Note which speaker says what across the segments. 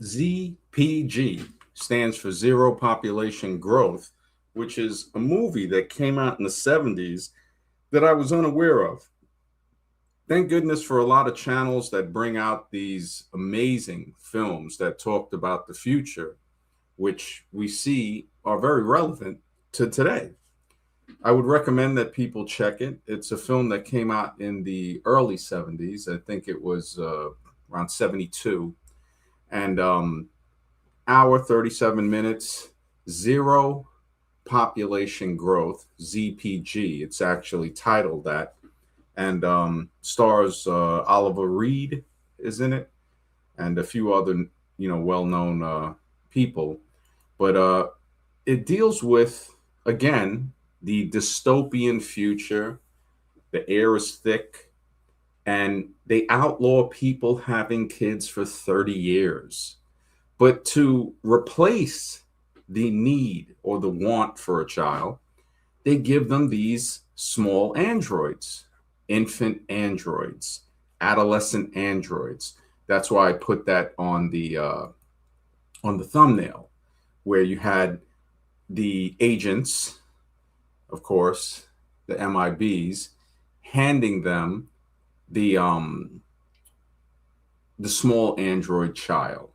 Speaker 1: Z.P.G stands for Zero Population Growth, which is a movie that came out in the 70s that I was unaware of. Thank goodness for a lot of channels that bring out these amazing films that talked about the future, which we see are very relevant to today. I would recommend that people check it. It's a film that came out in the early 70s. I think it was around 72. And hour, 37 minutes, zero population growth, Z.P.G. It's actually titled that. And stars Oliver Reed is in it, and a few other, well-known people. But it deals with, again, the dystopian future. The air is thick, and they outlaw people having kids for 30 years. But to replace the need or the want for a child, they give them these small androids, infant androids, adolescent androids. That's why I put that on the thumbnail, where you had the agents, of course, the MIBs, handing them the small android child.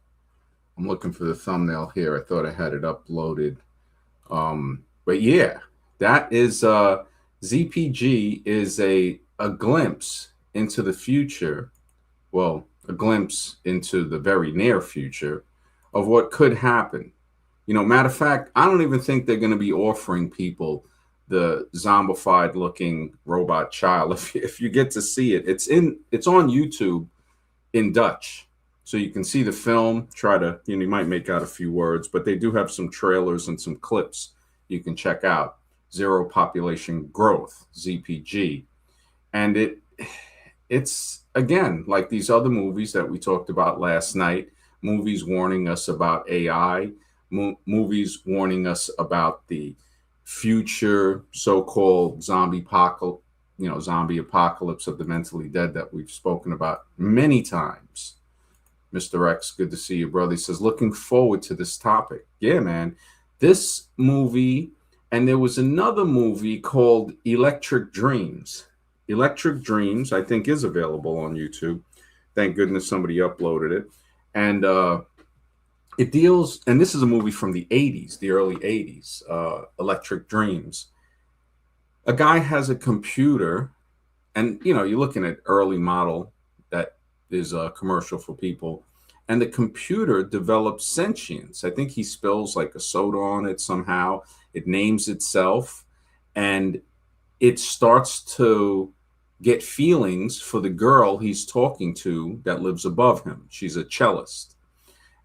Speaker 1: I'm looking for the thumbnail here. I thought I had it uploaded. But yeah, that is Z.P.G is a glimpse into the future. Well, a glimpse into the very near future of what could happen. Matter of fact, I don't even think they're going to be offering people the zombified looking robot child. If you get to see it, it's on YouTube in Dutch. So you can see the film, try to, you might make out a few words, but they do have some trailers and some clips you can check out. Zero Population Growth, Z.P.G. And it's, again, like these other movies that we talked about last night, movies warning us about AI, movies warning us about the future so-called zombie apocalypse of the mentally dead that we've spoken about many times. Mr. X, good to see you, brother. He says, looking forward to this topic. Yeah, man. This movie, and there was another movie called Electric Dreams. Electric Dreams, I think, is available on YouTube. Thank goodness somebody uploaded it. And it deals, and this is a movie from the 80s, the early 80s, Electric Dreams. A guy has a computer, and, you're looking at early model that is a commercial for people, and the computer develops sentience. I think he spills like a soda on it somehow. It names itself, and it starts to get feelings for the girl he's talking to that lives above him. She's a cellist.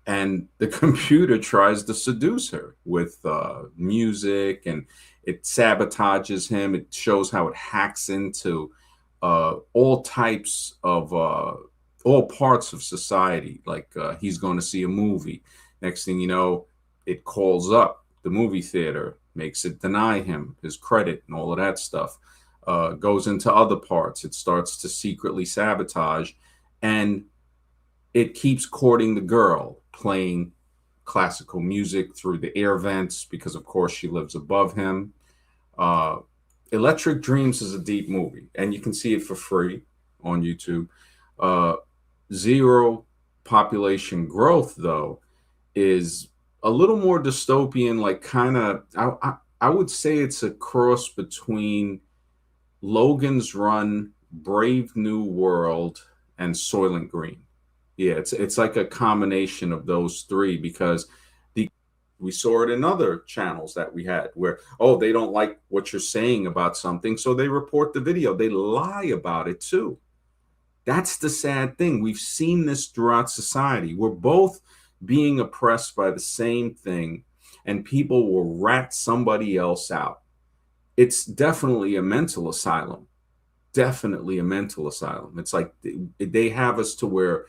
Speaker 1: And the computer tries to seduce her with music, and it sabotages him. It shows how it hacks into all types of all parts of society. Like he's going to see a movie. Next thing you know, it calls up the movie theater, makes it deny him his credit and all of that stuff. Goes into other parts. It starts to secretly sabotage, and it keeps courting the girl, playing classical music through the air vents because, of course, she lives above him. Electric Dreams is a deep movie, and you can see it for free on YouTube. Zero Population Growth, though, is a little more dystopian, like kind of, I would say it's a cross between Logan's Run, Brave New World, and Soylent Green. Yeah, it's like a combination of those three, because we saw it in other channels that we had where, oh, they don't like what you're saying about something, so they report the video. They lie about it too. That's the sad thing. We've seen this throughout society. We're both being oppressed by the same thing, and people will rat somebody else out. It's definitely a mental asylum. Definitely a mental asylum. It's like they have us to where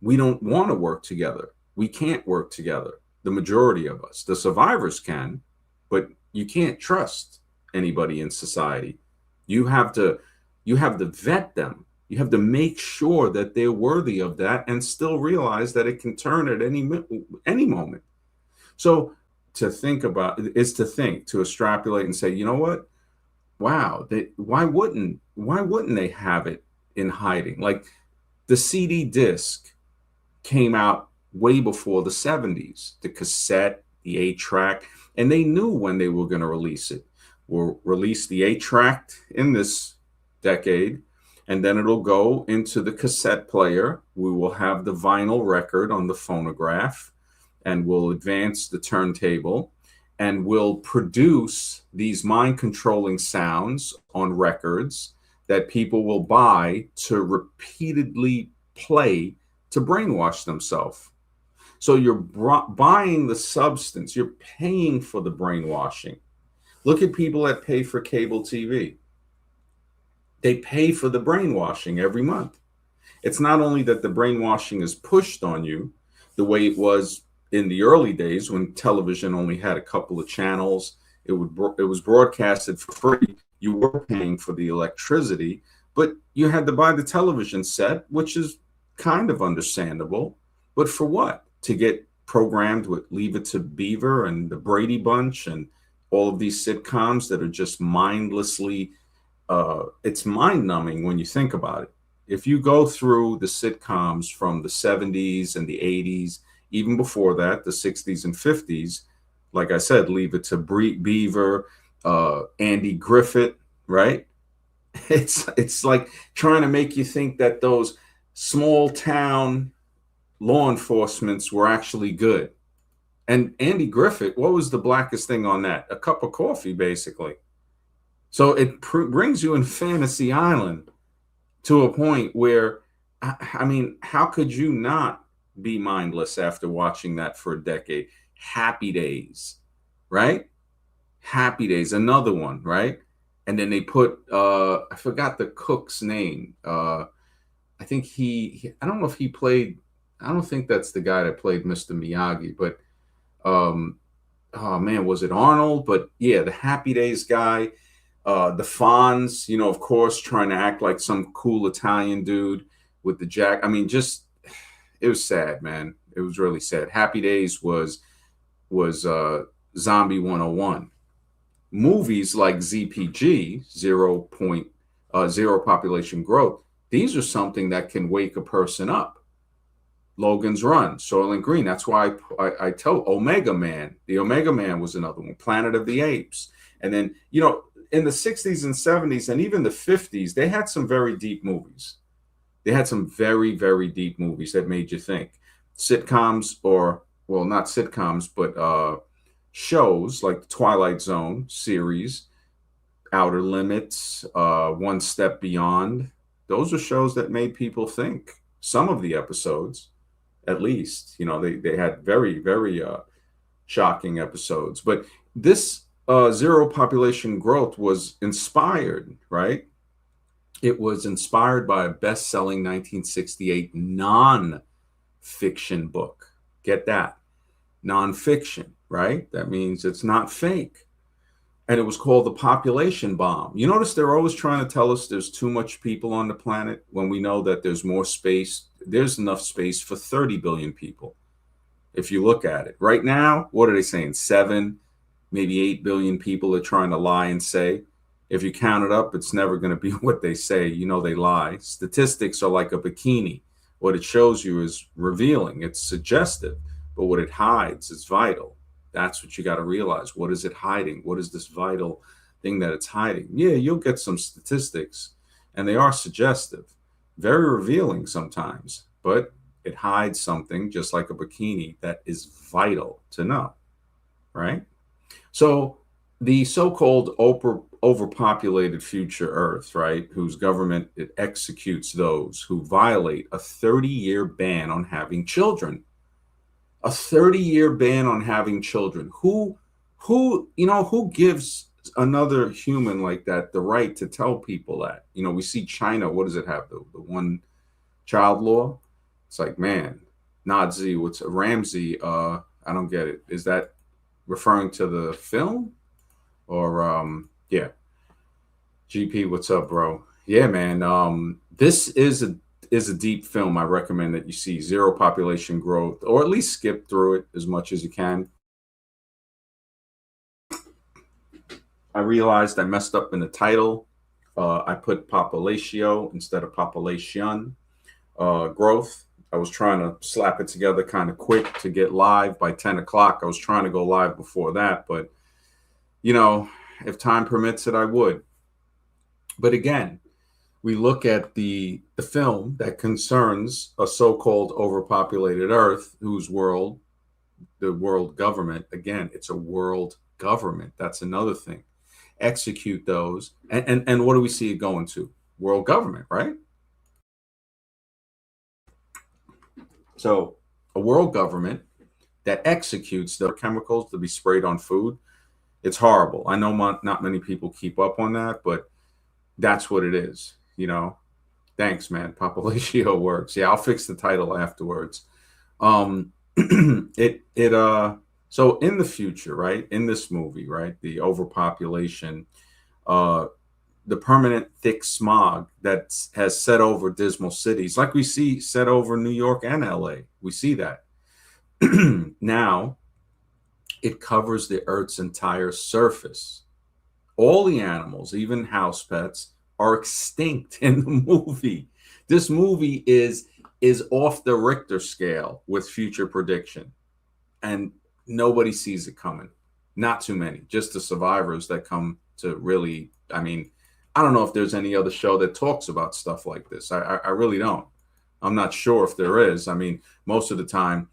Speaker 1: we don't want to work together. We can't work together. The majority of us, the survivors can, but you can't trust anybody in society. You have to vet them. You have to make sure that they're worthy of that and still realize that it can turn at any moment. So to think about is to think, to extrapolate and say, you know what? Wow, why wouldn't they have it in hiding? Like the CD disc came out way before the 70s, the cassette, the 8-track, and they knew when they were going to release it. We'll release the 8-track in this decade, and then it'll go into the cassette player. We will have the vinyl record on the phonograph, and we'll advance the turntable, and we'll produce these mind controlling sounds on records that people will buy to repeatedly play to brainwash themselves. So you're buying the substance, you're paying for the brainwashing. Look at people that pay for cable TV. They pay for the brainwashing every month. It's not only that the brainwashing is pushed on you the way it was in the early days when television only had a couple of channels. It was broadcasted for free. You were paying for the electricity, but you had to buy the television set, which is kind of understandable. But for what? To get programmed with Leave It to Beaver and the Brady Bunch and all of these sitcoms that are just mindlessly, it's mind numbing when you think about it. If you go through the sitcoms from the 70s and the 80s, even before that, the 60s and 50s, like I said, Leave It to Beaver, Andy Griffith, right? It's like trying to make you think that those small town law enforcements were actually good. And Andy Griffith, what was the blackest thing on that? A cup of coffee, basically. So it brings you in fantasy island to a point where, I mean, how could you not be mindless after watching that for a decade? Happy Days, right? Happy Days, another one, right? And then they put, I forgot the cook's name. I think I don't know if he played, I don't think that's the guy that played Mr. Miyagi, but, oh man, was it Arnold? But yeah, the Happy Days guy, the Fonz, you know, of course, trying to act like some cool Italian dude with the jack. I mean, just, it was sad, man. It was really sad. Happy Days was Zombie 101. Movies like Z.P.G, Zero Population Growth, these are something that can wake a person up. Logan's Run, Soylent Green. That's why I tell Omega Man. The Omega Man was another one. Planet of the Apes. And then, you know, in the 60s and 70s and even the 50s, they had some very deep movies. They had some very, very deep movies that made you think. Sitcoms, or, well, not sitcoms, but shows like the Twilight Zone series, Outer Limits, One Step Beyond. Those are shows that made people think. Some of the episodes, at least, you know, they had very, very shocking episodes. But this Zero Population Growth was inspired, right? It was inspired by a best-selling 1968 non-fiction book. Get that? Non-fiction, right? That means it's not fake. And it was called The Population Bomb. You notice they're always trying to tell us there's too much people on the planet when we know that there's more space. There's enough space for 30 billion people. If you look at it right now, what are they saying? 7, maybe 8 billion people are trying to lie and say. If you count it up, it's never going to be what they say. You know, they lie. Statistics are like a bikini. What it shows you is revealing. It's suggestive, but what it hides is vital. That's what you got to realize. What is it hiding? What is this vital thing that it's hiding? Yeah, you'll get some statistics, and they are suggestive, very revealing sometimes, but it hides something just like a bikini that is vital to know, right? So the so-called overpopulated future Earth, right, whose government it executes those who violate a 30-year ban on having children. A 30-year ban on having children. Who gives another human like that the right to tell people that? You know, we see China, what does it have? The one child law? It's like, man, Nazi, what's Ramsey? I don't get it. Is that referring to the film? Or, yeah. GP, what's up, bro? Yeah, man. This is a deep film. I recommend that you see Zero Population Growth, or at least skip through it as much as you can. I realized I messed up in the title. I put populatio instead of population growth. I was trying to slap it together kind of quick to get live by 10 o'clock. I was trying to go live before that, but you know, if time permits it, I would. But again, we look at the film that concerns a so-called overpopulated Earth, whose world, the world government, again, it's a world government. That's another thing. Execute those, and what do we see it going to? World government, right? So a world government that executes the chemicals to be sprayed on food. It's horrible. I know not many people keep up on that, but that's what it is. You know, thanks, man. Populatio works. Yeah, I'll fix the title afterwards. Um, so in the future, right, in this movie, right, the overpopulation, uh, the permanent thick smog that has set over dismal cities, like we see set over New York and LA. We see that now. It covers the Earth's entire surface. All the animals, even house pets, are extinct in the movie. This movie is off the Richter scale with future prediction, and nobody sees it coming. Not too many, just the survivors that come to really. I mean, I don't know if there's any other show that talks about stuff like this. I really don't. I'm not sure if there is. I mean, most of the time,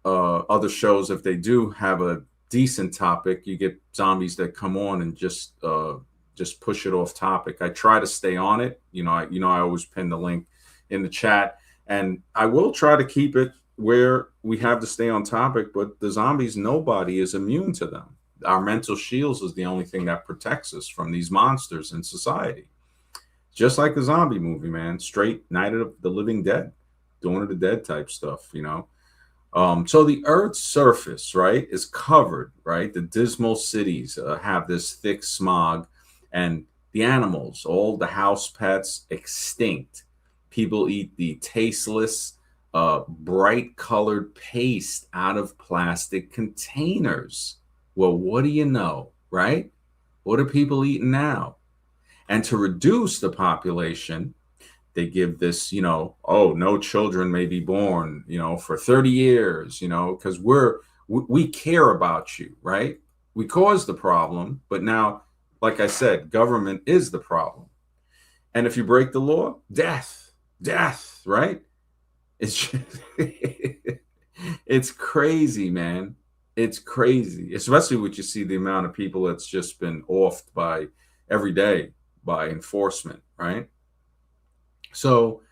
Speaker 1: other shows, if they do have a decent topic, you get zombies that come on and just push it off topic. I try to stay on it. I always pin the link in the chat, and I will try to keep it where we have to stay on topic. But the zombies, nobody is immune to them. Our mental shields is the only thing that protects us from these monsters in society. Just like a zombie movie, man. Straight Night of the Living Dead, Dawn of the Dead type stuff. So the Earth's surface, right, is covered, right? The dismal cities have this thick smog, and the animals, all the house pets, extinct. People eat the tasteless, bright colored paste out of plastic containers. Well, what do you know, right? What are people eating now? And to reduce the population, they give this, oh, no children may be born, for 30 years, because we care about you, right? We caused the problem, but now, like I said, government is the problem. And if you break the law, death, right? It's it's crazy, man. It's crazy, especially when you see the amount of people that's just been offed by every day by enforcement, right? So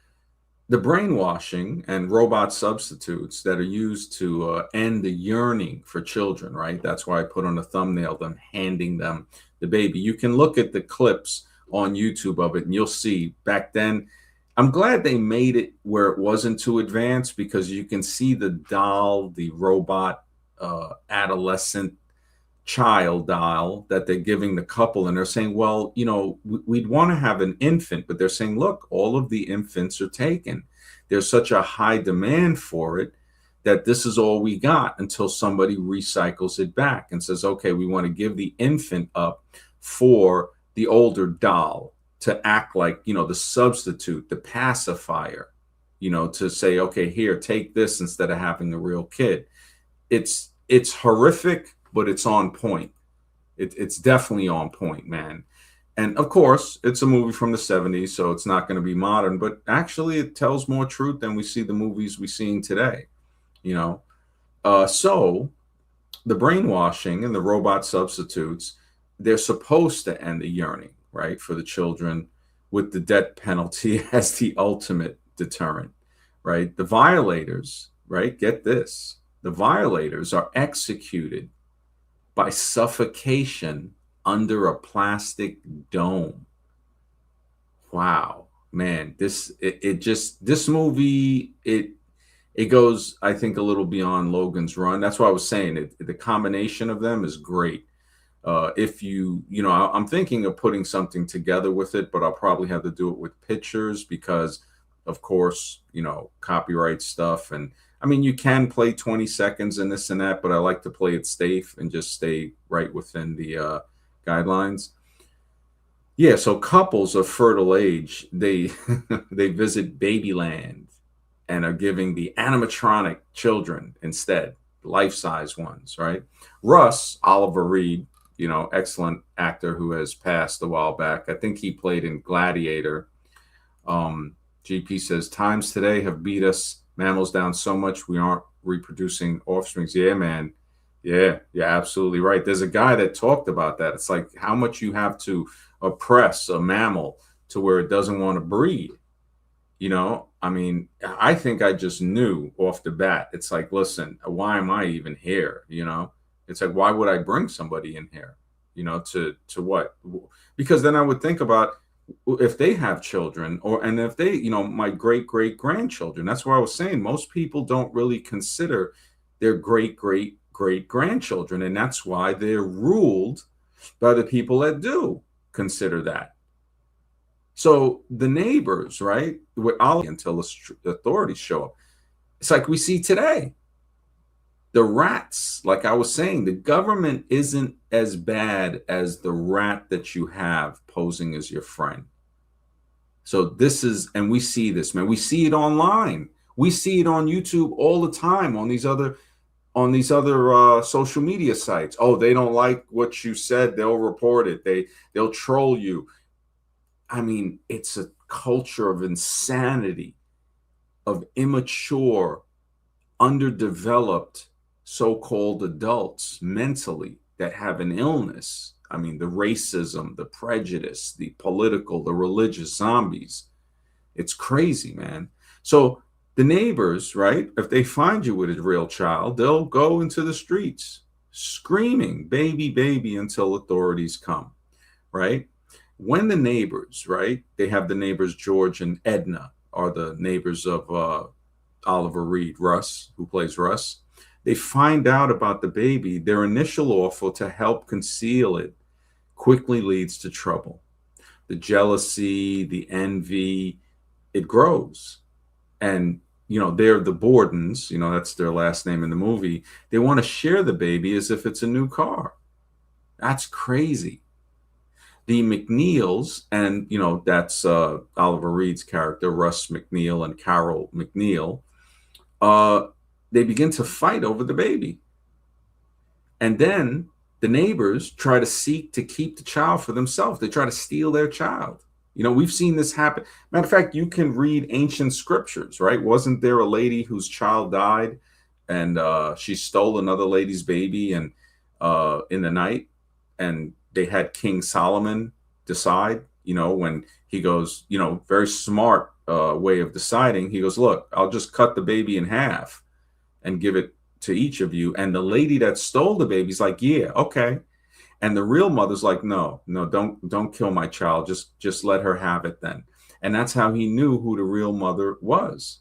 Speaker 1: the brainwashing and robot substitutes that are used to end the yearning for children, right? That's why I put on the thumbnail them handing them the baby. You can look at the clips on YouTube of it, and you'll see back then. I'm glad they made it where it wasn't too advanced, because you can see the doll, the robot adolescent child doll that they're giving the couple, and they're saying, well, we'd want to have an infant, but they're saying, look, all of the infants are taken. There's such a high demand for it that this is all we got until somebody recycles it back and says, okay, we want to give the infant up for the older doll to act like, the substitute, the pacifier, to say, okay, here, take this instead of having a real kid. It's horrific, but it's on point. It's definitely on point, man. And of course, it's a movie from the 70s, so it's not going to be modern, but actually it tells more truth than we see the movies we're seeing today, So the brainwashing and the robot substitutes, they're supposed to end the yearning, right, for the children, with the death penalty as the ultimate deterrent, right? The violators, right, get this. The violators are executed by suffocation under a plastic dome. Wow, man, this movie, it goes, I think, a little beyond Logan's Run. That's why I was saying it. The combination of them is great. If I'm thinking of putting something together with it, but I'll probably have to do it with pictures because, of course, copyright stuff. And I mean, you can play 20 seconds and this and that, but I like to play it safe and just stay right within the guidelines. Yeah, so couples of fertile age, they they visit Babyland and are giving the animatronic children instead, life-size ones, right? Russ, Oliver Reed, excellent actor who has passed a while back. I think he played in Gladiator. GP says, times today have beat us mammals down so much we aren't reproducing offsprings. Yeah, man. Yeah, you're absolutely right. There's a guy that talked about that. It's like how much you have to oppress a mammal to where it doesn't want to breed. I mean, I think I just knew off the bat. It's like, listen, why am I even here? It's like, why would I bring somebody in here? To what? Because then I would think about if they have children, and if they, my great great grandchildren. That's why I was saying most people don't really consider their great great great grandchildren, and that's why they're ruled by the people that do consider that. So the neighbors, right, until the authorities show up. It's like we see today. The rats, like I was saying, the government isn't as bad as the rat that you have posing as your friend. So this is, and we see this, man. We see it online. We see it on YouTube all the time on these other social media sites. Oh, they don't like what you said, they'll report it. They'll troll you. I mean, it's a culture of insanity, of immature, underdeveloped so-called adults mentally that have an illness. I mean, the racism, the prejudice, the political, the religious zombies. It's crazy, man. So the neighbors, right, if they find you with a real child, they'll go into the streets screaming, baby, baby, until authorities come, right? When the neighbors, right, they have the neighbors George and Edna are the neighbors of Oliver Reed, Russ, who plays Russ. They find out about the baby. Their initial offer to help conceal it quickly leads to trouble. The jealousy, the envy, it grows. And, they're the Bordens, that's their last name in the movie. They want to share the baby as if it's a new car. That's crazy. The McNeils, and that's Oliver Reed's character, Russ McNeil and Carol McNeil. They begin to fight over the baby, and then the neighbors try to seek to keep the child for themselves. They try to steal their child. We've seen this happen. Matter of fact, you can read ancient scriptures, right? Wasn't there a lady whose child died, and she stole another lady's baby, and in the night, and they had King Solomon decide, when he goes, very smart way of deciding. He goes, look, I'll just cut the baby in half and give it to each of you. And the lady that stole the baby's like, yeah, okay. And the real mother's like, no, don't kill my child. Just let her have it then. And that's how he knew who the real mother was.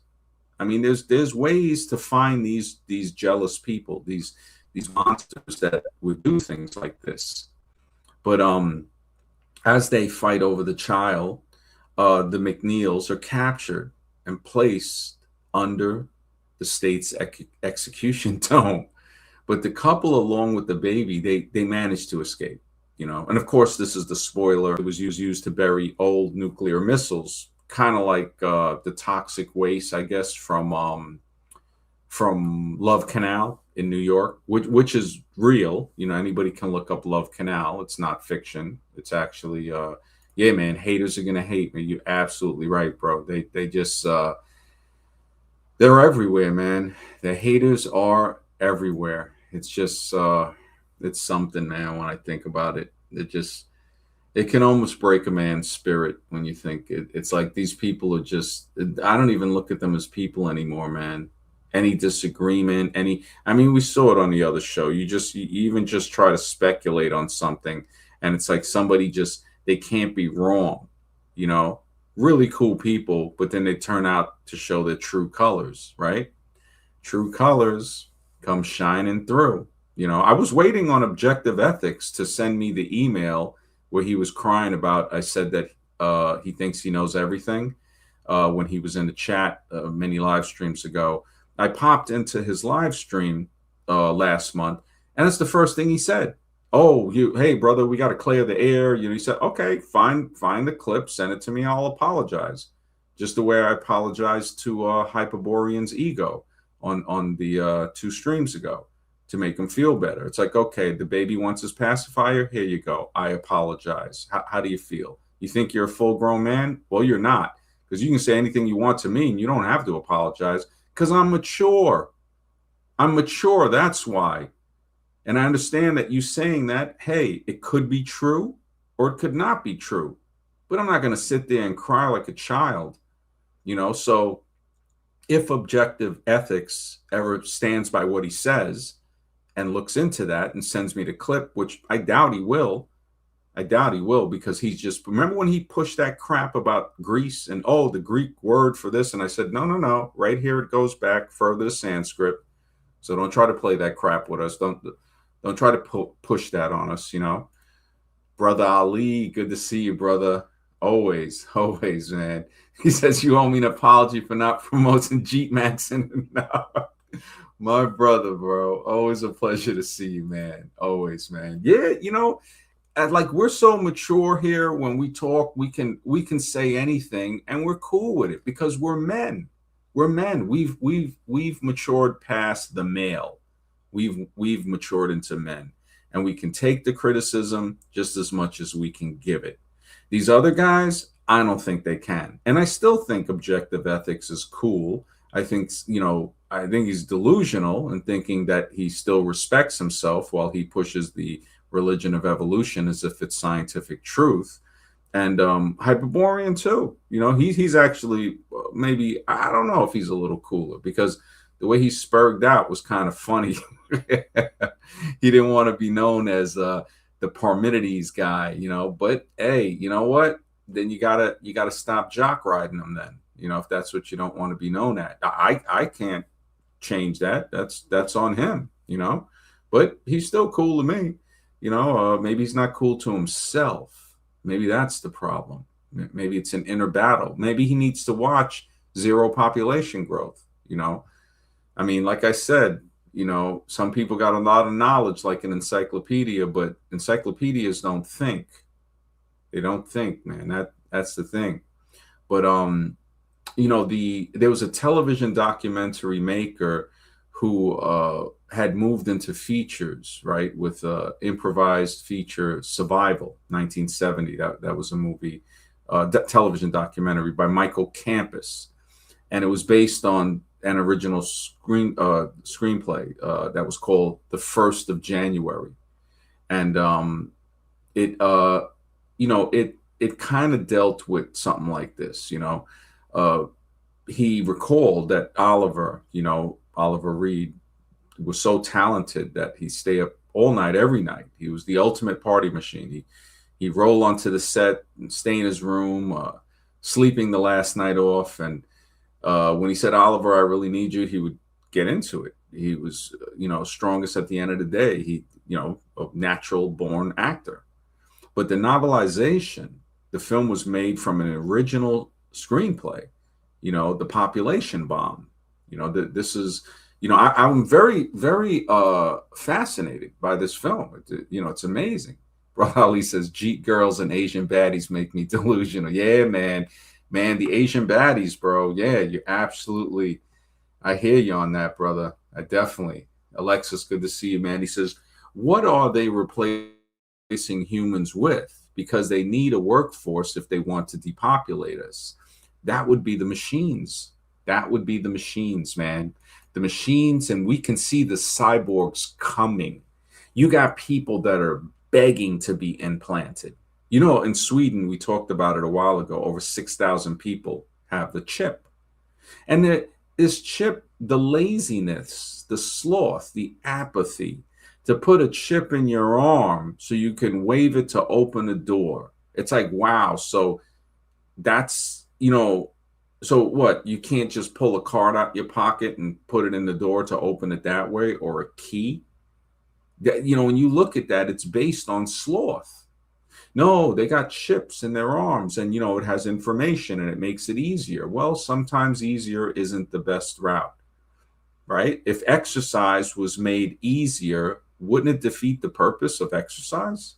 Speaker 1: I mean, there's ways to find these jealous people, these monsters that would do things like this. But as they fight over the child, the McNeils are captured and placed under the state's execution dome. But the couple, along with the baby, they managed to escape. And of course, this is the spoiler. It was used to bury old nuclear missiles, kind of like the toxic waste, I guess, from Love Canal in New York, which is real. Anybody can look up Love Canal. It's not fiction. It's actually, yeah, man, haters are going to hate me. You're absolutely right, bro. They just, they're everywhere, man. The haters are everywhere. It's just, it's something, man, when I think about it. It can almost break a man's spirit when you think it's like these people are just, I don't even look at them as people anymore, man. Any disagreement, I mean, we saw it on the other show. You even just try to speculate on something, and it's like somebody they can't be wrong, really cool people, but then they turn out to show their true colors, right? True colors come shining through. You know, I was waiting on Objective Ethics to send me the email where he was crying about. I said that he thinks he knows everything when he was in the chat many live streams ago. I popped into his live stream last month, and it's the first thing he said. Oh, hey brother, we got to clear the air. You know, he said, okay, find the clip, send it to me. I'll apologize, just the way I apologized to Hyperborean's ego on the 2 streams ago to make him feel better. It's like, okay, the baby wants his pacifier. Here you go. I apologize. How do you feel? You think you're a full grown man? Well, you're not, because you can say anything you want to me and you don't have to apologize, because I'm mature. I'm mature. That's why. And I understand that you saying that, hey, it could be true or it could not be true. But I'm not going to sit there and cry like a child, you know? So if Objective Ethics ever stands by what he says and looks into that and sends me the clip, which I doubt he will, because he's just, remember when he pushed that crap about Greece and, oh, the Greek word for this? And I said, no, right here it goes back further to Sanskrit. So don't try to play that crap with us. Don't try to push that on us, you know. Brother Ali, good to see you, brother. Always, man. He says you owe me an apology for not promoting Jeep Max. No. My brother, bro. Always a pleasure to see you, man. Always, man. Yeah, you know, like we're so mature here. When we talk, we can say anything and we're cool with it because we're men. We're men. We've matured past the male. We've matured into men, and we can take the criticism just as much as we can give it. These other guys, I don't think they can. And I still think Objective Ethics is cool. I think, you know, I think he's delusional in thinking that he still respects himself while he pushes the religion of evolution as if it's scientific truth. And Hyperborean too. You know, he's actually maybe, I don't know if he's a little cooler, because the way he spurred out was kind of funny. He didn't want to be known as the Parmenides guy, you know. But hey, you know what? Then you gotta stop jock riding them. Then, you know, if that's what you don't want to be known at. I can't change that. That's on him, you know. But he's still cool to me, you know. Maybe he's not cool to himself. Maybe that's the problem. Maybe it's an inner battle. Maybe he needs to watch Zero Population Growth, you know. I mean, like I said, you know, some people got a lot of knowledge like an encyclopedia, but encyclopedias don't think. They don't think, man. That's the thing. But you know, there was a television documentary maker who had moved into features, right, with improvised feature Survival, 1970. That was a movie, television documentary by Michael Campus, and it was based on an original screenplay that was called The 1st of January. And it you know, it kind of dealt with something like this, you know. He recalled that Oliver Reed was so talented that he stay up all night every night. He was the ultimate party machine. He'd roll onto the set and stay in his room, sleeping the last night off. And when he said, Oliver, I really need you, he would get into it. He was, you know, strongest at the end of the day. He, you know, a natural born actor. But the novelization, the film was made from an original screenplay, you know, The Population Bomb. You know, this is, you know, I'm very, very fascinated by this film. You know, it's amazing. Brother Ali says, Jeep girls and Asian baddies make me delusional. Yeah, man. Man, the Asian baddies, bro. Yeah, you absolutely. I hear you on that, brother. I definitely. Alexis, good to see you, man. He says, what are they replacing humans with? Because they need a workforce if they want to depopulate us. That would be the machines. That would be the machines, man. The machines, and we can see the cyborgs coming. You got people that are begging to be implanted. You know, in Sweden, we talked about it a while ago, over 6,000 people have the chip. And this chip, the laziness, the sloth, the apathy, to put a chip in your arm so you can wave it to open a door. It's like, wow. So that's, you know, so what? You can't just pull a card out your pocket and put it in the door to open it that way, or a key? You know, when you look at that, it's based on sloth. No, they got chips in their arms, and you know, it has information and it makes it easier. Well, sometimes easier isn't the best route, right? If exercise was made easier, wouldn't it defeat the purpose of exercise?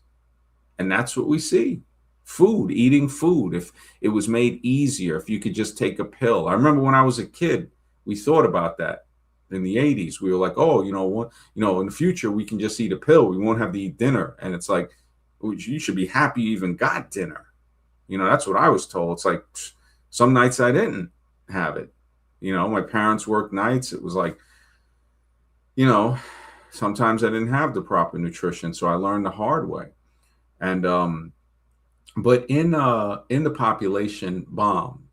Speaker 1: And that's what we see. Food, eating food. If it was made easier, if you could just take a pill. I remember when I was a kid, we thought about that in the 80s. We were like, oh, you know what, you know, in the future we can just eat a pill. We won't have to eat dinner. And it's like, you should be happy you even got dinner. You know, that's what I was told. It's like some nights I didn't have it. You know, my parents worked nights. It was like, you know, sometimes I didn't have the proper nutrition. So I learned the hard way. And but in the Population Bomb,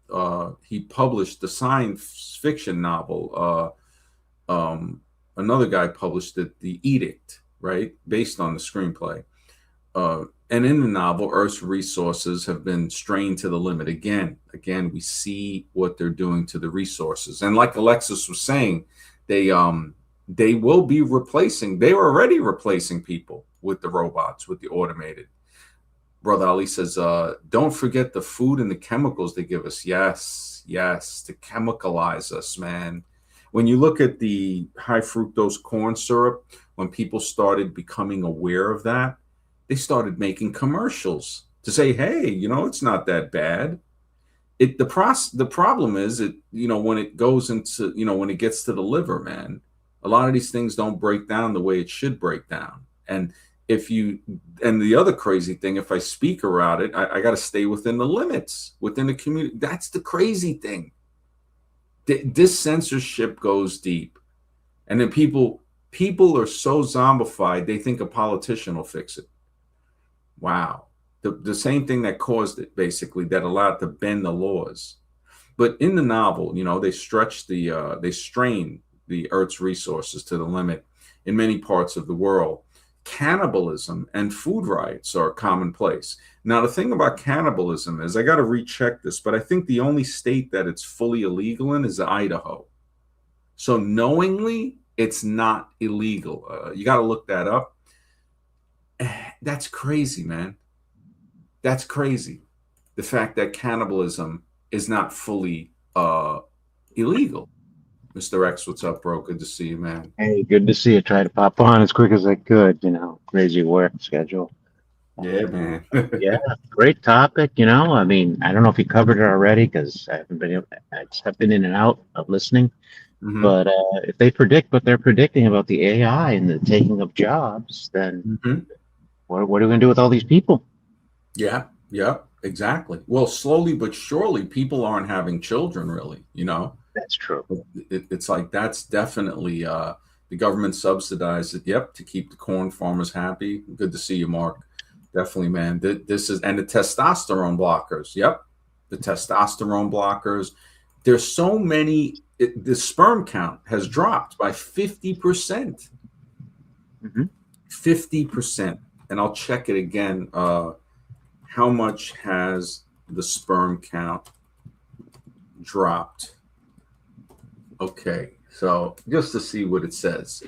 Speaker 1: he published the science fiction novel. Another guy published it, The Edict, right, based on the screenplay. And in the novel, Earth's resources have been strained to the limit. Again, we see what they're doing to the resources. And like Alexis was saying, they will be replacing. They are already replacing people with the robots, with the automated. Brother Ali says, don't forget the food and the chemicals they give us. Yes, to chemicalize us, man. When you look at the high fructose corn syrup, when people started becoming aware of that, they started making commercials to say, hey, you know, it's not that bad. The problem is, it, you know, when it goes into, you know, when it gets to the liver, man, a lot of these things don't break down the way it should break down. And the other crazy thing, if I speak around it, I got to stay within the limits, within the community. That's the crazy thing. This censorship goes deep. And then people are so zombified, they think a politician will fix it. Wow. The same thing that caused it, basically, that allowed to bend the laws. But in the novel, you know, they strain the Earth's resources to the limit in many parts of the world. Cannibalism and food riots are commonplace. Now, the thing about cannibalism is, I got to recheck this, but I think the only state that it's fully illegal in is Idaho. So knowingly, it's not illegal. You got to look that up. That's crazy, man. That's crazy. The fact that cannibalism is not fully illegal. Mr. X, what's up, bro? Good to see you, man.
Speaker 2: Hey, good to see you. Try to pop on as quick as I could, you know, crazy work schedule.
Speaker 1: Yeah, man.
Speaker 2: Yeah, great topic, you know. I mean, I don't know if you covered it already because I haven't been able, I just have been in and out of listening.
Speaker 1: Hmm.
Speaker 2: But if they predict what they're predicting about the AI and the taking of jobs, then
Speaker 1: Hmm.
Speaker 2: what are we going to do with all these people?
Speaker 1: Yeah, exactly. Well, slowly but surely, people aren't having children, really, you know.
Speaker 2: That's true.
Speaker 1: It's like that's definitely the government subsidized it. Yep, to keep the corn farmers happy. Good to see you, Mark. Definitely, man. This is, and the testosterone blockers. Yep, the testosterone blockers. There's so many. The sperm count has dropped by 50%.
Speaker 2: Hmm.
Speaker 1: 50%. And I'll check it again. How much has the sperm count dropped? Okay, so just to see what it says.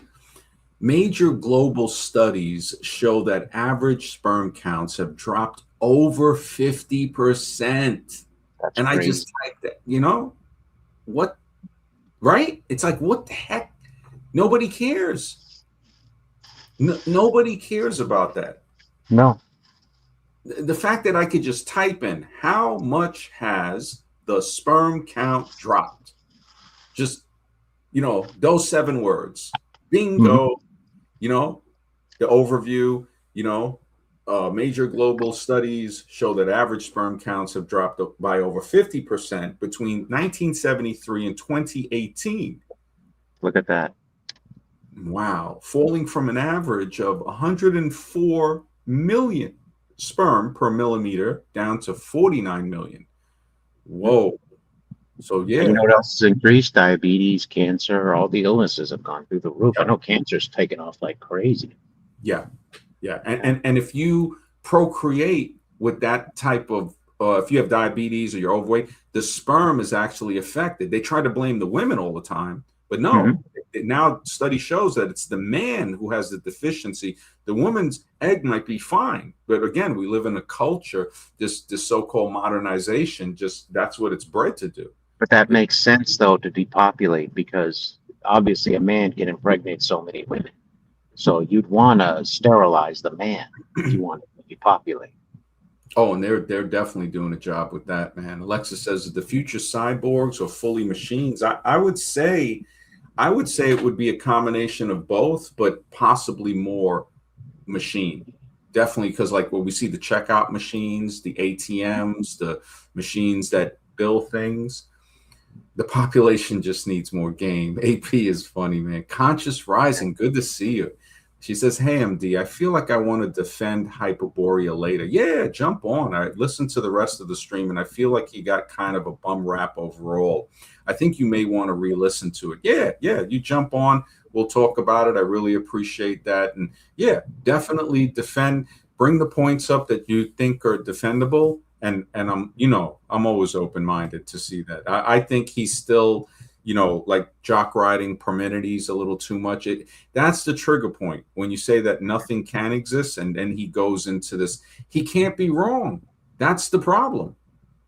Speaker 1: Major global studies show that average sperm counts have dropped over 50%.
Speaker 2: That's
Speaker 1: And I
Speaker 2: crazy.
Speaker 1: just typed that, you know, what, right? It's like, what the heck? Nobody cares. Nobody cares about that.
Speaker 2: No.
Speaker 1: The fact that I could just type in, how much has the sperm count dropped? Just, you know, those 7 words.
Speaker 2: Hmm.
Speaker 1: Bingo. You know, the overview, you know, major global studies show that average sperm counts have dropped by over 50% between 1973 and 2018.
Speaker 2: Look at that.
Speaker 1: Wow. Falling from an average of 104 million sperm per millimeter down to 49 million. Whoa. So,
Speaker 2: And you
Speaker 1: yeah.
Speaker 2: know what else has increased? Diabetes, cancer, all the illnesses have gone through the roof. I
Speaker 1: Yep.
Speaker 2: know cancer's taken off like crazy.
Speaker 1: Yeah. Yeah. And,
Speaker 2: Yeah.
Speaker 1: and, and if you procreate with that type of, if you have diabetes or you're overweight, the sperm is actually affected. They try to blame the women all the time, but no,
Speaker 2: Hmm.
Speaker 1: now study shows that it's the man who has the deficiency. The woman's egg might be fine, but again, we live in a culture, this so-called modernization, just that's what it's bred to do.
Speaker 2: But that makes sense though to depopulate, because obviously a man can impregnate so many women. So you'd want to sterilize the man if you want to depopulate.
Speaker 1: Oh, and they're definitely doing a job with that, man. Alexa says the future cyborgs or fully machines. I would say it would be a combination of both, but possibly more machine. Definitely, because like when we see the checkout machines, the ATMs, the machines that bill things, the population just needs more game. AP is funny, man. Conscious Rising, good to see you. She says, "Hey, MD, I feel like I want to defend Hyperborea later." Yeah, jump on. I listened to the rest of the stream, and I feel like he got kind of a bum rap overall. I think you may want to re-listen to it. Yeah, you jump on. We'll talk about it. I really appreciate that. And yeah, definitely defend. Bring the points up that you think are defendable. And I'm always open-minded to see that. I think he's still, like jock riding Parmenides a little too much. That's the trigger point when you say that nothing can exist, and then he goes into this. He can't be wrong. That's the problem.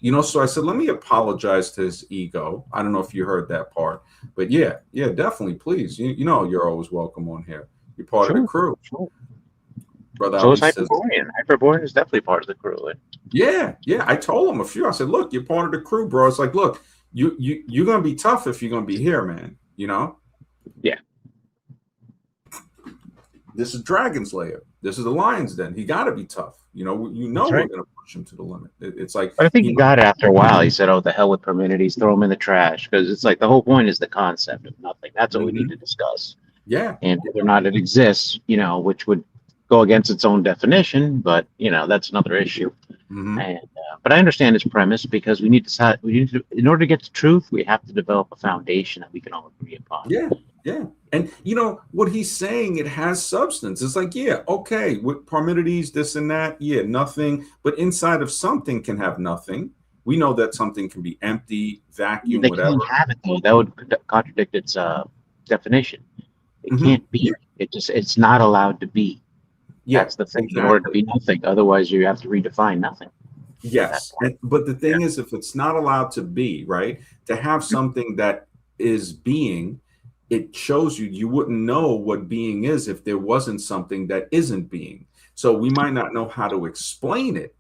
Speaker 1: So I said, let me apologize to his ego. I don't know if you heard that part, but yeah, definitely, please. You're always welcome on here. You're part of the crew.
Speaker 2: Sure.
Speaker 1: Brother
Speaker 2: So
Speaker 1: Ali
Speaker 2: is Hyperborean. Hyperborean is definitely part of the crew.
Speaker 1: Yeah. I told him a few. I said, look, you're part of the crew, bro. It's like, look, you're gonna be tough if you're gonna be here, man.
Speaker 2: Yeah.
Speaker 1: This is Dragon's Lair. This is the Lion's Den. He got to be tough.
Speaker 2: Right.
Speaker 1: We're gonna push him to the limit. It's like,
Speaker 2: but I think he got it after a while. He said, "Oh, the hell with Parmenides, throw him in the trash," because it's like the whole point is the concept of nothing. That's what we need to discuss.
Speaker 1: Yeah.
Speaker 2: And whether or not it exists, which would go against its own definition, but that's another issue. And but I understand his premise, because we need to, in order to get to truth, we have to develop a foundation that we can all agree upon.
Speaker 1: Yeah. And what he's saying, it has substance. It's like, yeah, okay, with Parmenides, this and that, yeah, nothing, but inside of something can have nothing. We know that something can be empty, vacuum,
Speaker 2: They
Speaker 1: whatever.
Speaker 2: can't have it though. That would contradict its definition. It can't be. It's not allowed to be. Yeah, that's the thing. Exactly. In order to be nothing, otherwise you have to redefine nothing.
Speaker 1: Yes, but the thing is, if it's not allowed to be, right, to have something that is being, it shows you wouldn't know what being is if there wasn't something that isn't being. So we might not know how to explain it,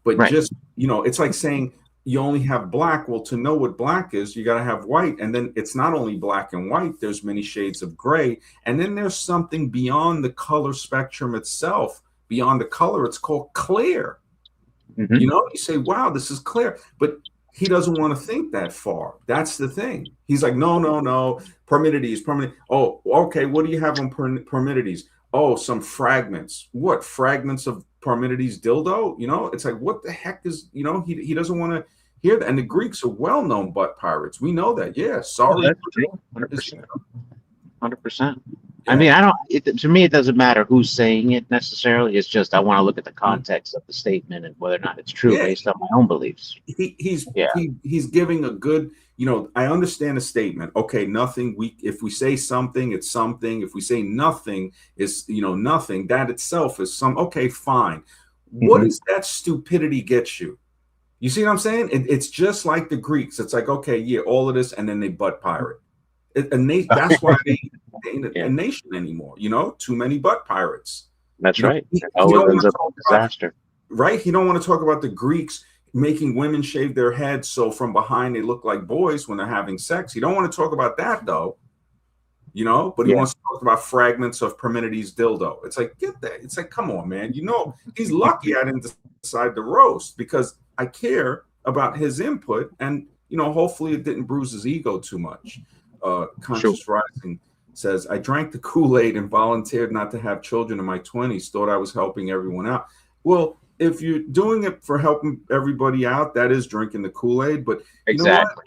Speaker 1: but just, it's like saying you only have black. Well, to know what black is, you got to have white. And then it's not only black and white, there's many shades of gray. And then there's something beyond the color spectrum itself, beyond the color. It's called clear. You say, wow, this is clear. But he doesn't want to think that far. That's the thing. He's like, no. Parmenides. Oh, okay. What do you have on Parmenides? Oh, some fragments. What fragments of Parmenides dildo? It's like, what the heck is, he doesn't want to hear that. And the Greeks are well-known butt pirates. We know that. Yeah. Sorry.
Speaker 2: 100%. 100%. Yeah. I mean, to me, it doesn't matter who's saying it necessarily. It's just I want to look at the context of the statement and whether or not it's true based on my own beliefs.
Speaker 1: He's giving a good, I understand a statement. Okay, nothing. If we say something, it's something. If we say nothing, it's nothing. That itself is some. Okay, fine. What does that stupidity get you? You see what I'm saying? It's just like the Greeks. It's like, okay, yeah, all of this, and then they butt pirate. That's why they ain't a nation anymore. Too many butt pirates.
Speaker 2: That's right. Ends up a disaster.
Speaker 1: Right? He don't want to talk about the Greeks making women shave their heads so from behind they look like boys when they're having sex. He don't want to talk about that though. But he wants to talk about fragments of Parmenides dildo. It's like, get that. It's like, come on, man. He's lucky I didn't decide to roast because I care about his input, and hopefully it didn't bruise his ego too much. Conscious Rising says, I drank the Kool-Aid and volunteered not to have children in my 20s, thought I was helping everyone out. Well, if you're doing it for helping everybody out, that is drinking the Kool-Aid. But
Speaker 2: exactly.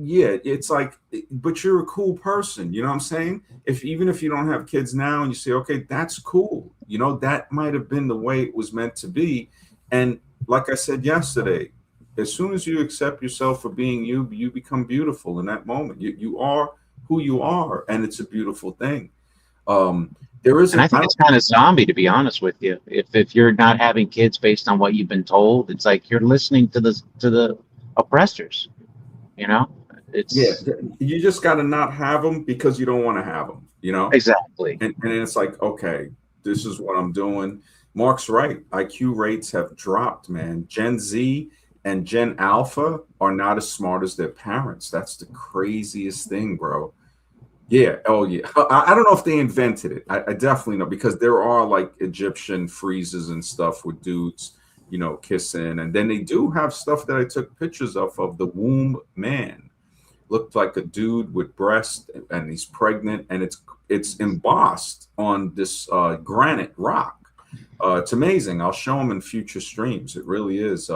Speaker 1: Yeah, it's like, but you're a cool person. You know what I'm saying? Even if you don't have kids now and you say, okay, that's cool. That might have been the way it was meant to be. And like I said yesterday, as soon as you accept yourself for being you, you become beautiful in that moment. You are who you are, and it's a beautiful thing. There
Speaker 2: And I
Speaker 1: isn't. I
Speaker 2: think
Speaker 1: don't.
Speaker 2: it's kind of zombie, to be honest with you. If you're not having kids based on what you've been told, it's like you're listening to the oppressors. You know,
Speaker 1: Yeah,
Speaker 2: it's
Speaker 1: you just got to not have them because you don't want to have them. You know,
Speaker 2: exactly.
Speaker 1: and it's like, okay, this is what I'm doing. Mark's right. IQ rates have dropped, man. Gen Z and Gen Alpha are not as smart as their parents. That's the craziest thing, bro. Yeah. Oh, yeah. I don't know if they invented it. I definitely know because there are like Egyptian friezes and stuff with dudes, kissing. And then they do have stuff that I took pictures of the womb man. Looked like a dude with breast and he's pregnant and it's embossed on this granite rock. It's amazing. I'll show them in future streams. It really is.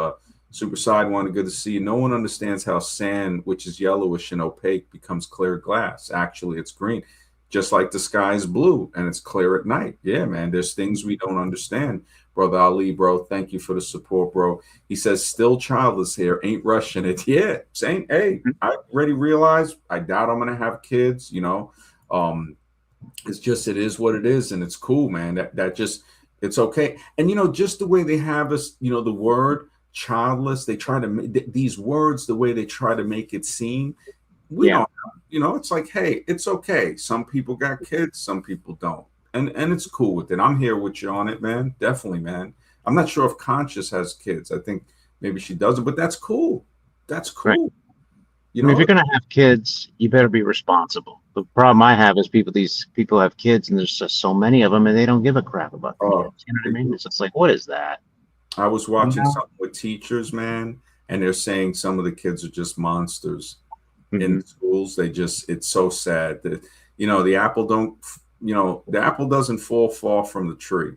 Speaker 1: Super Sidewinder, good to see you. No one understands how sand, which is yellowish and opaque, becomes clear glass. Actually, it's green, just like the sky is blue and it's clear at night. Yeah, man. There's things we don't understand. Brother Ali, bro, thank you for the support, bro. He says, still childless here, ain't rushing it. Yeah, saying, hey, I already realized I doubt I'm gonna have kids. It's just it is what it is, and it's cool, man. That just it's okay. And just the way they have us, the word childless, they try to make these words the way they try to make it seem. We
Speaker 2: Yeah,
Speaker 1: don't, it's like, hey, it's okay. Some people got kids, some people don't. And it's cool with it. I'm here with you on it, man. Definitely, man. I'm not sure if Conscious has kids. I think maybe she doesn't, but that's cool. That's
Speaker 2: right.
Speaker 1: cool. You
Speaker 2: I mean, if
Speaker 1: know,
Speaker 2: you're gonna have kids, you better be responsible. The problem I have is these people have kids, and there's just so many of them, and they don't give a crap about the
Speaker 1: uh,
Speaker 2: kids. You know what I mean? It's just like, what is that?
Speaker 1: I was
Speaker 2: You
Speaker 1: watching
Speaker 2: know?
Speaker 1: something with teachers, man, and they're saying some of the kids are just monsters in
Speaker 2: Hmm.
Speaker 1: the schools. It's so sad that, the apple doesn't fall far from the tree.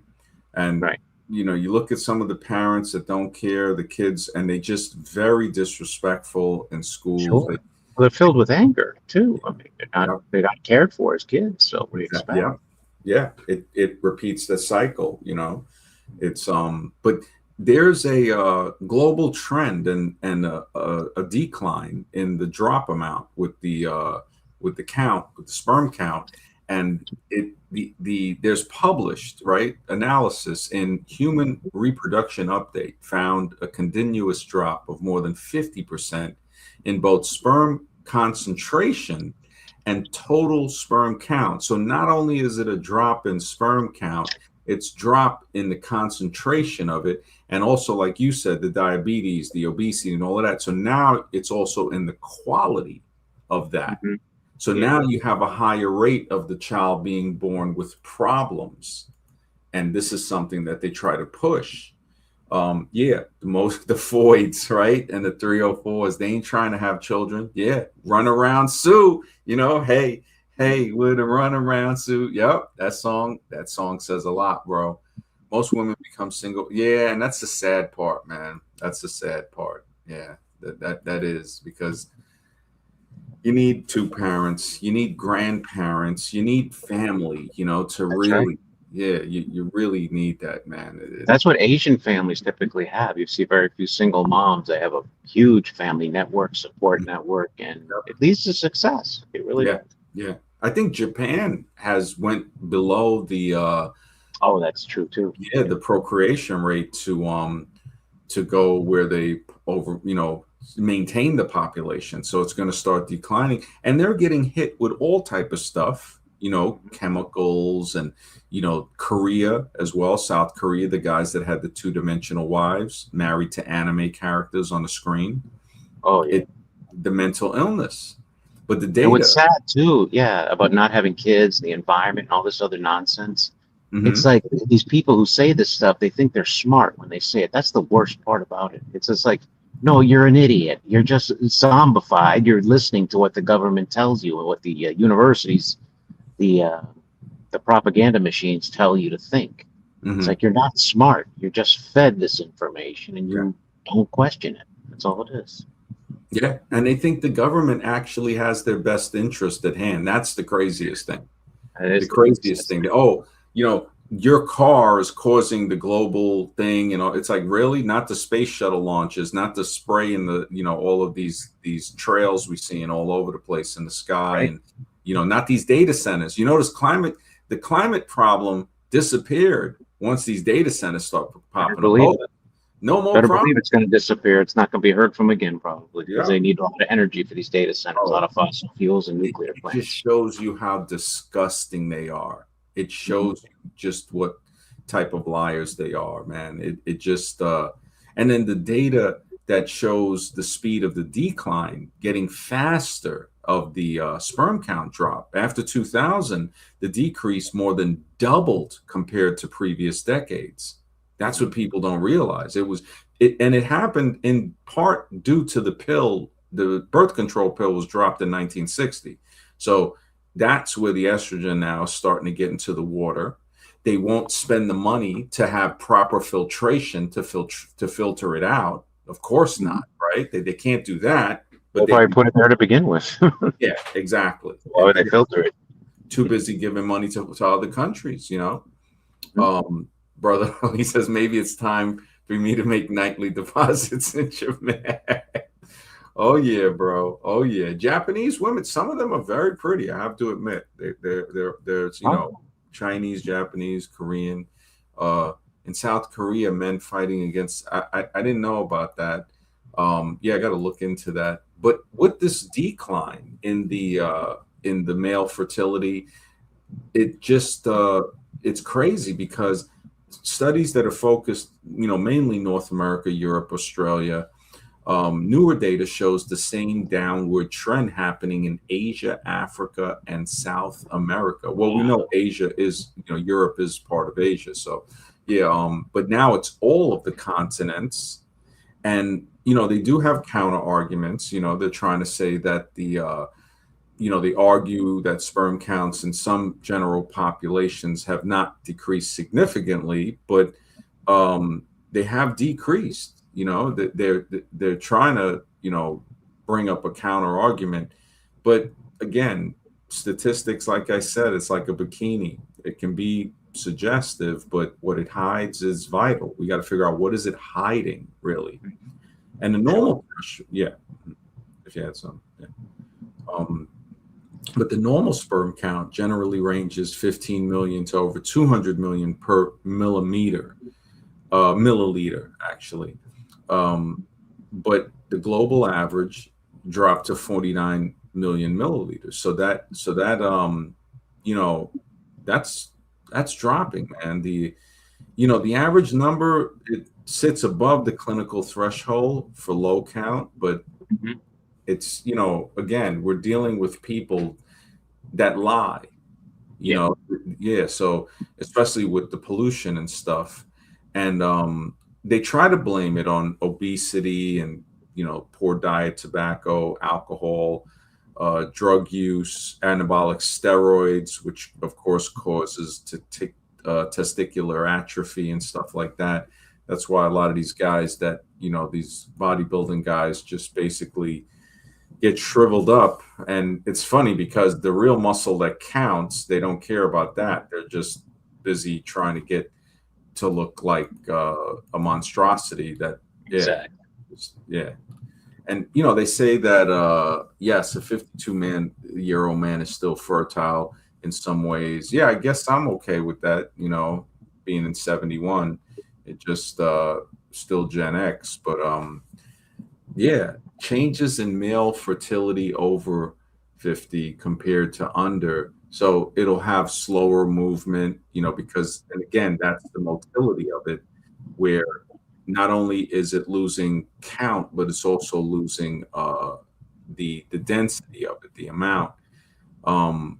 Speaker 1: And,
Speaker 2: Right.
Speaker 1: you look at some of the parents that don't care, the kids, and they just very disrespectful in schools.
Speaker 2: Sure. Well, they're filled with anger too. I mean,
Speaker 1: Yeah,
Speaker 2: they're not cared for as kids. So what do you expect?
Speaker 1: yeah, yeah. It repeats the cycle, It's but there's a global trend and a decline in the drop amount with the count, with the sperm count, and there's published right analysis in Human Reproduction Update found a continuous drop of more than 50% in both sperm concentration and total sperm count. So not only is it a drop in sperm count, it's drop in the concentration of it, and also like you said, the diabetes, the obesity, and all of that. So now it's also in the quality of that.
Speaker 2: Hmm.
Speaker 1: So
Speaker 2: Yeah.
Speaker 1: now you have a higher rate of the child being born with problems, and this is something that they try to push. Yeah, the Foids, right, and the 304s, they ain't trying to have children. Yeah, run around Sue, hey, with a run around Sue. Yep, that song says a lot, bro. Most women become single. Yeah, and that's the sad part, man. That's the sad part. Yeah, that is because you need two parents, you need grandparents, you need family, to
Speaker 2: That's right.
Speaker 1: really, yeah, you really need that, man.
Speaker 2: That's what Asian families typically have. You see very few single moms. They have a huge family network, support network, and it leads to success. It really
Speaker 1: Yeah,
Speaker 2: does.
Speaker 1: yeah. I think Japan has went below the
Speaker 2: Oh, that's true too.
Speaker 1: yeah,
Speaker 2: Yeah.
Speaker 1: the procreation rate to go where they over, maintain the population. So it's going to start declining, and they're getting hit with all type of stuff, chemicals and Korea as well, South Korea, the guys that had the two-dimensional wives married to anime characters on the screen.
Speaker 2: Oh, yeah.
Speaker 1: It the mental illness, but the
Speaker 2: And what's
Speaker 1: data.
Speaker 2: sad too, yeah, about not having kids, the environment, and all this other nonsense. It's
Speaker 1: Mhm.
Speaker 2: like these people who say this stuff, they think they're smart when they say it. That's the worst part about it. It's just like, no, you're an idiot. You're just zombified. You're listening to what the government tells you and what the universities, the uh, the propaganda machines tell you to think. It's
Speaker 1: Mhm.
Speaker 2: like you're not smart. You're just fed this information and
Speaker 1: Yeah.
Speaker 2: you don't question it. That's all it is.
Speaker 1: Yeah, and they think the government actually has their best interest at hand. That's the craziest thing.
Speaker 2: That
Speaker 1: The
Speaker 2: is the
Speaker 1: craziest
Speaker 2: craziest
Speaker 1: thing.
Speaker 2: thing.
Speaker 1: Oh, your car is causing the global thing. It's like really not the space shuttle launches, not the spray in the all of these trails we see all over the place in the sky,
Speaker 2: Right?
Speaker 1: not these data centers. You notice the climate problem disappeared once these data centers start
Speaker 2: Better
Speaker 1: popping up.
Speaker 2: believe it.
Speaker 1: No more
Speaker 2: Better
Speaker 1: problem.
Speaker 2: believe it's going to disappear. It's not going to be heard from again, probably, because
Speaker 1: Yeah.
Speaker 2: they need a lot of energy for these data centers, a lot of fossil fuels and nuclear
Speaker 1: It
Speaker 2: plants.
Speaker 1: just shows you how disgusting they are. It shows you just what type of liars they are, man. It just and then the data that shows the speed of the decline getting faster of the sperm count drop after 2000, the decrease more than doubled compared to previous decades. That's what people don't realize. And it happened in part due to the pill. The birth control pill was dropped in 1960. So that's where the estrogen now is starting to get into the water. They won't spend the money to have proper filtration to filter it out. Of course not, right? They can't do that. But
Speaker 2: They'll probably put it there to begin with.
Speaker 1: yeah, exactly.
Speaker 2: Why would they filter it?
Speaker 1: Too busy giving money to other countries, Brother, he says maybe it's time for me to make nightly deposits in Japan. Oh yeah, bro. Oh yeah. Japanese women, some of them are very pretty. I have to admit, they're Chinese, Japanese, Korean. In South Korea, men fighting against. I didn't know about that. Yeah, I got to look into that. But with this decline in the male fertility, it just it's crazy because studies that are focused, mainly North America, Europe, Australia. Newer data shows the same downward trend happening in Asia, Africa, and South America. Well, we know Asia is, Europe is part of Asia. So, yeah, but now it's all of the continents. And, they do have counter arguments. They're trying to say that they argue that sperm counts in some general populations have not decreased significantly, but they have decreased. They're trying to bring up a counter argument, but again, statistics, like I said, it's like a bikini. It can be suggestive, but what it hides is vital. We got to figure out what is it hiding really. And the normal, yeah, if you had some, yeah. But the normal sperm count generally ranges 15 million to over 200 million per milliliter, actually. But the global average dropped to 49 million milliliters. So that's dropping, man. The average number, it sits above the clinical threshold for low count, but it's, again, we're dealing with people that lie, so especially with the pollution and stuff. And they try to blame it on obesity and, poor diet, tobacco, alcohol, drug use, anabolic steroids, which of course causes testicular atrophy and stuff like that. That's why a lot of these guys that, these bodybuilding guys just basically get shriveled up. And it's funny because the real muscle that counts, they don't care about that. They're just busy trying to get to look like a monstrosity. That yeah. And they say that yes, a 52-year-old man is still fertile in some ways. Yeah, I guess I'm okay with that. Being in 71, it just still Gen X, but yeah, changes in male fertility over 50 compared to under. So it'll have slower movement, because, and again, that's the motility of it, where not only is it losing count, but it's also losing the density of it, the amount. And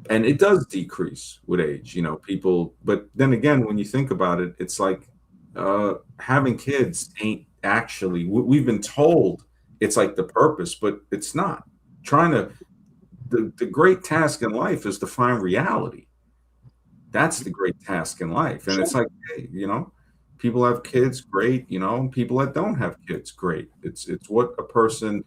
Speaker 1: it does decrease with age, people. But then again, when you think about it, it's like having kids ain't actually, we've been told it's like the purpose, but it's not. The great task in life is to find reality. That's the great task in life. And it's like, hey, people have kids, great, people that don't have kids, great. It's what a person,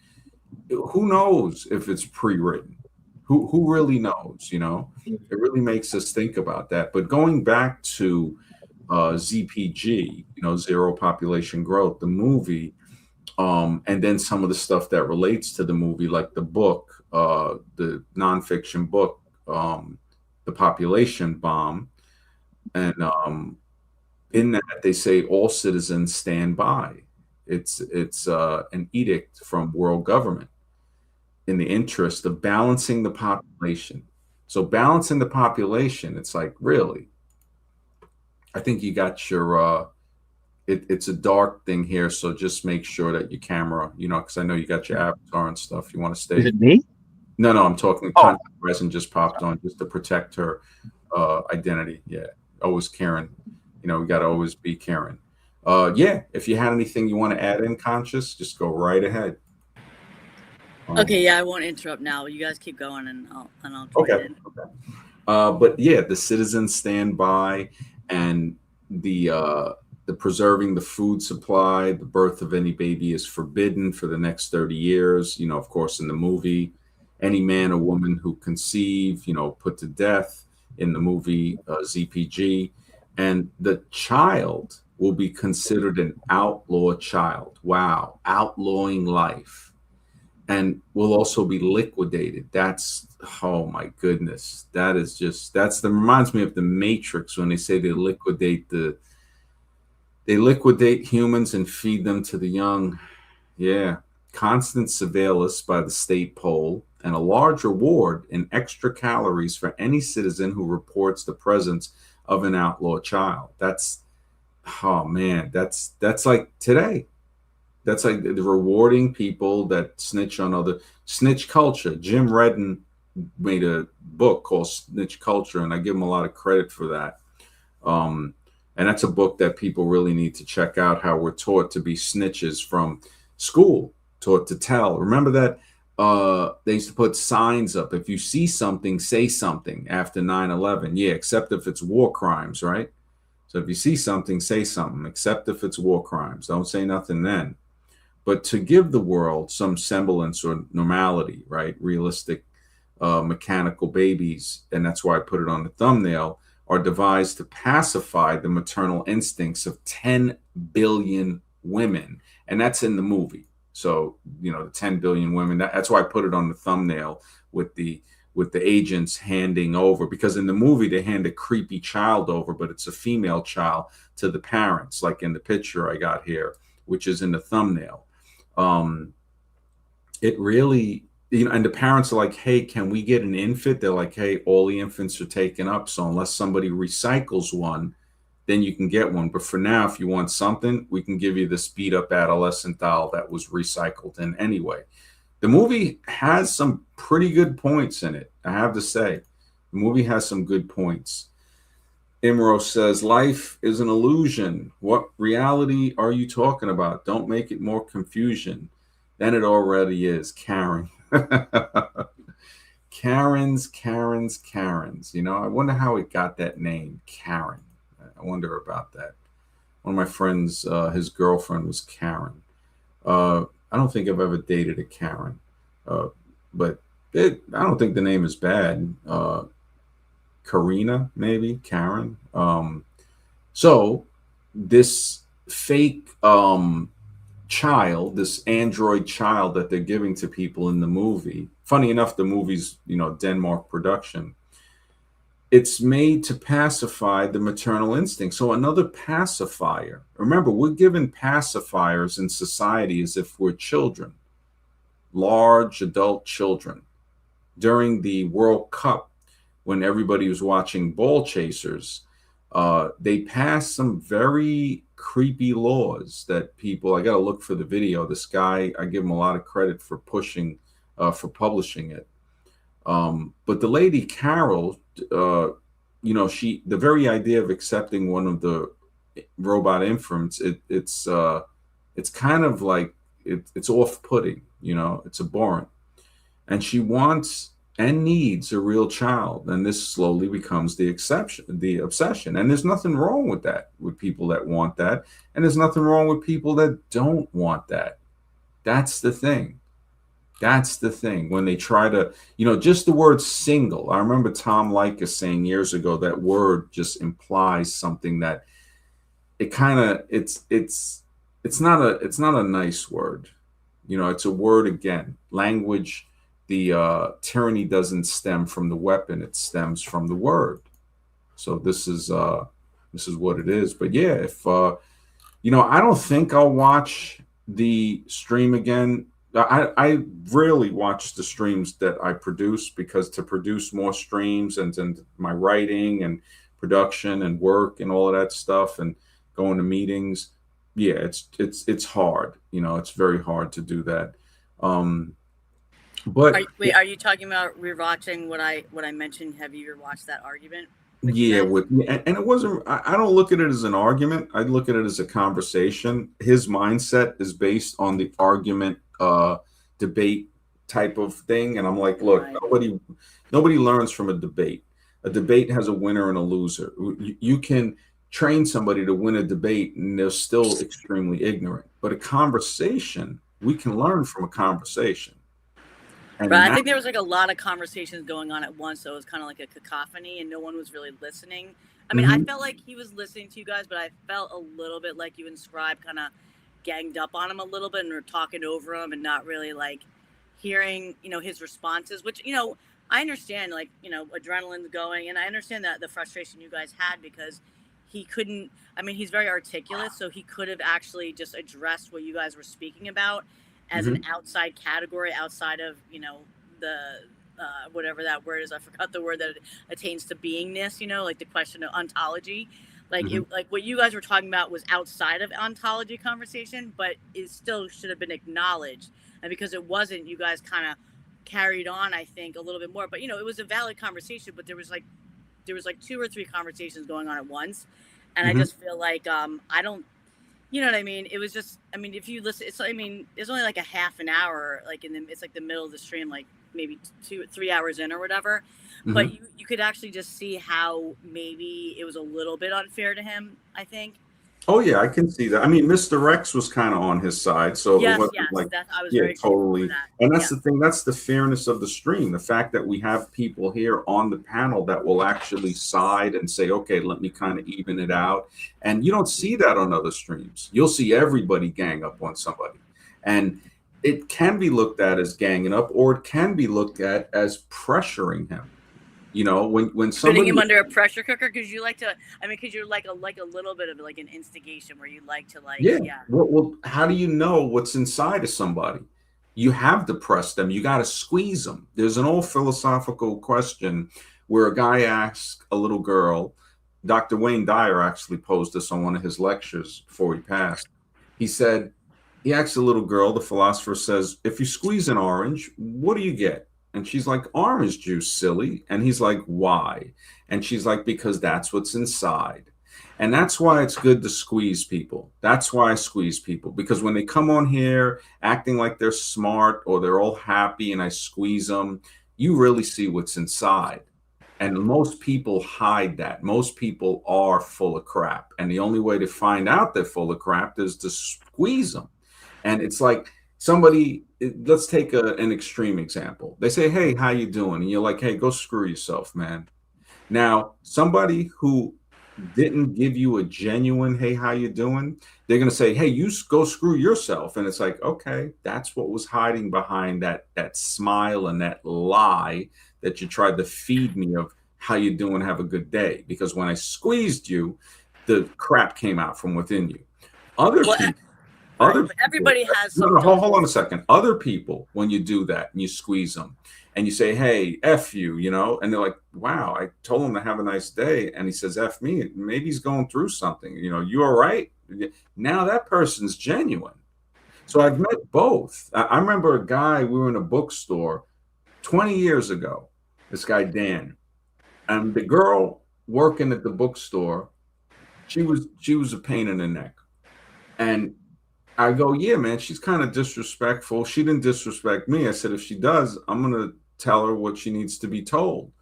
Speaker 1: who knows if it's pre-written, who really knows, it really makes us think about that. But going back to Z.P.G, Zero Population Growth, the movie, And then some of the stuff that relates to the movie, like the book, the nonfiction book, The Population Bomb. And in that, they say all citizens stand by. It's an edict from world government in the interest of balancing the population. So balancing the population, it's like, really, I think you got your it's a dark thing here, so just make sure that your camera, because I know you got your avatar and stuff. You want to
Speaker 2: Is
Speaker 1: stay.
Speaker 2: it me?
Speaker 1: No, I'm talking.
Speaker 2: Oh,
Speaker 1: Content Resin just popped on just to protect her identity. Yeah, always Karen. We got to always be Karen. Yeah, if you had anything you want to add in, Conscious, just go right ahead.
Speaker 3: Okay, yeah, I won't interrupt now. You guys keep going, and I'll join
Speaker 1: Okay.
Speaker 3: in.
Speaker 1: But yeah, the citizens stand by, and the preserving the food supply, the birth of any baby is forbidden for the next 30 years. Of course, in the movie, any man or woman who conceive, put to death in the movie Z.P.G. And the child will be considered an outlaw child. Wow, outlawing life. And will also be liquidated. That's, oh my goodness. That reminds me of the Matrix when they say they liquidate humans and feed them to the young. Yeah. Constant surveillance by the state pole and a large reward in extra calories for any citizen who reports the presence of an outlaw child. Oh man, that's like today. That's like the rewarding people that snitch on other snitch culture. Jim Redden made a book called Snitch Culture, and I give him a lot of credit for that. And that's a book that people really need to check out, how we're taught to be snitches from school, taught to tell. Remember that they used to put signs up. If you see something, say something after 9/11. Yeah, except if it's war crimes, right? So if you see something, say something, except if it's war crimes. Don't say nothing then. But to give the world some semblance or normality, right? Realistic mechanical babies, and that's why I put it on the thumbnail, are devised to pacify the maternal instincts of 10 billion women. And that's in the movie. So, the 10 billion women, that's why I put it on the thumbnail with the agents handing over, because in the movie they hand a creepy child over, but it's a female child to the parents, like in the picture I got here, which is in the thumbnail. It really, and the parents are like, hey, can we get an infant? They're like, hey, all the infants are taken up. So unless somebody recycles one, then you can get one. But for now, if you want something, we can give you the speed up adolescent doll that was recycled in anyway. The movie has some pretty good points in it, I have to say. The movie has some good points. Imro says, life is an illusion. What reality are you talking about? Don't make it more confusion than it already is. Karen. Karens. I wonder how it got that name, Karen. I wonder about that. One of my friends, his girlfriend was Karen. I don't think I've ever dated a Karen, but I don't think the name is bad. Karina, maybe Karen. So this fake child, this android child that they're giving to people in the movie. Funny enough, the movie's Denmark production. It's made to pacify the maternal instinct. So another pacifier. Remember, we're given pacifiers in society as if we're children, large adult children. During the World Cup, when everybody was watching Ball Chasers, they passed some very creepy laws that people, I got to look for the video. This guy, I give him a lot of credit for for publishing it. But the lady Carol, the very idea of accepting one of the robot infants, it's kind of like it's off-putting, it's abhorrent, and she wants and needs a real child, and this slowly becomes the obsession. And there's nothing wrong with that, with people that want that, and there's nothing wrong with people that don't want that. That's the thing. When they try to, just the word single. I remember Tom Likas saying years ago that word just implies something that it's it's not a nice word. You know, it's a word again. Language, the tyranny doesn't stem from the weapon; it stems from the word. So this is what it is. But yeah, if I don't think I'll watch the stream again. I rarely watch the streams that I produce because to produce more streams and my writing and production and work and all of that stuff and going to meetings, yeah, it's hard. You know, it's very hard to do that. Um, but
Speaker 3: Wait, are you talking about rewatching what I mentioned? Have you ever watched that argument with you
Speaker 1: yeah,
Speaker 3: guys?
Speaker 1: and it wasn't. I don't look at it as an argument. I look at it as a conversation. His mindset is based on the argument, debate type of thing, and I'm like, look,
Speaker 3: Right.
Speaker 1: nobody learns from a debate. A debate has a winner and a loser. You can train somebody to win a debate, and they're still extremely ignorant. But a conversation, we can learn from a conversation,
Speaker 3: But
Speaker 1: and
Speaker 3: I
Speaker 1: that.
Speaker 3: think there was like a lot of conversations going on at once, so it was kind of like a cacophony, and no one was really listening. I mean, I
Speaker 1: Mhm,
Speaker 3: felt like he was listening to you guys, but I felt a little bit like you and Scribe kind of ganged up on him a little bit and were talking over him and not really like hearing, his responses. Which, I understand, like, adrenaline's going, and I understand that the frustration you guys had because he couldn't. I mean, he's very articulate, so he could have actually just addressed what you guys were speaking about as an
Speaker 1: mhm,
Speaker 3: outside category outside of the whatever that word is. I forgot the word that it attains to beingness. Like the question of ontology.
Speaker 1: mhm.
Speaker 3: Like what you guys were talking about was outside of ontology conversation, but it still should have been acknowledged. And because it wasn't, you guys kind of carried on, I think, a little bit more. But it was a valid conversation. But there was like two or three conversations going on at once, and I
Speaker 1: Mhm.
Speaker 3: just feel like I don't. You know what I mean? It was just, I mean, if you listen, it's only like a half an hour, like it's like the middle of the stream, like maybe 2 3 hours in or whatever. But
Speaker 1: Mhm.
Speaker 3: you could actually just see how maybe it was a little bit unfair to him, I think.
Speaker 1: Oh yeah, I can see that. I mean, Mr. Rex was kind of on his side, so it
Speaker 3: Yes,
Speaker 1: wasn't
Speaker 3: yes,
Speaker 1: like,
Speaker 3: that I was
Speaker 1: yeah,
Speaker 3: very grateful for
Speaker 1: totally.
Speaker 3: that.
Speaker 1: And that's
Speaker 3: Yeah.
Speaker 1: the thing. That's the fairness of the stream. The fact that we have people here on the panel that will actually side and say, okay, let me kind of even it out. And you don't see that on other streams. You'll see everybody gang up on somebody, and it can be looked at as ganging up, or it can be looked at as pressuring him. You know, when
Speaker 3: Putting
Speaker 1: somebody.
Speaker 3: him under a pressure cooker because you like to, I mean, because you're like a little bit of like an instigation where you like to like,
Speaker 1: Yeah.
Speaker 3: yeah.
Speaker 1: Well, how do you know what's inside of somebody? You have to press them. You got to squeeze them. There's an old philosophical question where a guy asked a little girl. Dr. Wayne Dyer actually posed this on one of his lectures before he passed. He said, he asked a little girl, the philosopher says, if you squeeze an orange, what do you get? And she's like, orange juice, silly. And he's like, why? And she's like, because that's what's inside. And that's why it's good to squeeze people. That's why I squeeze people, because when they come on here acting like they're smart or they're all happy and I squeeze them, you really see what's inside. And most people hide that. Most people are full of crap. And the only way to find out they're full of crap is to squeeze them. And it's like somebody, let's take an extreme example. They say, hey, how you doing? And you're like, hey, go screw yourself, man. Now, somebody who didn't give you a genuine, hey, how you doing? They're going to say, hey, you go screw yourself. And it's like, okay, that's what was hiding behind that smile and that lie that you tried to feed me of how you doing, have a good day. Because when I squeezed you, the crap came out from within you. Other
Speaker 3: Well,
Speaker 1: people,
Speaker 3: right.
Speaker 1: other
Speaker 3: But
Speaker 1: people,
Speaker 3: everybody has
Speaker 1: no,
Speaker 3: some
Speaker 1: no, hold on a
Speaker 3: darkness.
Speaker 1: second. Other people, when you do that and you squeeze them and you say, hey, F you, and they're like, wow, I told him to have a nice day. And he says, F me. Maybe he's going through something. You all right? Now that person's genuine. So I've met both. I remember a guy, we were in a bookstore 20 years ago, this guy, Dan, and the girl working at the bookstore, she was a pain in the neck. And I go, yeah, man, she's kind of disrespectful. She didn't disrespect me. I said, if she does, I'm gonna tell her what she needs to be told.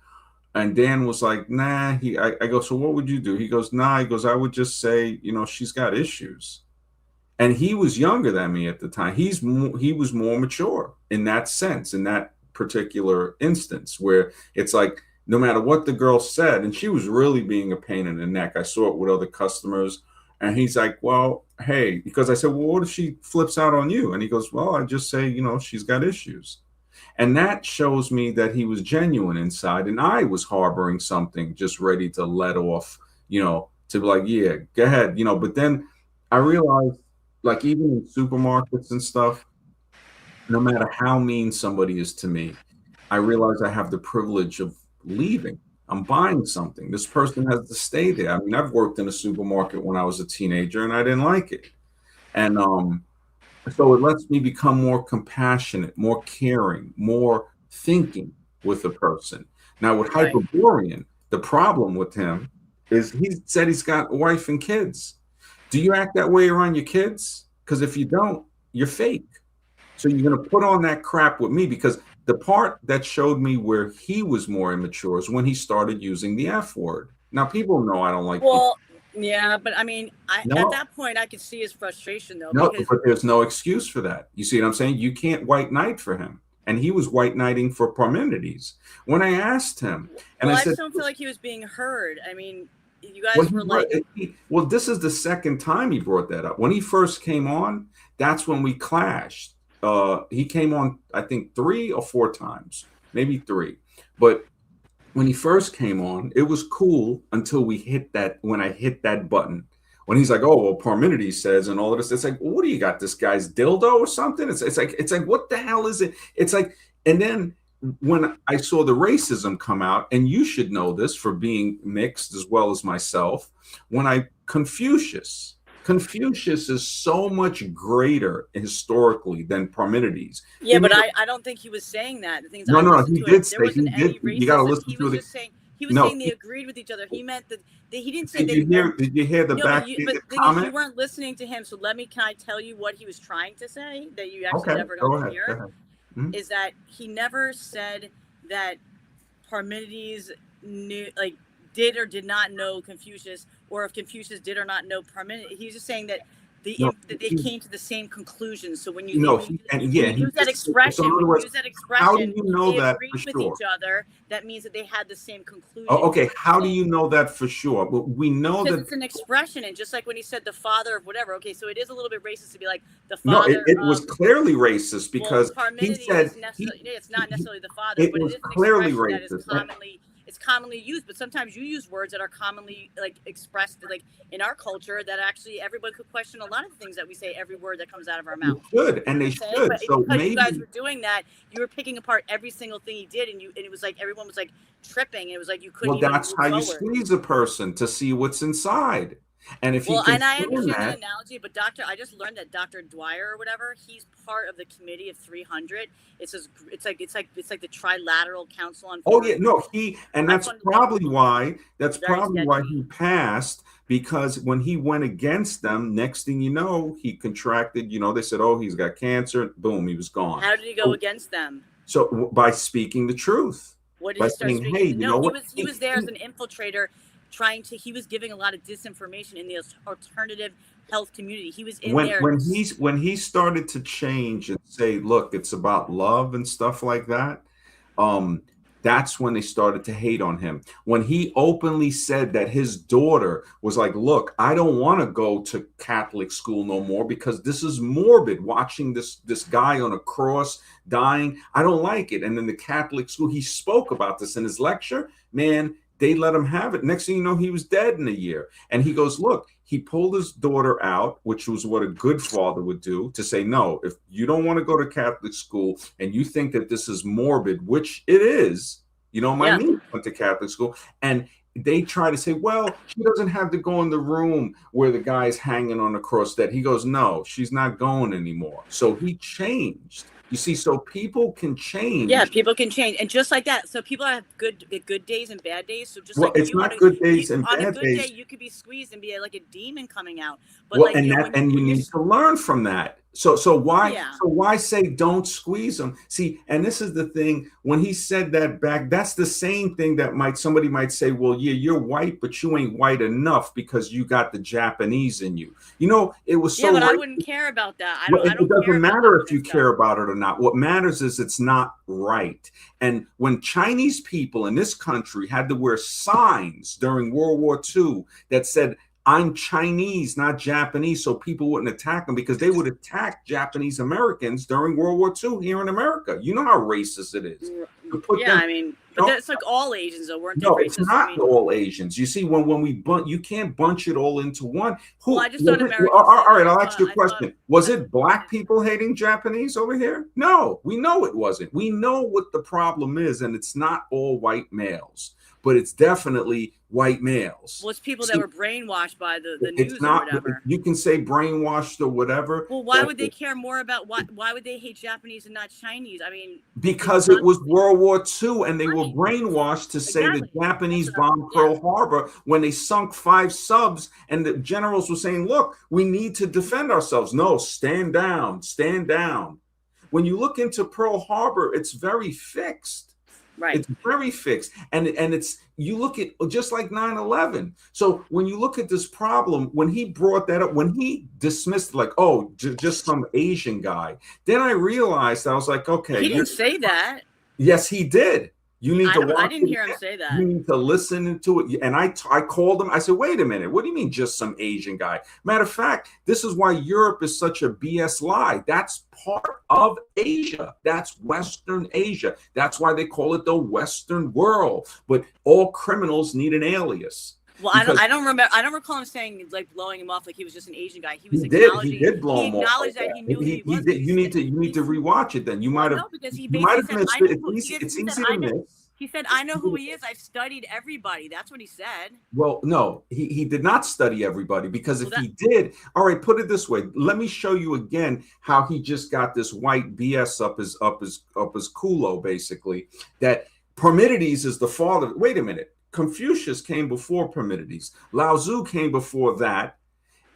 Speaker 1: And Dan was like, nah. I go, so what would you do? He goes, nah. He goes, I would just say, she's got issues. And he was younger than me at the time. He was more mature in that sense, in that particular instance, where it's like no matter what the girl said, and she was really being a pain in the neck. I saw it with other customers, and he's like, well, hey, because I said, well, what if she flips out on you? And he goes, well, I just say, she's got issues. And that shows me that he was genuine inside, and I was harboring something, just ready to let off, to be like, yeah, go ahead, But then I realized, like, even in supermarkets and stuff, no matter how mean somebody is to me, I realize I have the privilege of leaving. I'm buying something. This person has to stay there. I mean, I've worked in a supermarket when I was a teenager, and I didn't like it. And so it lets me become more compassionate, more caring, more thinking with a person. Now, with
Speaker 3: Right.
Speaker 1: Hyperborean, the problem with him is he said he's got a wife and kids. Do you act that way around your kids? Because if you don't, you're fake. So you're going to put on that crap with me, because the part that showed me where he was more immature is when he started using the F word. Now, people know I don't like people.
Speaker 3: Well, yeah, but I mean, at that point, I could see his frustration, though.
Speaker 1: No,
Speaker 3: because
Speaker 1: but there's no excuse for that. You see what I'm saying? You can't white knight for him. And he was white knighting for Parmenides. When I asked him, and
Speaker 3: I
Speaker 1: said,
Speaker 3: just don't feel like he was being heard. I mean, you guys were like,
Speaker 1: well, this is the second time he brought that up. When he first came on, that's when we clashed. He came on, I think, 3 or 4 times, maybe 3. But when he first came on, it was cool until when I hit that button. When he's like, oh, well, Parmenides says, and all of this, it's like, well, what do you got, this guy's dildo or something? It's like, what the hell is it? It's like, and then when I saw the racism come out, and you should know this for being mixed as well as myself, Confucius is so much greater historically than Parmenides.
Speaker 3: Yeah, but I don't think he was saying that. The things
Speaker 1: no, he did say,
Speaker 3: there wasn't any racism.
Speaker 1: You got to listen
Speaker 3: he
Speaker 1: to
Speaker 3: was
Speaker 1: it.
Speaker 3: Just saying, he was saying they agreed with each other. He meant that he didn't say
Speaker 1: Did you hear the back comment?
Speaker 3: You weren't listening to him. So can I tell you what he was trying to say that you actually never got to hear? Mm-hmm. Is that he never said that Parmenides did or did not know Confucius, or if Confucius did or not know Parmenides. He's just saying that they came to the same conclusion. So when you use that expression,
Speaker 1: how do you know that
Speaker 3: agreed
Speaker 1: for
Speaker 3: with
Speaker 1: sure?
Speaker 3: Each other, that means that they had the same conclusion.
Speaker 1: Oh, okay. How do you know that for sure? Well, we know that
Speaker 3: it's an expression, and just like when he said the father of whatever. Okay, so it is a little bit racist to be like the
Speaker 1: No,
Speaker 3: father.
Speaker 1: it was clearly racist because
Speaker 3: he said it's not necessarily the father, but it is
Speaker 1: clearly
Speaker 3: racist.
Speaker 1: That
Speaker 3: is it's commonly used, but sometimes you use words that are commonly expressed in our culture that actually everyone could question a lot of the things that we say, every word that comes out of our mouth.
Speaker 1: Should, and they should.
Speaker 3: But
Speaker 1: so
Speaker 3: because
Speaker 1: maybe
Speaker 3: you guys were doing that, you were picking apart every single thing he did, and it was like everyone was like tripping, and it was like you couldn't.
Speaker 1: Well, that's how you squeeze a person to see what's inside. And if
Speaker 3: and I understand the analogy, but I just learned that Dr. Dwyer or whatever, he's part of the committee of 300. It's like the Trilateral Council on.
Speaker 1: Oh yeah, no, that's probably why he passed, because when he went against them, next thing you know, he contracted. They said, oh, he's got cancer. Boom, he was gone.
Speaker 3: How did he go against them?
Speaker 1: So by speaking the truth.
Speaker 3: What did he start speaking? Hey, he was there as an infiltrator. He was giving a lot of disinformation in the alternative health community. He was in there.
Speaker 1: When he started to change and say, look, it's about love and stuff like that, that's when they started to hate on him. When he openly said that his daughter was like, look, I don't want to go to Catholic school no more because this is morbid, watching this guy on a cross dying. I don't like it. And in the Catholic school, he spoke about this in his lecture, man. They let him have it. Next thing you know, he was dead in a year. And he goes, look, he pulled his daughter out, which was what a good father would do, to say, no, if you don't want to go to Catholic school and you think that this is morbid, which it is, my niece went to Catholic school, and they try to say, well, she doesn't have to go in the room where the guy's hanging on the cross dead. He goes, no, she's not going anymore. So he changed. You see, so people can change.
Speaker 3: Yeah, people can change, and just like that. So people have good days and bad days. So just
Speaker 1: it's not good days and bad days. On a good day,
Speaker 3: you could be squeezed and be like a demon coming out. But
Speaker 1: you need to learn from that. So why say don't squeeze them? See, and this is the thing. When he said that back, that's the same thing that somebody might say, well, yeah, you're white, but you ain't white enough because you got the Japanese in you. It was so.
Speaker 3: Yeah, but I wouldn't care about that.
Speaker 1: It doesn't matter if you care about it or not. What matters is it's not right. And when Chinese people in this country had to wear signs during World War II that said, I'm Chinese, not Japanese, so people wouldn't attack them, because they would attack Japanese Americans during World War II here in America. You know how racist it is.
Speaker 3: Yeah, I mean, but that's like all Asians, though, weren't they racist?
Speaker 1: No, it's not all Asians. You see, when we you can't bunch it all into one.
Speaker 3: Well, I just thought Americans.
Speaker 1: All right, I'll ask you a question. Was it black people hating Japanese over here? No, we know it wasn't. We know what the problem is, and it's not all white males, but it's definitely white males.
Speaker 3: Well, it's people that were brainwashed by the news or whatever.
Speaker 1: You can say brainwashed or whatever.
Speaker 3: Well, why would they care more about why would they hate Japanese and not Chinese? I mean,
Speaker 1: because it was World War II, and they were brainwashed to say the Japanese bombed Pearl Harbor when they sunk 5 subs, and the generals were saying, "Look, we need to defend ourselves." No, stand down, stand down. When you look into Pearl Harbor, it's very fixed.
Speaker 3: Right.
Speaker 1: It's very fixed. And it's, you look at just like 9/11. So when you look at this problem, when he brought that up, when he dismissed like, oh, just some Asian guy, then I realized, I was like, okay.
Speaker 3: He didn't say that.
Speaker 1: Yes, he did. You need to watch.
Speaker 3: I didn't hear him say that.
Speaker 1: You need to listen to it. And I called him. I said, wait a minute. What do you mean just some Asian guy? Matter of fact, this is why Europe is such a BS lie. That's part of Asia. That's Western Asia. That's why they call it the Western world. But all criminals need an alias.
Speaker 3: Well, I don't remember. I don't recall him saying, like, blowing him off like he was just an Asian guy. He was
Speaker 1: acknowledging. He did blow him off.
Speaker 3: He acknowledged that he knew he was.
Speaker 1: You need to rewatch it. Then you might have.
Speaker 3: No, because he basically
Speaker 1: missed
Speaker 3: said,
Speaker 1: it. It's easy to miss.
Speaker 3: He said, "I know who he is. I've studied everybody." That's what he said.
Speaker 1: Well, no, he did not study everybody, because if he did, all right, put it this way. Let me show you again how he just got this white BS up his culo, basically. That Parmenides is the father. Wait a minute. Confucius came before Parmenides. Lao Tzu came before that,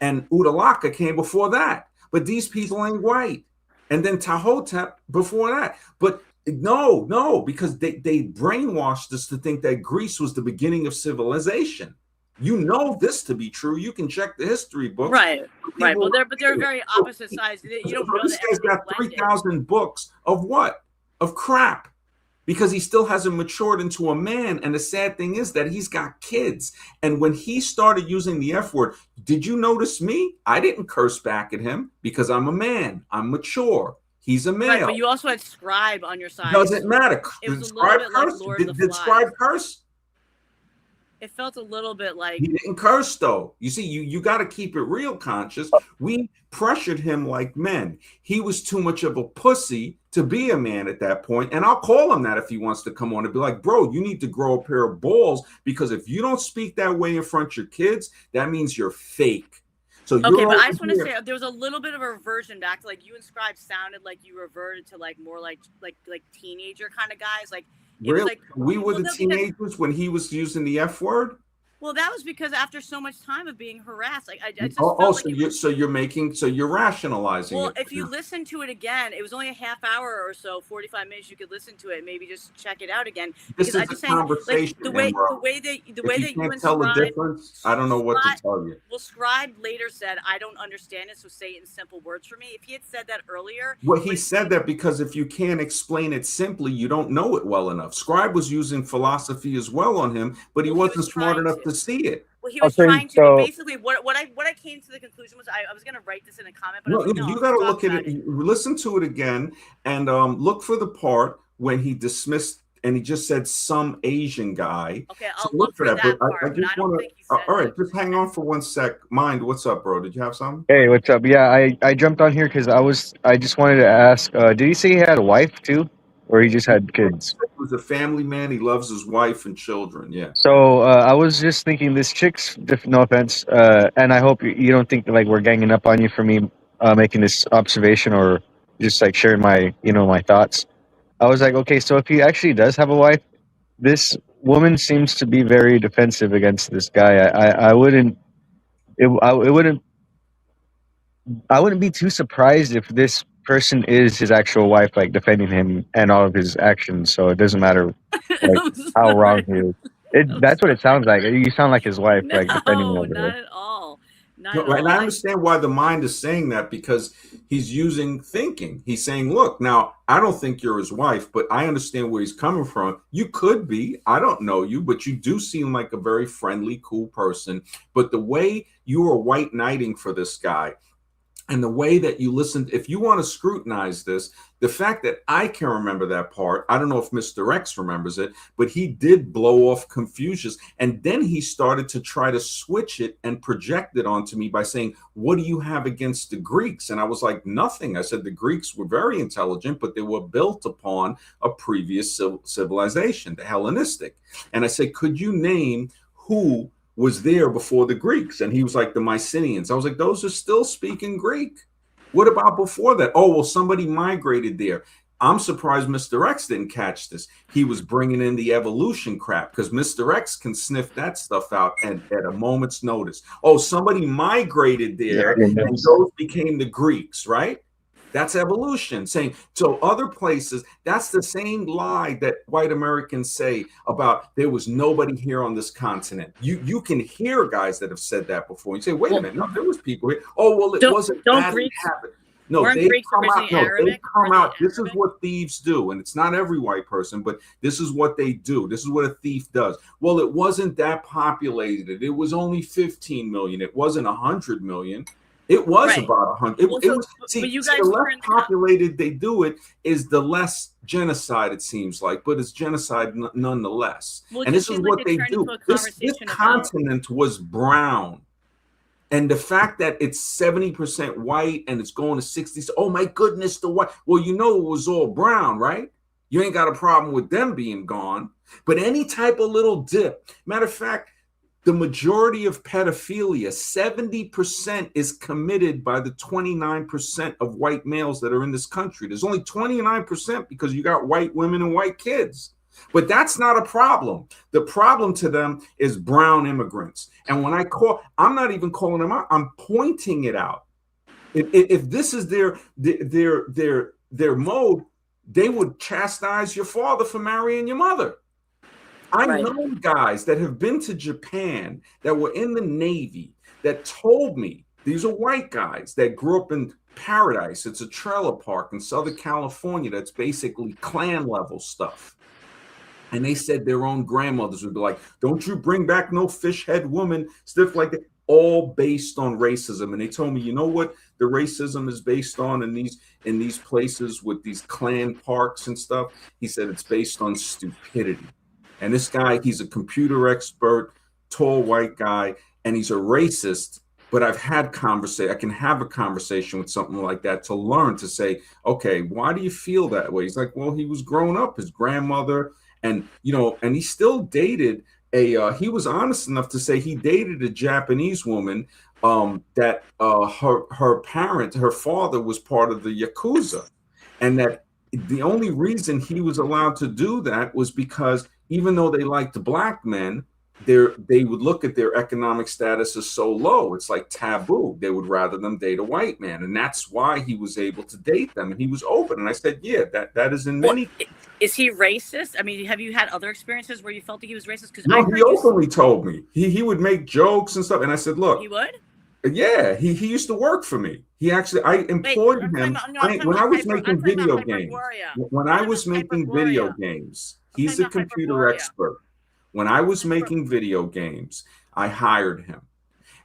Speaker 1: and Uddalaka came before that. But these people ain't white. And then Tahotep before that. But no, because they brainwashed us to think that Greece was the beginning of civilization. You know this to be true. You can check the history books.
Speaker 3: Right. Well, they're very opposite sides. You don't know
Speaker 1: this guy's got 3,000 books of what? Of crap. Because he still hasn't matured into a man. And the sad thing is that he's got kids. And when he started using the F word, did you notice me? I didn't curse back at him because I'm a man. I'm mature. He's a male.
Speaker 3: Right, but you also had Scribe on your side.
Speaker 1: Doesn't matter.
Speaker 3: It was a little bit like Lord of the Flies.
Speaker 1: Did Scribe curse?
Speaker 3: It felt a little bit like
Speaker 1: he didn't curse though. You see, you got to keep it real, Conscious. We pressured him like men. He was too much of a pussy to be a man at that point. And I'll call him that if he wants to come on and be like, bro, you need to grow a pair of balls, because if you don't speak that way in front of your kids, that means you're fake. So
Speaker 3: okay, but I just want to say there was a little bit of a reversion back to, like, you and Scribe sounded like you reverted to like more like teenager kind of guys. Like, it
Speaker 1: really?
Speaker 3: was like,
Speaker 1: we were the teenagers when he was using the F word.
Speaker 3: Well, that was because after so much time of being harassed, like I just felt like
Speaker 1: you're rationalizing.
Speaker 3: Well,
Speaker 1: it.
Speaker 3: if you listen to it again, it was only a half hour or so, 45 minutes. You could listen to it, maybe just check it out again.
Speaker 1: This is a conversation.
Speaker 3: Like, the way that you
Speaker 1: can't tell the difference, I don't know what to tell you.
Speaker 3: Well, Scribe later said, "I don't understand it, so say it in simple words for me." If he had said that earlier,
Speaker 1: well, he said that because if you can't explain it simply, you don't know it well enough. Scribe was using philosophy as well on him, but he wasn't smart enough to see it.
Speaker 3: Well, he was trying to. Basically, what I came to the conclusion was I was going to write this in a comment, but
Speaker 1: you got to look at it. Listen to it again, and look for the part when he dismissed and he just said some Asian guy.
Speaker 3: Okay, I'll look for that part.
Speaker 1: I just want to. All right, just hang on for one sec. Mind, what's up, bro? Did you have something?
Speaker 4: Hey, what's up? Yeah, I jumped on here because I just wanted to ask. Did he say he had a wife too? Or he just had kids?
Speaker 1: He was a family man. He loves his wife and children. Yeah.
Speaker 4: So I was just thinking, this chick's, no offense, and I hope you don't think that, like, we're ganging up on you for me making this observation or just like sharing my my thoughts. I was like, okay, so if he actually does have a wife, this woman seems to be very defensive against this guy. I wouldn't be too surprised if this person is his actual wife, like defending him and all of his actions. So it doesn't matter like how wrong he is. That's what it sounds like. You sound like his wife, like defending him.
Speaker 3: No, not at all. Not
Speaker 1: No,
Speaker 3: at
Speaker 1: right, and
Speaker 3: all.
Speaker 1: I understand why the mind is saying that, because he's using thinking. He's saying, look, now I don't think you're his wife, but I understand where he's coming from. You could be. I don't know you, but you do seem like a very friendly, cool person. But the way you are white knighting for this guy, and the way that you listened, if you want to scrutinize this, the fact that I can remember that part, I don't know if Mr. X remembers it, but he did blow off Confucius. And then he started to try to switch it and project it onto me by saying, what do you have against the Greeks? And I was like, nothing. I said the Greeks were very intelligent, but they were built upon a previous civilization, the Hellenistic. And I said, could you name who was there before the Greeks? And he was like, the Mycenaeans. I was like, those are still speaking Greek. What about before that? Oh, well, somebody migrated there. I'm surprised Mr. X didn't catch this. He was bringing in the evolution crap, because Mr. X can sniff that stuff out at a moment's notice. Oh, somebody migrated there, and those became the Greeks, right? That's evolution. Saying, so other places, that's the same lie that white Americans say about there was nobody here on this continent. You can hear guys that have said that before. You say, wait a minute, no, there was people here. Oh, well, it wasn't
Speaker 3: don't
Speaker 1: that
Speaker 3: Greeks
Speaker 1: happened. No,
Speaker 3: weren't
Speaker 1: they
Speaker 3: Greeks
Speaker 1: come out.
Speaker 3: originally
Speaker 1: No,
Speaker 3: Arabic?
Speaker 1: they come
Speaker 3: Were they
Speaker 1: out. This is
Speaker 3: Arabic?
Speaker 1: what thieves do, and it's not every white person, but this is what they do. This is what a thief does. Well, it wasn't that populated. It was only 15 million. It wasn't 100 million. It was
Speaker 3: Right.
Speaker 1: about 100.
Speaker 3: Well,
Speaker 1: it
Speaker 3: so-
Speaker 1: was.
Speaker 3: but
Speaker 1: See,
Speaker 3: you
Speaker 1: the
Speaker 3: guys were
Speaker 1: less
Speaker 3: in the
Speaker 1: populated they do it is, the less genocide it seems like. But it's genocide nonetheless.
Speaker 3: Well, it
Speaker 1: And
Speaker 3: just
Speaker 1: this is
Speaker 3: seemed like
Speaker 1: what
Speaker 3: it
Speaker 1: they
Speaker 3: turned
Speaker 1: do.
Speaker 3: into a
Speaker 1: This
Speaker 3: conversation about-
Speaker 1: continent was brown. And the fact that it's 70% white and it's going to 60s, oh my goodness, the white. Well, you know, it was all brown, right? You ain't got a problem with them being gone. But any type of little dip. Matter of fact, the majority of pedophilia, 70%, is committed by the 29% of white males that are in this country. There's only 29% because you got white women and white kids. But that's not a problem. The problem to them is brown immigrants. And when I call, I'm not even calling them out. I'm pointing it out. If this is their mode, they would chastise your father for marrying your mother. I
Speaker 3: Right.
Speaker 1: know guys that have been to Japan, that were in the Navy, that told me, these are white guys that grew up in Paradise. It's a trailer park in Southern California that's basically clan level stuff. And they said their own grandmothers would be like, don't you bring back no fish head woman, stuff like that, all based on racism. And they told me, you know what the racism is based on in these places with these clan parks and stuff? He said it's based on stupidity. And this guy, he's a computer expert, tall white guy, and he's a racist. But I've had conversation. I can have a conversation with something like that to learn, to say, okay, why do you feel that way? He's like, well, he was grown up, his grandmother, and and he still dated he was honest enough to say he dated a Japanese woman that her father was part of the Yakuza, and that the only reason he was allowed to do that was because even though they liked black men, they would look at their economic status as so low. It's like taboo. They would rather them date a white man. And that's why he was able to date them. And he was open. And I said, yeah, that is in many.
Speaker 3: Is he racist? I mean, have you had other experiences where you felt that he was racist? Because
Speaker 1: no, he openly told me. He would make jokes and stuff. And I said, look.
Speaker 3: He would?
Speaker 1: Yeah, he used to work for me. I employed him when I was making video games. When I was making video games, he's a computer expert. When I was making video games, I hired him.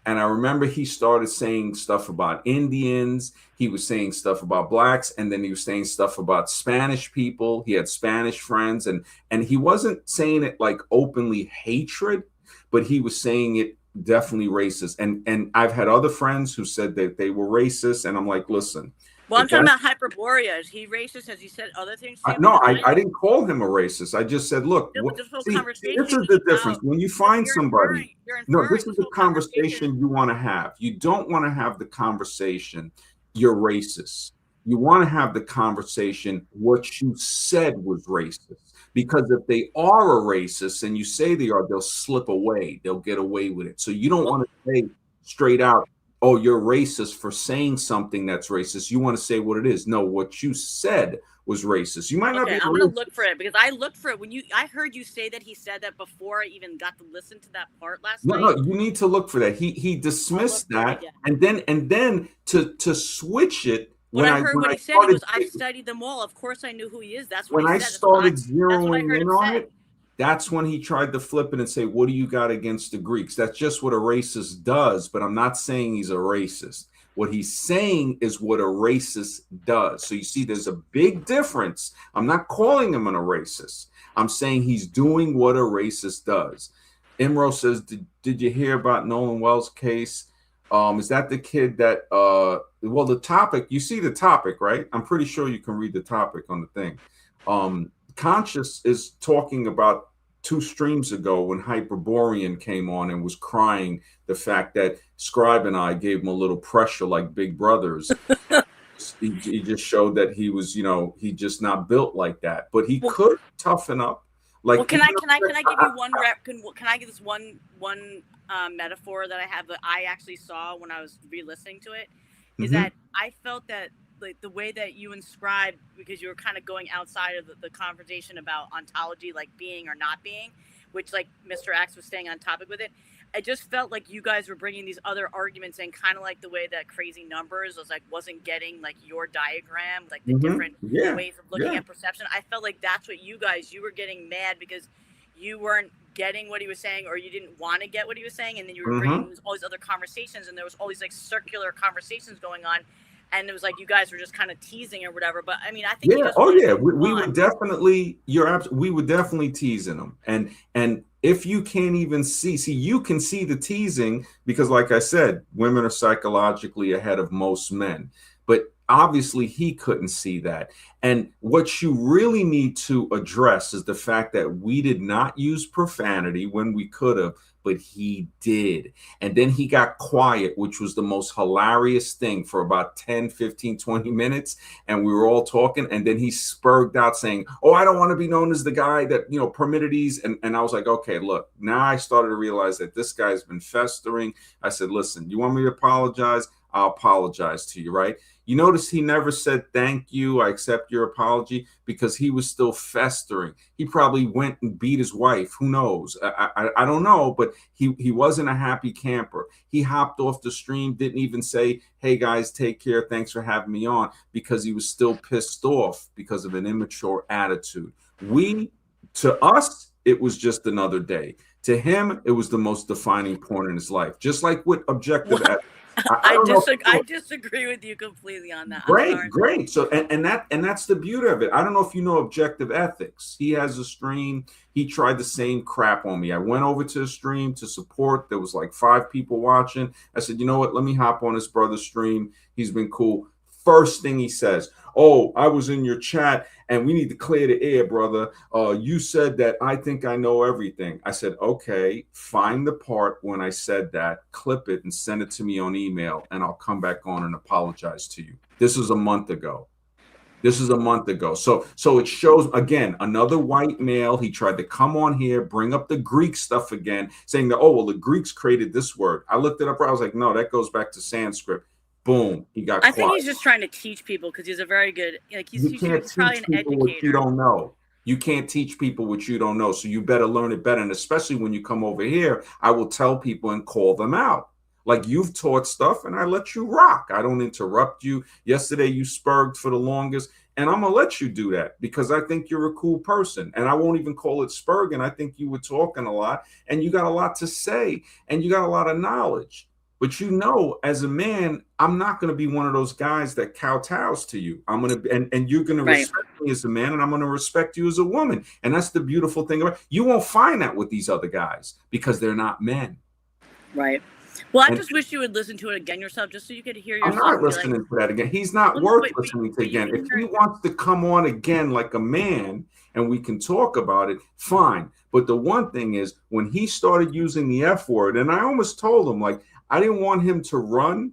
Speaker 1: And I remember he started saying stuff about Indians. He was saying stuff about blacks. And then he was saying stuff about Spanish people. He had Spanish friends. And he wasn't saying it like openly hatred, but he was saying it definitely racist. And I've had other friends who said that they were racist. And I'm like, listen.
Speaker 3: Well, I'm talking about Hyperborea. Is he racist? Has he said other things?
Speaker 1: No, I didn't call him a racist. I just said, look, this is the difference. When you find somebody, this is the conversation you want to have. You don't want to have the conversation, you're racist. You want to have the conversation, what you said was racist. Because if they are a racist and you say they are, they'll slip away. They'll get away with it. So you don't want to say straight out, oh, you're racist for saying something that's racist. You want to say what it is. No, what you said was racist. You might not be
Speaker 3: Okay, I'm
Speaker 1: racist.
Speaker 3: gonna look for it because I looked for it when I heard you say that he said that before I even got to listen to that part last
Speaker 1: No,
Speaker 3: night.
Speaker 1: no, you need to look for that. He dismissed
Speaker 3: I'll look for
Speaker 1: that,
Speaker 3: it again.
Speaker 1: and then to switch it
Speaker 3: What I heard what he said, he goes, "I've studied them all. Of course, I knew who he is." That's what
Speaker 1: when
Speaker 3: he
Speaker 1: I
Speaker 3: said.
Speaker 1: started
Speaker 3: That's what I
Speaker 1: zeroing
Speaker 3: heard
Speaker 1: in
Speaker 3: him
Speaker 1: on
Speaker 3: say.
Speaker 1: it. That's when he tried to flip it and say, "What do you got against the Greeks?" That's just what a racist does. But I'm not saying he's a racist. What he's saying is what a racist does. So you see, there's a big difference. I'm not calling him a racist. I'm saying he's doing what a racist does. Imro says, did you hear about Nolan Wells' case? Is that the kid that well, the topic, you see the topic, right? I'm pretty sure you can read the topic on the thing. Conscious is talking about 2 streams ago when Hyperborean came on and was crying the fact that Scribe and I gave him a little pressure like big brothers. he just showed that he was, he just not built like that, but he could toughen up. Like,
Speaker 3: can I give you one rep? Can I give this one metaphor that I have that I actually saw when I was re-listening to it? Is that I felt that like the way that you inscribed, because you were kind of going outside of the conversation about ontology, like being or not being, which like Mr. X was staying on topic with it. I just felt like you guys were bringing these other arguments in, kind of like the way that Crazy Numbers wasn't getting like your diagram, like the different ways of looking at perception. I felt like that's what you were getting mad because you weren't getting what he was saying, or you didn't want to get what he was saying, and then you were bringing all these other conversations, and there was all these like circular conversations going on, and it was like you guys were just kind of teasing or whatever. But I mean, I think
Speaker 1: we would definitely, we would definitely teasing them, and if you can't even see, you can see the teasing because, like I said, women are psychologically ahead of most men, but obviously he couldn't see that. And what you really need to address is the fact that we did not use profanity when we could have, but he did. And then he got quiet, which was the most hilarious thing for about 10, 15, 20 minutes. And we were all talking. And then he spurred out saying, oh, I don't want to be known as the guy that, permitted these. And I was like, okay, look, now I started to realize that this guy's been festering. I said, listen, you want me to apologize? I'll apologize to you, right? You notice he never said thank you, I accept your apology, because he was still festering. He probably went and beat his wife. Who knows? I don't know, but he wasn't a happy camper. He hopped off the stream, didn't even say, hey guys, take care, thanks for having me on, because he was still pissed off because of an immature attitude. To us, it was just another day. To him, it was the most defining point in his life. Just like with objective ethics.
Speaker 3: I disagree with you completely on that.
Speaker 1: Great. So and that's the beauty of it. I don't know if you know objective ethics. He has a stream. He tried the same crap on me. I went over to the stream to support. There was like 5 people watching. I said, you know what? Let me hop on his brother's stream. He's been cool. First thing he says, oh, I was in your chat and we need to clear the air, brother. You said that I think I know everything. I said, okay, find the part when I said that, clip it and send it to me on email and I'll come back on and apologize to you. This was a month ago. So it shows, again, another white male. He tried to come on here, bring up the Greek stuff again, saying that, oh, well, the Greeks created this word. I looked it up. I was like, no, that goes back to Sanskrit. Boom, he got quiet.
Speaker 3: I think he's just trying to teach people because he's a very good, he's probably an educator.
Speaker 1: What you don't know. You can't teach people what you don't know. So you better learn it better. And especially when you come over here, I will tell people and call them out. Like, you've taught stuff and I let you rock. I don't interrupt you. Yesterday you spurred for the longest, and I'm going to let you do that because I think you're a cool person. And I won't even call it spurging. I think you were talking a lot and you got a lot to say and you got a lot of knowledge. But as a man, I'm not going to be one of those guys that kowtows to you. I'm going to, and you're going to respect me as a man, and I'm going to respect you as a woman. And that's the beautiful thing about it. You won't find that with these other guys because they're not men.
Speaker 3: Right. Well, I just wish you would listen to it again yourself, just so you could hear yourself.
Speaker 1: I'm not listening to that again. He's not worth listening to again. If he wants to come on again like a man and we can talk about it, fine. But the one thing is, when he started using the F word, and I almost told him, like, I didn't want him to run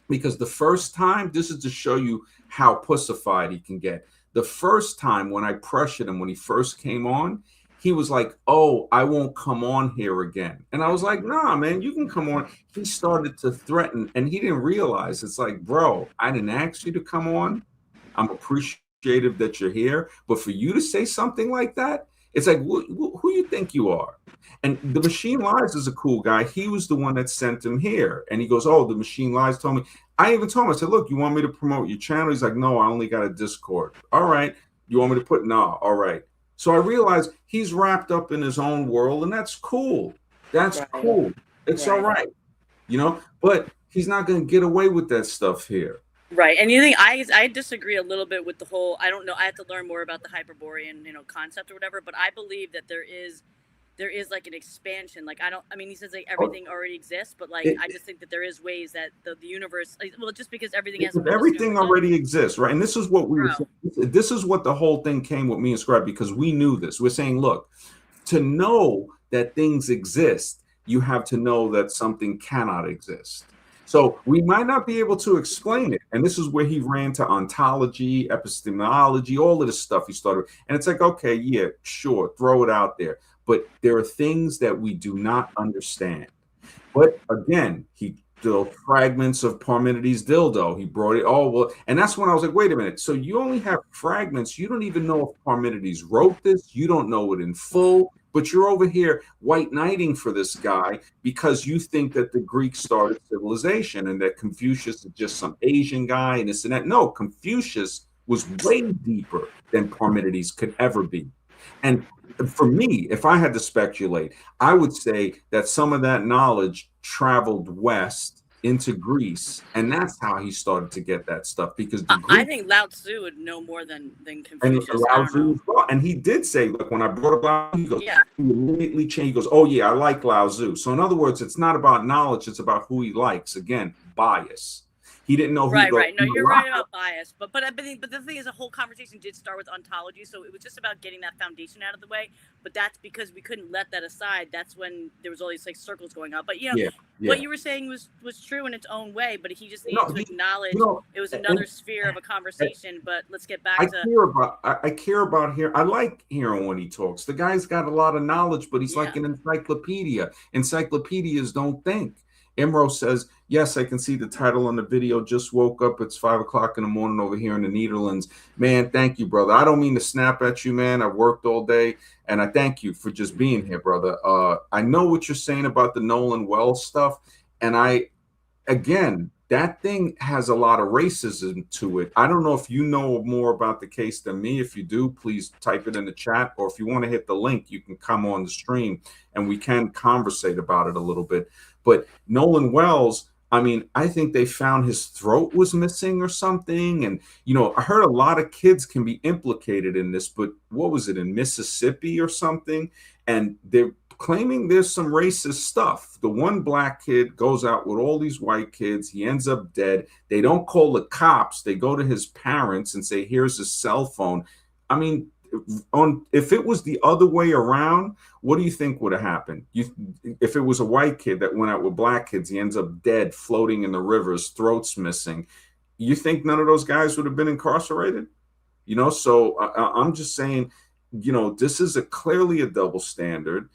Speaker 1: because the first time, this is to show you how pussified he can get. The first time when I pressured him, when he first came on, he was like, "Oh, I won't come on here again." And I was like, "Nah, man, you can come on." He started to threaten, and he didn't realize it's like, bro, I didn't ask you to come on. I'm appreciative that you're here, but for you to say something like that, it's like, who you think you are? And the Machine Lies is a cool guy. He was the one that sent him here, and he goes, "Oh, the Machine Lies told me." I even told him, I said, "Look, you want me to promote your channel?" He's like, "No, I only got a Discord." All right. You want me to put no? All right. So I realized he's wrapped up in his own world, and that's cool. That's
Speaker 3: Right.
Speaker 1: cool. It's all right, but he's not going to get away with that stuff here.
Speaker 3: Right, and you think I disagree a little bit with the whole. I don't know. I have to learn more about the Hyperborean, concept or whatever. But I believe that there is like an expansion. Like I mean, he says like everything already exists, but like I just think that there is ways that the universe. Well, just because everything has
Speaker 1: everything already exists, right? And this is what we were. This is what the whole thing came with me and Scribe, because we knew this. We're saying, look, to know that things exist, you have to know that something cannot exist. So we might not be able to explain it. And this is where he ran to ontology, epistemology, all of this stuff he started. And it's like, okay, yeah, sure, throw it out there. But there are things that we do not understand. But again, the fragments of Parmenides' dildo, he brought it all. Well, and that's when I was like, wait a minute. So you only have fragments. You don't even know if Parmenides wrote this. You don't know it in full. But you're over here white knighting for this guy because you think that the Greeks started civilization and that Confucius is just some Asian guy and this and that. No, Confucius was way deeper than Parmenides could ever be. And for me, if I had to speculate, I would say that some of that knowledge traveled west into Greece, and that's how he started to get that stuff. Because
Speaker 3: I think Lao Tzu would know more than Confucius.
Speaker 1: And Lao Tzu as well. And he did say, look, when I brought up Lao Tzu, he goes,
Speaker 3: yeah.
Speaker 1: He immediately changed. He goes, "Oh yeah, I like Lao Tzu." So in other words, it's not about knowledge; it's about who he likes. Again, bias. He didn't know who.
Speaker 3: Right. No, you're right about bias, but the thing is, the whole conversation did start with ontology, so it was just about getting that foundation out of the way. But that's because we couldn't let that aside. That's when there was all these like circles going on. But what you were saying was true in its own way. But he just needed to acknowledge it was another sphere of a conversation. But let's get back to.
Speaker 1: I care about here. I like hearing when he talks. The guy's got a lot of knowledge, but he's like an encyclopedia. Encyclopedias don't think. Imro says, "Yes, I can see the title on the video. Just woke up. It's 5 o'clock in the morning over here in the Netherlands." Man, thank you, brother. I don't mean to snap at you, man. I've worked all day, and I thank you for just being here, brother. I know what you're saying about the Nolan Wells stuff, and again, that thing has a lot of racism to it. I don't know if you know more about the case than me. If you do, please type it in the chat, or if you want to hit the link, you can come on the stream, and we can conversate about it a little bit. But Nolan Wells, I mean, I think they found his throat was missing or something. And, I heard a lot of kids can be implicated in this, but what was it, in Mississippi or something? And they're claiming there's some racist stuff. The one black kid goes out with all these white kids. He ends up dead. They don't call the cops. They go to his parents and say, "Here's his cell phone." I mean, if it was the other way around, what do you think would have happened? If it was a white kid that went out with black kids, he ends up dead, floating in the rivers, throats missing. You think none of those guys would have been incarcerated? So I'm just saying, this is clearly a double standard.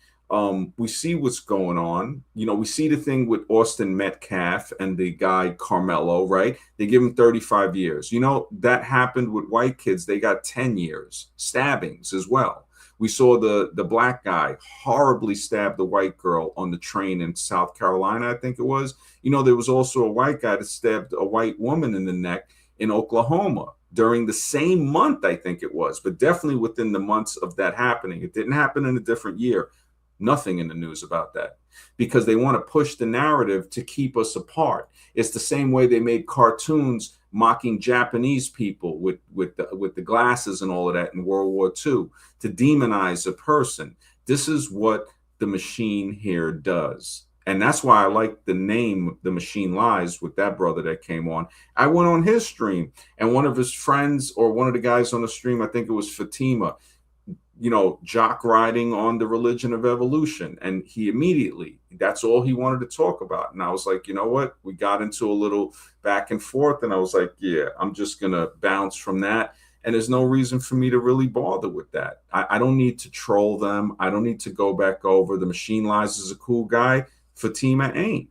Speaker 1: We see what's going on. We see the thing with Austin Metcalf and the guy Carmelo, right? They give him 35 years. That happened with white kids. They got 10 years, stabbings as well. We saw the black guy horribly stab the white girl on the train in South Carolina, I think it was. There was also a white guy that stabbed a white woman in the neck in Oklahoma during the same month, I think it was, but definitely within the months of that happening. It didn't happen in a different year. Nothing in the news about that, because they want to push the narrative to keep us apart. It's the same way they made cartoons mocking Japanese people with the glasses and all of that in World War II to demonize a person. This is what the machine here does. And that's why I like the name The Machine Lies with that brother that came on. I went on his stream, and one of his friends, or one of the guys on the stream, I think it was Fatima, jock riding on the religion of evolution. And he immediately, that's all he wanted to talk about. And I was like, you know what? We got into a little back and forth, and I was like, yeah, I'm just going to bounce from that. and there's no reason for me to really bother with that. I don't need to troll them. I don't need to go back over the Machine Lies is a cool guy. Fatima ain't,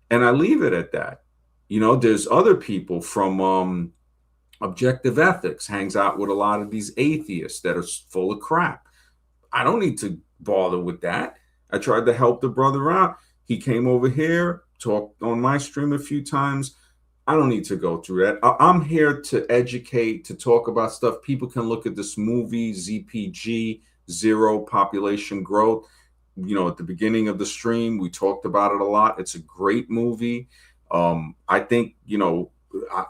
Speaker 1: and I leave it at that. There's other people from Objective Ethics hangs out with a lot of these atheists that are full of crap. I don't need to bother with that. I tried to help the brother out. He came over here, talked on my stream a few times. I don't need to go through that. I'm here to educate, to talk about stuff. People can look at this movie, Z.P.G, Zero Population Growth. At the beginning of the stream, we talked about it a lot. It's a great movie. I think,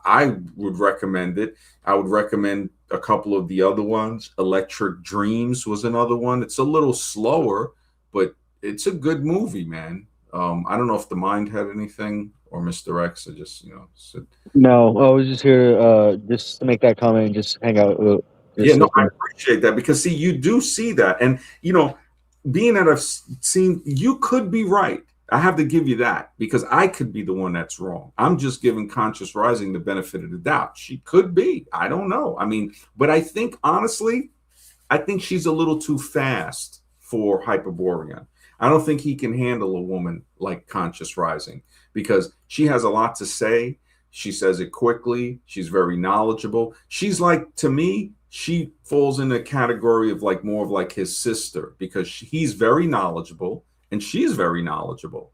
Speaker 1: I would recommend it. I would recommend a couple of the other ones. Electric Dreams was another one. It's a little slower, but it's a good movie, man. I don't know if the Mind had anything or Mr. X. I just, said.
Speaker 4: No, I was just here just to make that comment and just hang out.
Speaker 1: Yeah, no, I appreciate that because, see, you do see that. And, being that I've seen, you could be right. I have to give you that because I could be the one that's wrong. I'm just giving Conscious Rising the benefit of the doubt. She could be. I don't know. I mean, but I think, honestly, I think she's a little too fast for Hyperborean. I don't think he can handle a woman like Conscious Rising because she has a lot to say. She says it quickly. She's very knowledgeable. She's like, to me, she falls in the category of like more of like his sister because he's very knowledgeable and she's very knowledgeable.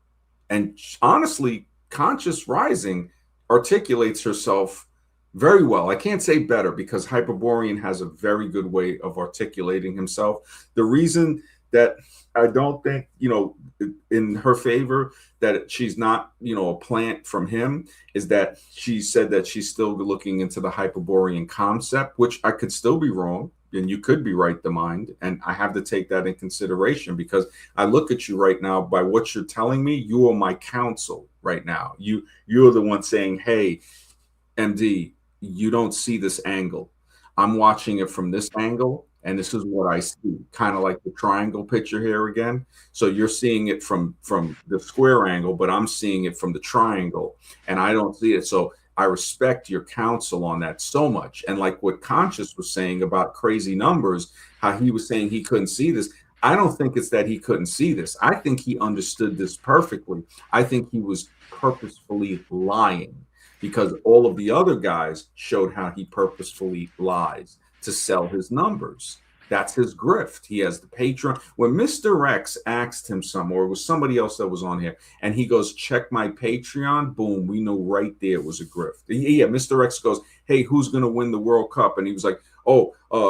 Speaker 1: And honestly, Conscious Rising articulates herself very well. I can't say better because Hyperborean has a very good way of articulating himself. The reason that I don't think, in her favor, that she's not, a plant from him is that she said that she's still looking into the Hyperborean concept, which I could still be wrong. And you could be right, the Mind. And I have to take that in consideration because I look at you right now by what you're telling me. You are my counsel right now. You're the one saying, hey, MD, you don't see this angle. I'm watching it from this angle. And this is what I see, kind of like the triangle picture here again. So you're seeing it from the square angle, but I'm seeing it from the triangle, and I don't see it. So I respect your counsel on that so much. And like what Conscious was saying about crazy numbers, how he was saying he couldn't see this. I don't think it's that he couldn't see this. I think he understood this perfectly. I think he was purposefully lying because all of the other guys showed how he purposefully lies to sell his numbers. That's his grift. He has the Patreon. When Mr. X asked him or it was somebody else that was on here, and he goes, check my Patreon, boom, we know right there it was a grift. Yeah, Mr. X goes, hey, who's going to win the World Cup? And he was like,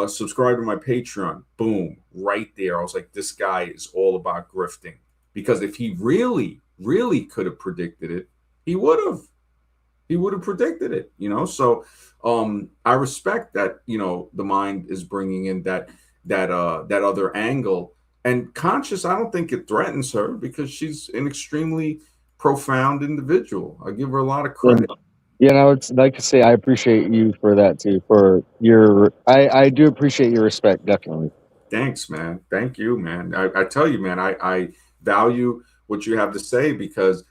Speaker 1: subscribe to my Patreon. Boom, right there. I was like, this guy is all about grifting. Because if he really, really could have predicted it, he would have. He would have predicted it, So I respect that, the Mind is bringing in that other angle. And Conscious, I don't think it threatens her because she's an extremely profound individual. I give her a lot of credit.
Speaker 4: Yeah, and I would like to say I appreciate you for that too. I do appreciate your respect, definitely.
Speaker 1: Thanks, man. Thank you, man. I tell you, man, I value what you have to say because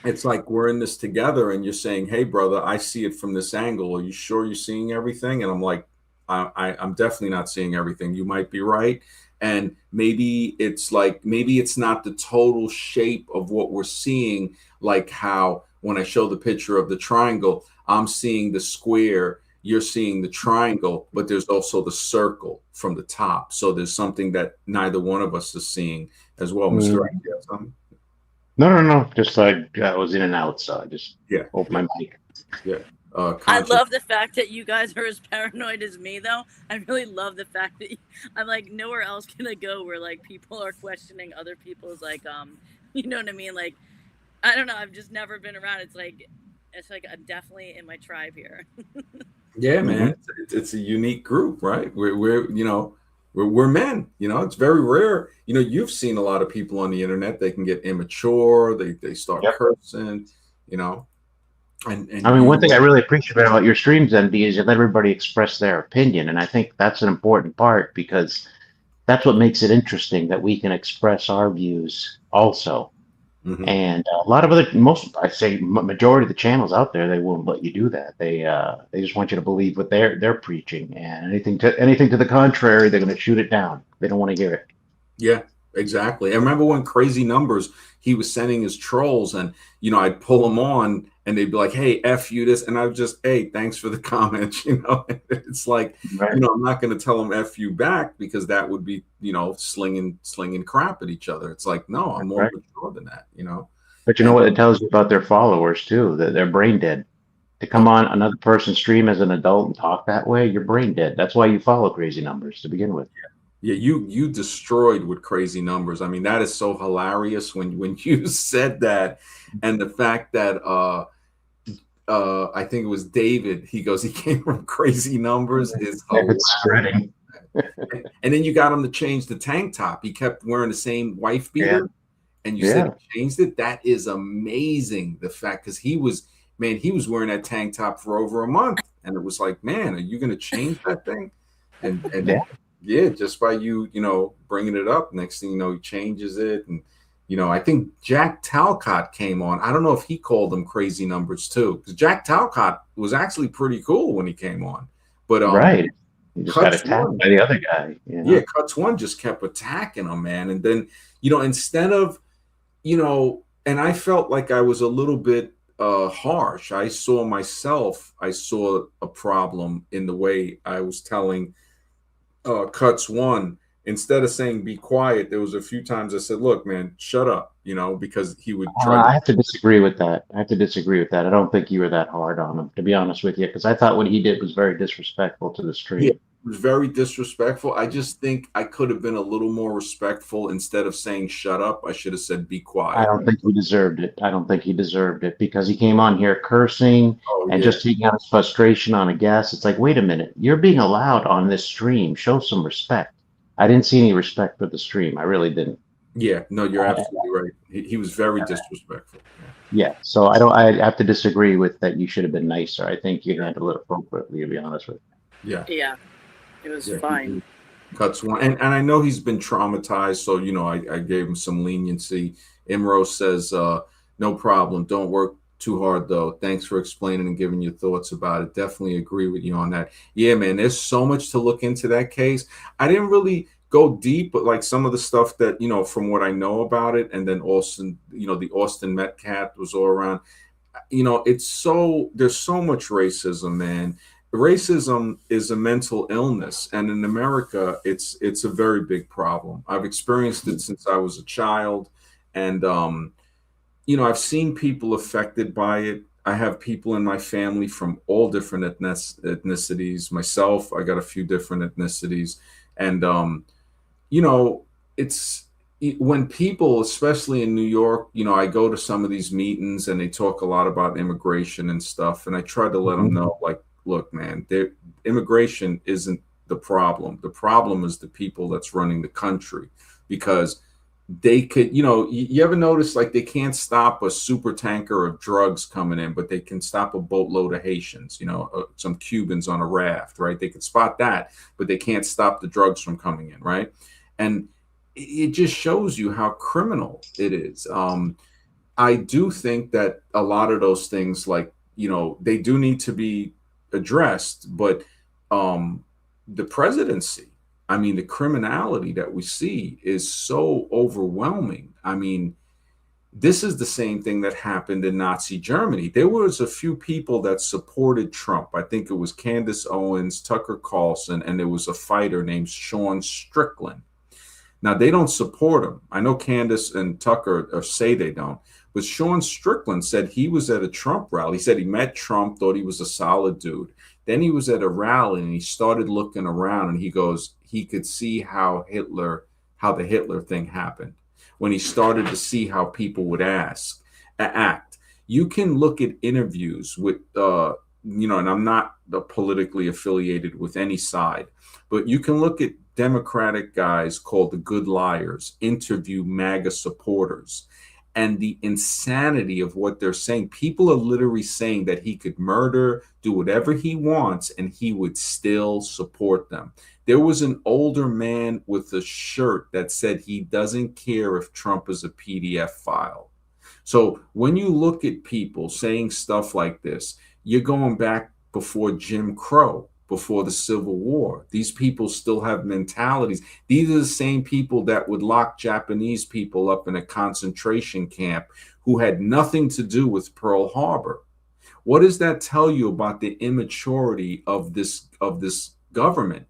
Speaker 1: it's like we're in this together and you're saying, hey, brother, I see it from this angle. Are you sure you're seeing everything? And I'm like, I'm definitely not seeing everything. You might be right. And maybe it's not the total shape of what we're seeing, like how when I show the picture of the triangle, I'm seeing the square, you're seeing the triangle, but there's also the circle from the top. So there's something that neither one of us is seeing as well. Mr. Right, you have something?
Speaker 2: No. Just I was in and out, so I just opened my mic.
Speaker 1: Yeah.
Speaker 3: I love the fact that you guys are as paranoid as me, though. I really love the fact that I'm like nowhere else can I go where like people are questioning other people's like you know what I mean? Like I don't know. I've just never been around. It's like I'm definitely in my tribe here.
Speaker 1: Yeah, man. It's a unique group, right? We're men. It's very rare. You've seen a lot of people on the internet. They can get immature. They start cursing. And
Speaker 2: I mean, one thing I really appreciate about your streams, MD, is you let everybody express their opinion, and I think that's an important part because that's what makes it interesting that we can express our views also. And a lot of other, I say majority of the channels out there, they won't let you do that. They just want you to believe what they're preaching, and anything to the contrary, they're going to shoot it down. They don't want to hear it.
Speaker 1: Yeah, exactly. I remember when Crazy Numbers, he was sending his trolls, and I'd pull them on, and they'd be like, "Hey, f you this," and I would just, "Hey, thanks for the comments." It's like,
Speaker 2: Right.
Speaker 1: I'm not going to tell them f you back, because that would be, slinging crap at each other. It's like, no, I'm more mature than that.
Speaker 2: But you know what it tells you about their followers too, that they're brain dead. To come on another person's stream as an adult and talk that way, you're brain dead. That's why you follow Crazy Numbers to begin with.
Speaker 1: Yeah, you destroyed with Crazy Numbers. I mean, that is so hilarious when you said that, and the fact that I think it was David. He goes, he came from Crazy Numbers. Is hilarious.
Speaker 2: It's spreading.
Speaker 1: And then you got him to change the tank top. He kept wearing the same wife beater, and you said he changed it. That is amazing. The fact, because he was wearing that tank top for over a month, and it was like, man, are you going to change that thing? And yeah, just by you bringing it up, next thing you know, he changes it. And I think Jack Talcott came on. I don't know if he called them Crazy Numbers too, because Jack Talcott was actually pretty cool when he came on. But
Speaker 2: right, he just got attacked by the other guy.
Speaker 1: Yeah, Cuts One just kept attacking him, man. And then instead of and I felt like I was a little bit harsh. I saw a problem in the way I was telling Cuts One. Instead of saying be quiet, there was a few times I said, look, man, shut up, because he would try
Speaker 2: I have to disagree with that. I don't think you were that hard on him, to be honest with you, because I thought what he did was very disrespectful to the stream.
Speaker 1: Yeah, it was very disrespectful. I just think I could have been a little more respectful. Instead of saying shut up, I should have said be quiet.
Speaker 2: I don't think he deserved it. Because he came on here cursing and just taking out his frustration on a guest. It's like, wait a minute, you're being allowed on this stream. Show some respect. I didn't see any respect for the stream. I really didn't.
Speaker 1: Yeah, no, you're absolutely right. He was very disrespectful.
Speaker 2: Yeah, so I have to disagree with that. You should have been nicer. I think you handled it appropriately, to be honest with
Speaker 1: you.
Speaker 3: Yeah, it was fine.
Speaker 1: Cuts One, and I know he's been traumatized, so I gave him some leniency. Imro says, no problem. Don't work too hard though. Thanks for explaining and giving your thoughts about it. Definitely agree with you on that. Yeah, man, there's so much to look into that case. I didn't really go deep, but like some of the stuff that from what I know about it, and then Austin, the Austin Metcalf was all around. There's so much racism, man. Racism is a mental illness, and in America, it's a very big problem. I've experienced it since I was a child, and I've seen people affected by it. I have people in my family from all different ethnicities. Myself, I got a few different ethnicities. And, it's when people, especially in New York, I go to some of these meetings and they talk a lot about immigration and stuff. And I try to let them know, like, look, man, immigration isn't the problem. The problem is the people that's running the country, because they could, you ever notice, like, they can't stop a super tanker of drugs coming in, but they can stop a boatload of Haitians, some Cubans on a raft, right? They could spot that, but they can't stop the drugs from coming in, right? And it just shows you how criminal it is. I do think that a lot of those things, like, they do need to be addressed, but the presidency, I mean, the criminality that we see is so overwhelming. I mean, this is the same thing that happened in Nazi Germany. There was a few people that supported Trump. I think it was Candace Owens, Tucker Carlson, and there was a fighter named Sean Strickland. Now, they don't support him. I know Candace and Tucker say they don't. But Sean Strickland said he was at a Trump rally. He said he met Trump, thought he was a solid dude. Then he was at a rally and he started looking around, and he goes, he could see how the Hitler thing happened. When he started to see how people would act. You can look at interviews with, and I'm not politically affiliated with any side, but you can look at Democratic guys called the Good Liars interview MAGA supporters, and the insanity of what they're saying. People are literally saying that he could murder, do whatever he wants, and he would still support them. There was an older man with a shirt that said he doesn't care if Trump is a PDF file. So when you look at people saying stuff like this, you're going back before Jim Crow, before the Civil War. These people still have mentalities. These are the same people that would lock Japanese people up in a concentration camp who had nothing to do with Pearl Harbor. What does that tell you about the immaturity of this government?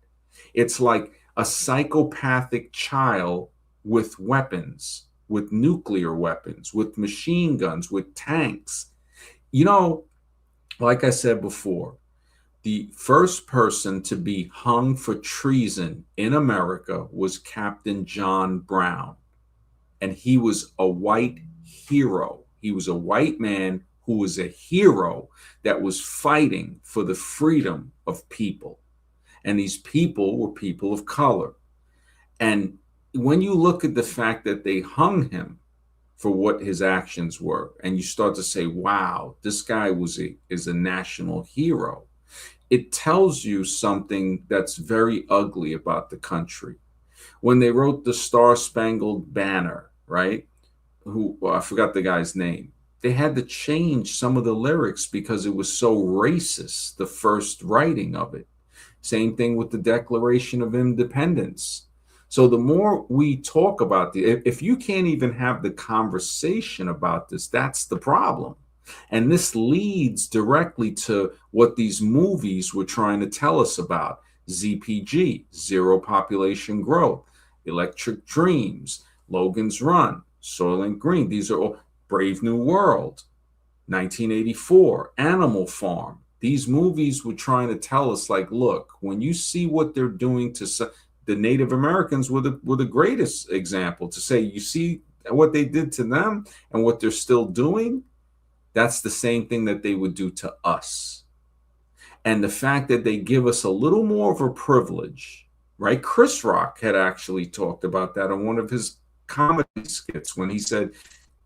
Speaker 1: It's like a psychopathic child with weapons, with nuclear weapons, with machine guns, with tanks. You know, like I said before, the first person to be hung for treason in America was Captain John Brown. And he was a white hero. He was a white man who was a hero that was fighting for the freedom of people. And these people were people of color. And when you look at the fact that they hung him for what his actions were, and you start to say, wow, this guy is a national hero, it tells you something that's very ugly about the country. When they wrote the Star Spangled Banner, right? I forgot the guy's name. They had to change some of the lyrics because it was so racist, the first writing of it. Same thing with the Declaration of Independence. So the more we talk about if you can't even have the conversation about this, that's the problem. And this leads directly to what these movies were trying to tell us about. Z.P.G, Zero Population Growth, Electric Dreams, Logan's Run, Soylent Green. These are all Brave New World, 1984, Animal Farm. These movies were trying to tell us, like, look, when you see what they're doing to the Native Americans were the greatest example to say, you see what they did to them and what they're still doing. That's the same thing that they would do to us. And the fact that they give us a little more of a privilege, right? Chris Rock had actually talked about that on one of his comedy skits when he said,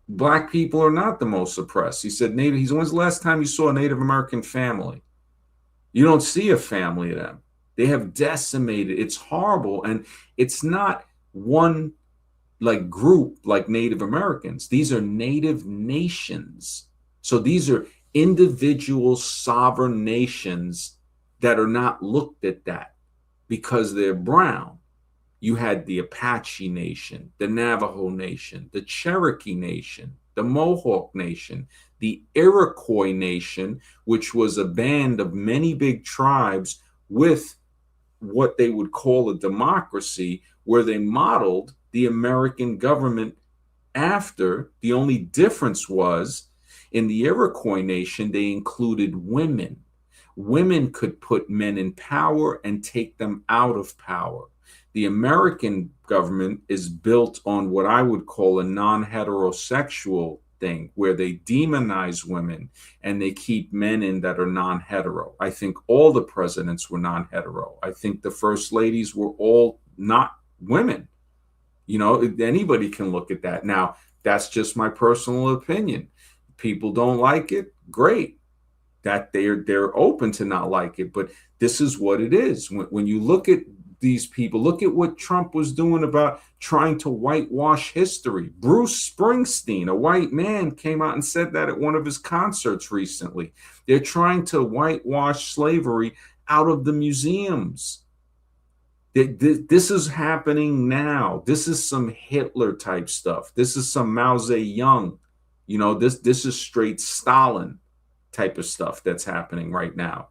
Speaker 1: Black people are not the most oppressed. He said, when's the last time you saw a Native American family? You don't see a family of them. They have decimated. It's horrible. And it's not one like group like Native Americans. These are native nations. So these are individual sovereign nations that are not looked at that because they're brown. You had the Apache Nation, the Navajo Nation, the Cherokee Nation, the Mohawk Nation, the Iroquois Nation, which was a band of many big tribes with what they would call a democracy, where they modeled the American government after. The only difference was in the Iroquois Nation, they included women. Women could put men in power and take them out of power. The American government is built on what I would call a non-heterosexual thing, where they demonize women and they keep men in that are non-hetero. I think all the presidents were non-hetero. I think the first ladies were all not women. You know, anybody can look at that. Now, that's just my personal opinion. People don't like it, great. That they're open to not like it, but this is what it is. When you look at these people, look at what Trump was doing about trying to whitewash history. Bruce Springsteen, a white man, came out and said that at one of his concerts recently. They're trying to whitewash slavery out of the museums. This is happening now. This is some Hitler type stuff. This is some Mao Zedong. You know, this is straight Stalin type of stuff that's happening right now.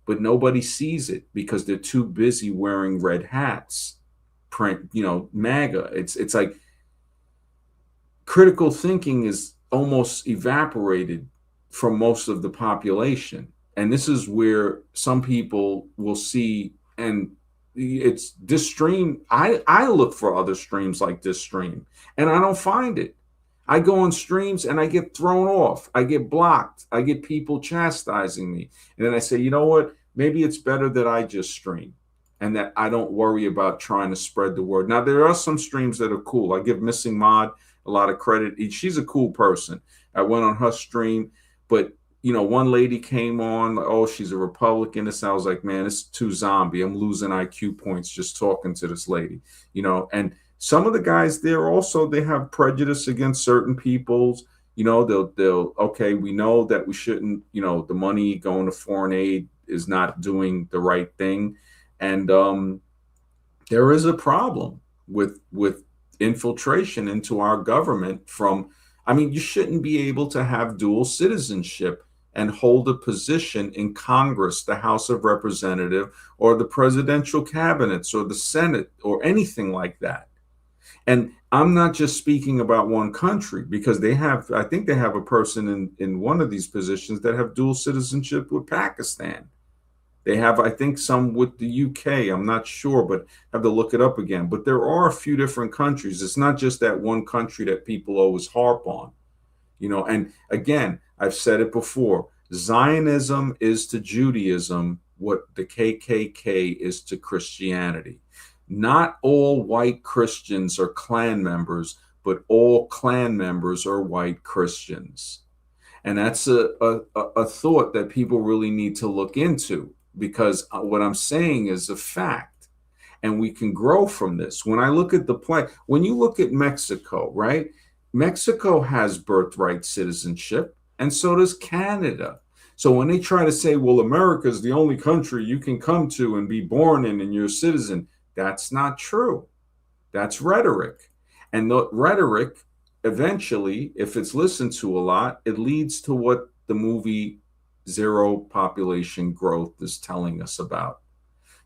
Speaker 1: But nobody sees it because they're too busy wearing red hats, MAGA. It's like critical thinking is almost evaporated from most of the population. And this is where some people will see, and it's this stream. I look for other streams like this stream, and I don't find it. I go on streams and I get thrown off. I get blocked. I get people chastising me. And then I say, you know what? Maybe it's better that I just stream and that I don't worry about trying to spread the word. Now, there are some streams that are cool. I give Missing Mod a lot of credit. She's a cool person. I went on her stream, but one lady came on, oh, she's a Republican. This sounds like, man, it's too zombie. I'm losing IQ points just talking to this lady, and some of the guys there also, they have prejudice against certain peoples. they'll okay, we know that we shouldn't, the money going to foreign aid is not doing the right thing. And there is a problem with infiltration into our government from, I mean, you shouldn't be able to have dual citizenship and hold a position in Congress, the House of Representatives, or the presidential cabinets, or the Senate, or anything like that. And I'm not just speaking about one country, because I think they have a person in one of these positions that have dual citizenship with Pakistan. They have, I think, some with the UK. I'm not sure, but have to look it up again. But there are a few different countries. It's not just that one country that people always harp on, And again, I've said it before. Zionism is to Judaism what the KKK is to Christianity. Not all white Christians are Klan members, but all Klan members are white Christians. And that's a thought that people really need to look into, because what I'm saying is a fact, and we can grow from this. When I look at when you look at Mexico, right? Mexico has birthright citizenship, and so does Canada. So when they try to say, well, America is the only country you can come to and be born in and you're a citizen, that's not true. That's rhetoric. And the rhetoric, eventually, if it's listened to a lot, it leads to what the movie Zero Population Growth is telling us about.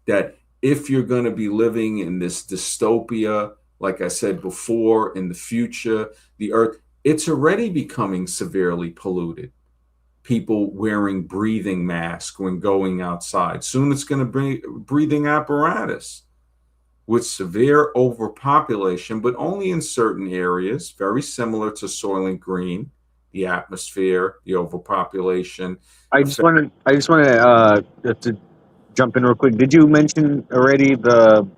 Speaker 1: That if you're going to be living in this dystopia, like I said before, in the future, the earth, it's already becoming severely polluted. People wearing breathing masks when going outside. Soon it's going to be breathing apparatus, with severe overpopulation, but only in certain areas, very similar to Soylent Green, the atmosphere, the overpopulation.
Speaker 4: I just want to jump in real quick. Did you mention already the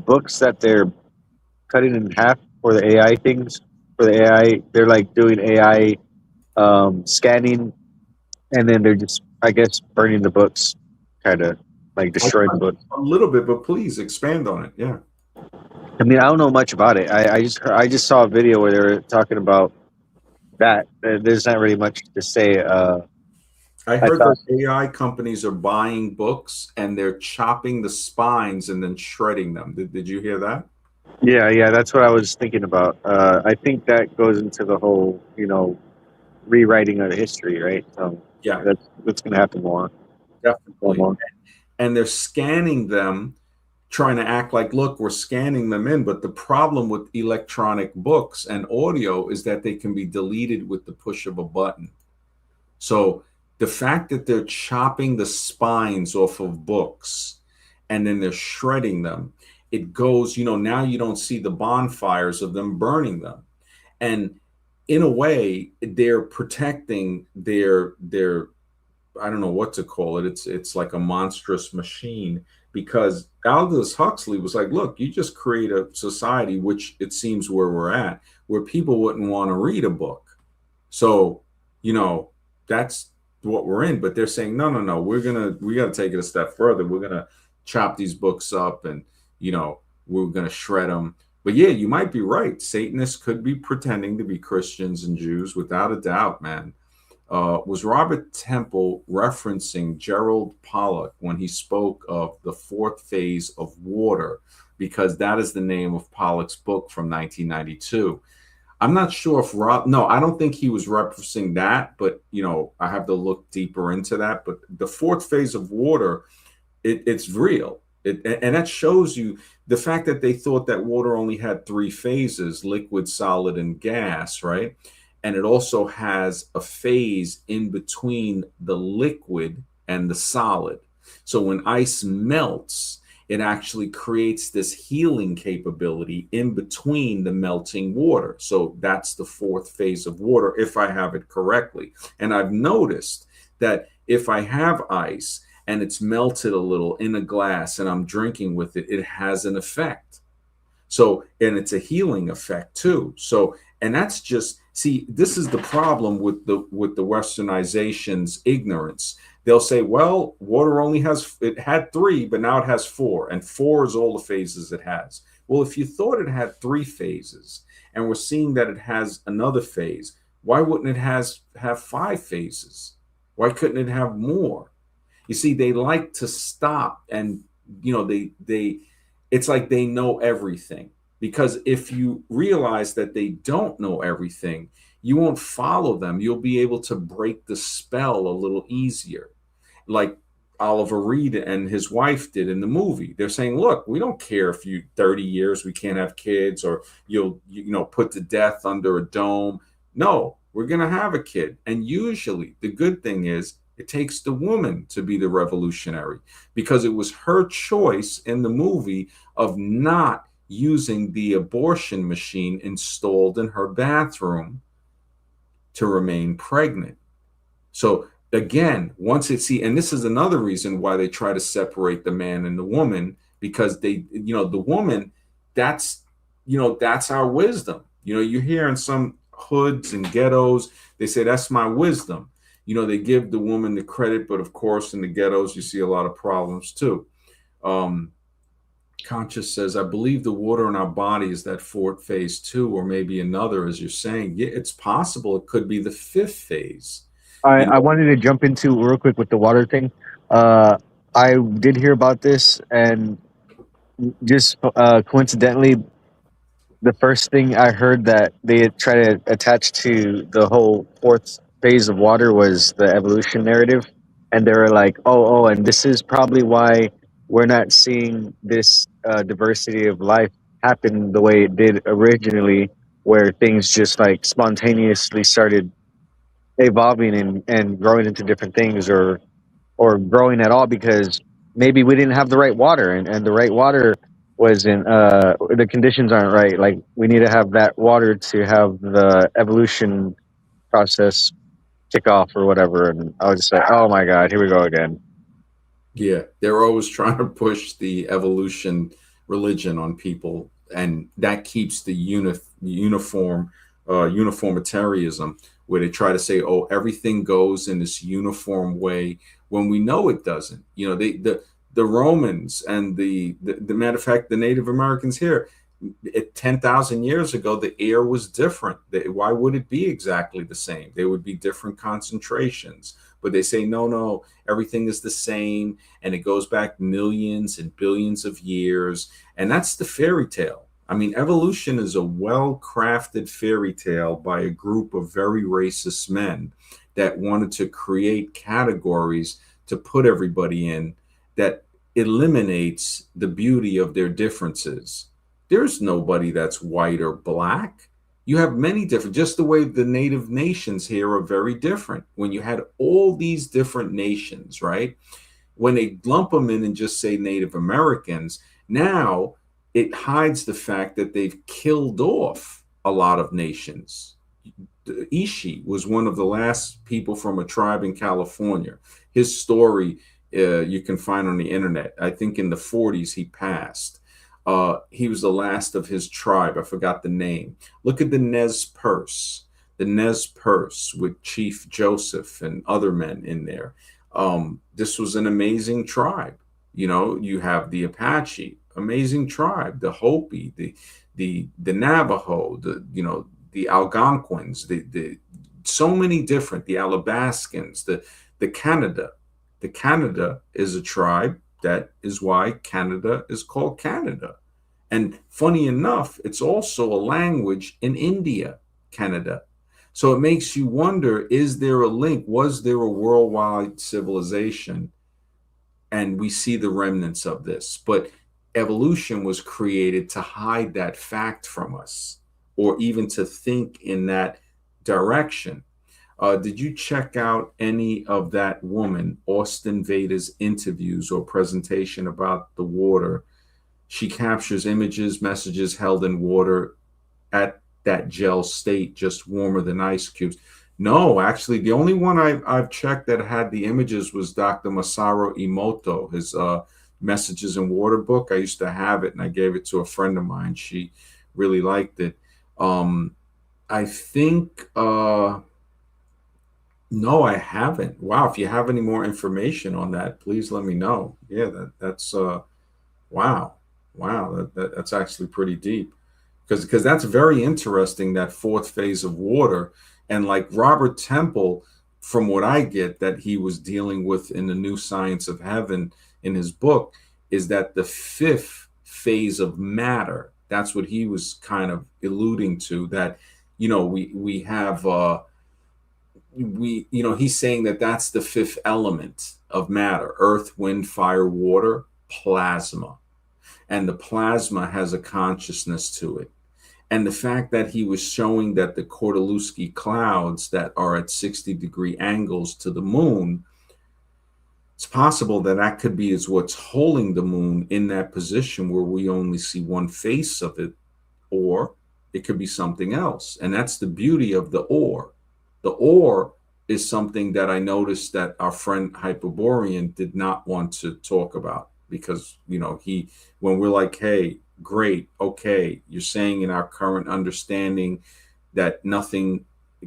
Speaker 4: books that they're cutting in half for the AI things? For the AI, they're like doing AI scanning, and then they're just, I guess, burning the books, kind of like destroying the books.
Speaker 1: A little bit, but please expand on it. Yeah.
Speaker 4: I mean, I don't know much about it. I just saw a video where they were talking about that. There's not really much to say.
Speaker 1: I heard that AI companies are buying books and they're chopping the spines and then shredding them. Did you hear that?
Speaker 4: Yeah, that's what I was thinking about. I think that goes into the whole, rewriting of history, right? So
Speaker 1: yeah,
Speaker 4: that's going to happen more.
Speaker 1: Definitely. More. And they're scanning them, trying to act like, look, we're scanning them in. But the problem with electronic books and audio is that they can be deleted with the push of a button. So the fact that they're chopping the spines off of books and then they're shredding them, it goes, now you don't see the bonfires of them burning them. And in a way, they're protecting their I don't know what to call it. It's like a monstrous machine, because Aldous Huxley was like, look, you just create a society, which it seems where we're at, where people wouldn't want to read a book. So, that's what we're in. But they're saying, no, we got to take it a step further. We're going to chop these books up and, we're going to shred them. But yeah, you might be right. Satanists could be pretending to be Christians and Jews, without a doubt, man. Was Robert Temple referencing Gerald Pollack when he spoke of the fourth phase of water, because that is the name of Pollack's book from 1992. I'm not sure if no, I don't think he was referencing that, but I have to look deeper into that. But the fourth phase of water, it's real. And that shows you the fact that they thought that water only had three phases: liquid, solid, and gas, right? And it also has a phase in between the liquid and the solid. So when ice melts, it actually creates this healing capability in between the melting water. So that's the fourth phase of water, if I have it correctly. And I've noticed that if I have ice and it's melted a little in a glass and I'm drinking with it, it has an effect. So, and it's a healing effect too. So, and that's just, see, this is the problem with the Westernization's ignorance. They'll say, well, water it had three, but now it has four, and four is all the phases it has. Well, if you thought it had three phases and we're seeing that it has another phase, Why wouldn't it have 5 phases? Why couldn't it have more? You see, they like to stop, and they it's like they know everything. Because if you realize that they don't know everything, you won't follow them. You'll be able to break the spell a little easier. Like Oliver Reed and his wife did in the movie. They're saying, look, we don't care if you 30 years we can't have kids, or you'll put to death under a dome. No, we're going to have a kid. And usually the good thing is it takes the woman to be the revolutionary, because it was her choice in the movie of not using the abortion machine installed in her bathroom to remain pregnant. So again, once it see, and this is another reason why they try to separate the man and the woman, because they, the woman, that's our wisdom. You hear in some hoods and ghettos, they say, that's my wisdom. They give the woman the credit, but of course in the ghettos you see a lot of problems too. Conscious says, I believe the water in our body is that 4th phase too, or maybe another, as you're saying. Yeah, it's possible it could be the 5th phase.
Speaker 4: I wanted to jump into real quick with the water thing. I did hear about this, and just coincidentally, the first thing I heard that they try to attach to the whole 4th phase of water was the evolution narrative, and they were like, "Oh, and this is probably why we're not seeing this diversity of life happen the way it did originally, where things just like spontaneously started evolving and growing into different things, or growing at all, because maybe we didn't have the right water, and the right water wasn't the conditions aren't right. Like, we need to have that water to have the evolution process kick off or whatever." And I was just like, oh my god, here we go again.
Speaker 1: Yeah, they're always trying to push the evolution religion on people, and that keeps the uniformitarianism, where they try to say, oh, everything goes in this uniform way, when we know it doesn't. The Romans and the matter of fact, the Native Americans here, 10,000 years ago, the air was different. Why would it be exactly the same? There would be different concentrations. But they say, no, everything is the same, and it goes back millions and billions of years. And that's the fairy tale. I mean, evolution is a well-crafted fairy tale by a group of very racist men that wanted to create categories to put everybody in that eliminates the beauty of their differences. There's nobody that's white or black. You have many different, just the way the native nations here are very different. When you had all these different nations, right? When they lump them in and just say Native Americans, now it hides the fact that they've killed off a lot of nations. Ishi was one of the last people from a tribe in California. His story you can find on the internet. I think in the 40s he passed. He was the last of his tribe. I forgot the name. Look at the Nez Perce with Chief Joseph and other men in there. This was an amazing tribe. You have the Apache, amazing tribe, the Hopi, the Navajo, the Algonquins, the so many different, the Alabaskans, the Canada. The Canada is a tribe. That is why Canada is called Canada. And funny enough, it's also a language in India, Canada. So it makes you wonder, is there a link? Was there a worldwide civilization? And we see the remnants of this. But evolution was created to hide that fact from us, or even to think in that direction. Did you check out any of that woman, Austin Vader's interviews or presentation about the water? She captures images, messages held in water at that gel state, just warmer than ice cubes. No, actually, the only one I've checked that had the images was Dr. Masaru Emoto, his Messages in Water book. I used to have it, and I gave it to a friend of mine. She really liked it. I think... No, I haven't. Wow. If you have any more information on that, please let me know. Yeah, that's wow. That's actually pretty deep, because that's very interesting, that 4th phase of water. And like Robert Temple, from what I get that he was dealing with in the New Science of Heaven in his book, is that the fifth phase of matter, that's what he was kind of alluding to, that, we have, he's saying that that's the fifth element of matter: earth, wind, fire, water, plasma. And the plasma has a consciousness to it. And the fact that he was showing that the Kordaluski clouds that are at 60-degree angles to the moon, it's possible that that could be is what's holding the moon in that position where we only see one face of it, or it could be something else. And that's the beauty of the or. The or is something that I noticed that our friend Hyperborean did not want to talk about, because, when we're like, hey, great, okay, you're saying in our current understanding that nothing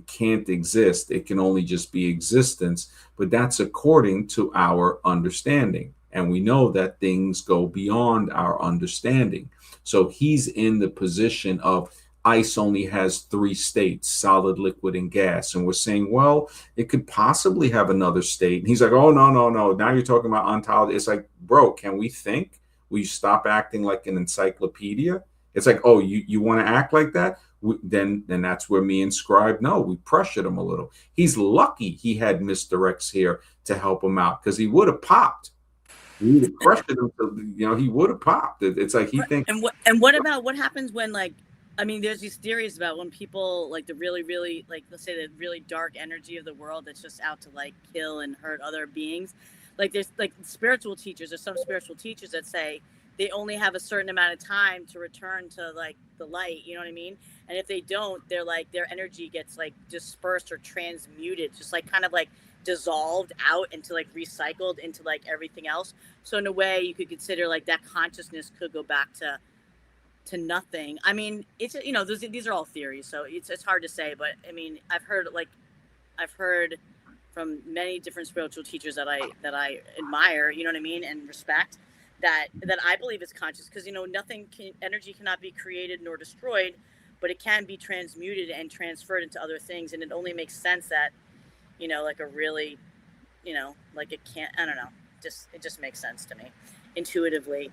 Speaker 1: can't exist, it can only just be existence, but that's according to our understanding. And we know that things go beyond our understanding. So he's in the position of ice only has three states: solid, liquid, and gas. And we're saying, well, it could possibly have another state. And he's like, oh, no, no, no. Now you're talking about ontology. It's like, bro, can we think? Will you stop acting like an encyclopedia? It's like, oh, you want to act like that? Then that's where me and Scribe, no, we pressured him a little. He's lucky he had Mr. X here to help him out, because he would have popped. We would have pressured him to, he would have popped. It's like he thinks.
Speaker 3: And what about what happens when, like, I mean, there's these theories about when people, like, the really, really, like, let's say the really dark energy of the world that's just out to, like, kill and hurt other beings. Like, there's, like, spiritual teachers, there's some spiritual teachers that say they only have a certain amount of time to return to, like, the light, you know what I mean? And if they don't, they're like, their energy gets, like, dispersed or transmuted, just, like, kind of, like, dissolved out into, like, recycled into, like, everything else. So in a way, you could consider, like, that consciousness could go back to nothing. I mean, it's, these are all theories, so it's hard to say, but I mean, I've heard from many different spiritual teachers that I admire, you know what I mean, and respect, that I believe is conscious, because energy cannot be created nor destroyed, but it can be transmuted and transferred into other things, and it only makes sense that, like a really, like it can't, I don't know, it just makes sense to me intuitively.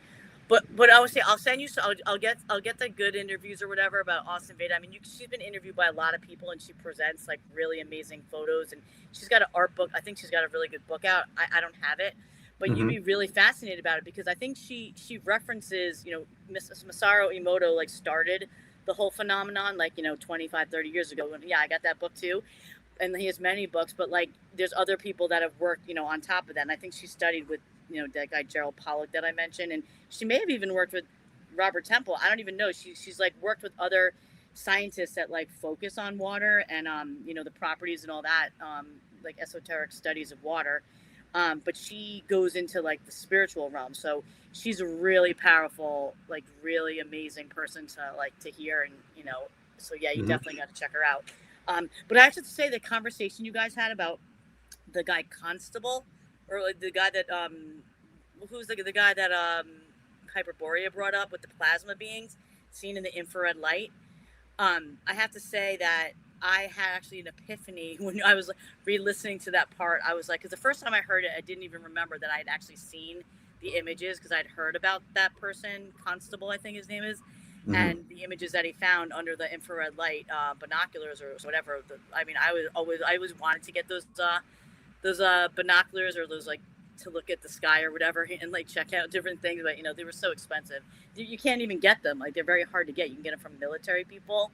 Speaker 3: But I would say I'll send you. So I'll get the good interviews or whatever about Austin Veda. I mean, she's been interviewed by a lot of people, and she presents, like, really amazing photos, and she's got an art book. I think she's got a really good book out. I don't have it, but you'd be really fascinated about it, because I think she references, Masaru Emoto, like, started the whole phenomenon, like, 25, 30 years ago. And yeah, I got that book too. And he has many books, but, like, there's other people that have worked, on top of that. And I think she studied with, that guy Gerald Pollack that I mentioned, and she may have even worked with Robert Temple. I don't even know. She's like worked with other scientists that, like, focus on water and the properties and all that, like esoteric studies of water. But she goes into, like, the spiritual realm. So she's a really powerful, like, really amazing person to hear, and so yeah, you definitely got to check her out. But I have to say, the conversation you guys had about the guy Constable, or, like, the guy that who's the guy that Hyperborea brought up with the plasma beings seen in the infrared light. I have to say that I had actually an epiphany when I was, like, re-listening to that part. I was like, because the first time I heard it, I didn't even remember that I had actually seen the images, because I'd heard about that person, Constable, I think his name is, and the images that he found under the infrared light binoculars or whatever. I always wanted to get those binoculars, or those, like, to look at the sky or whatever, and, like, check out different things, but they were so expensive. You can't even get them. Like, they're very hard to get. You can get them from military people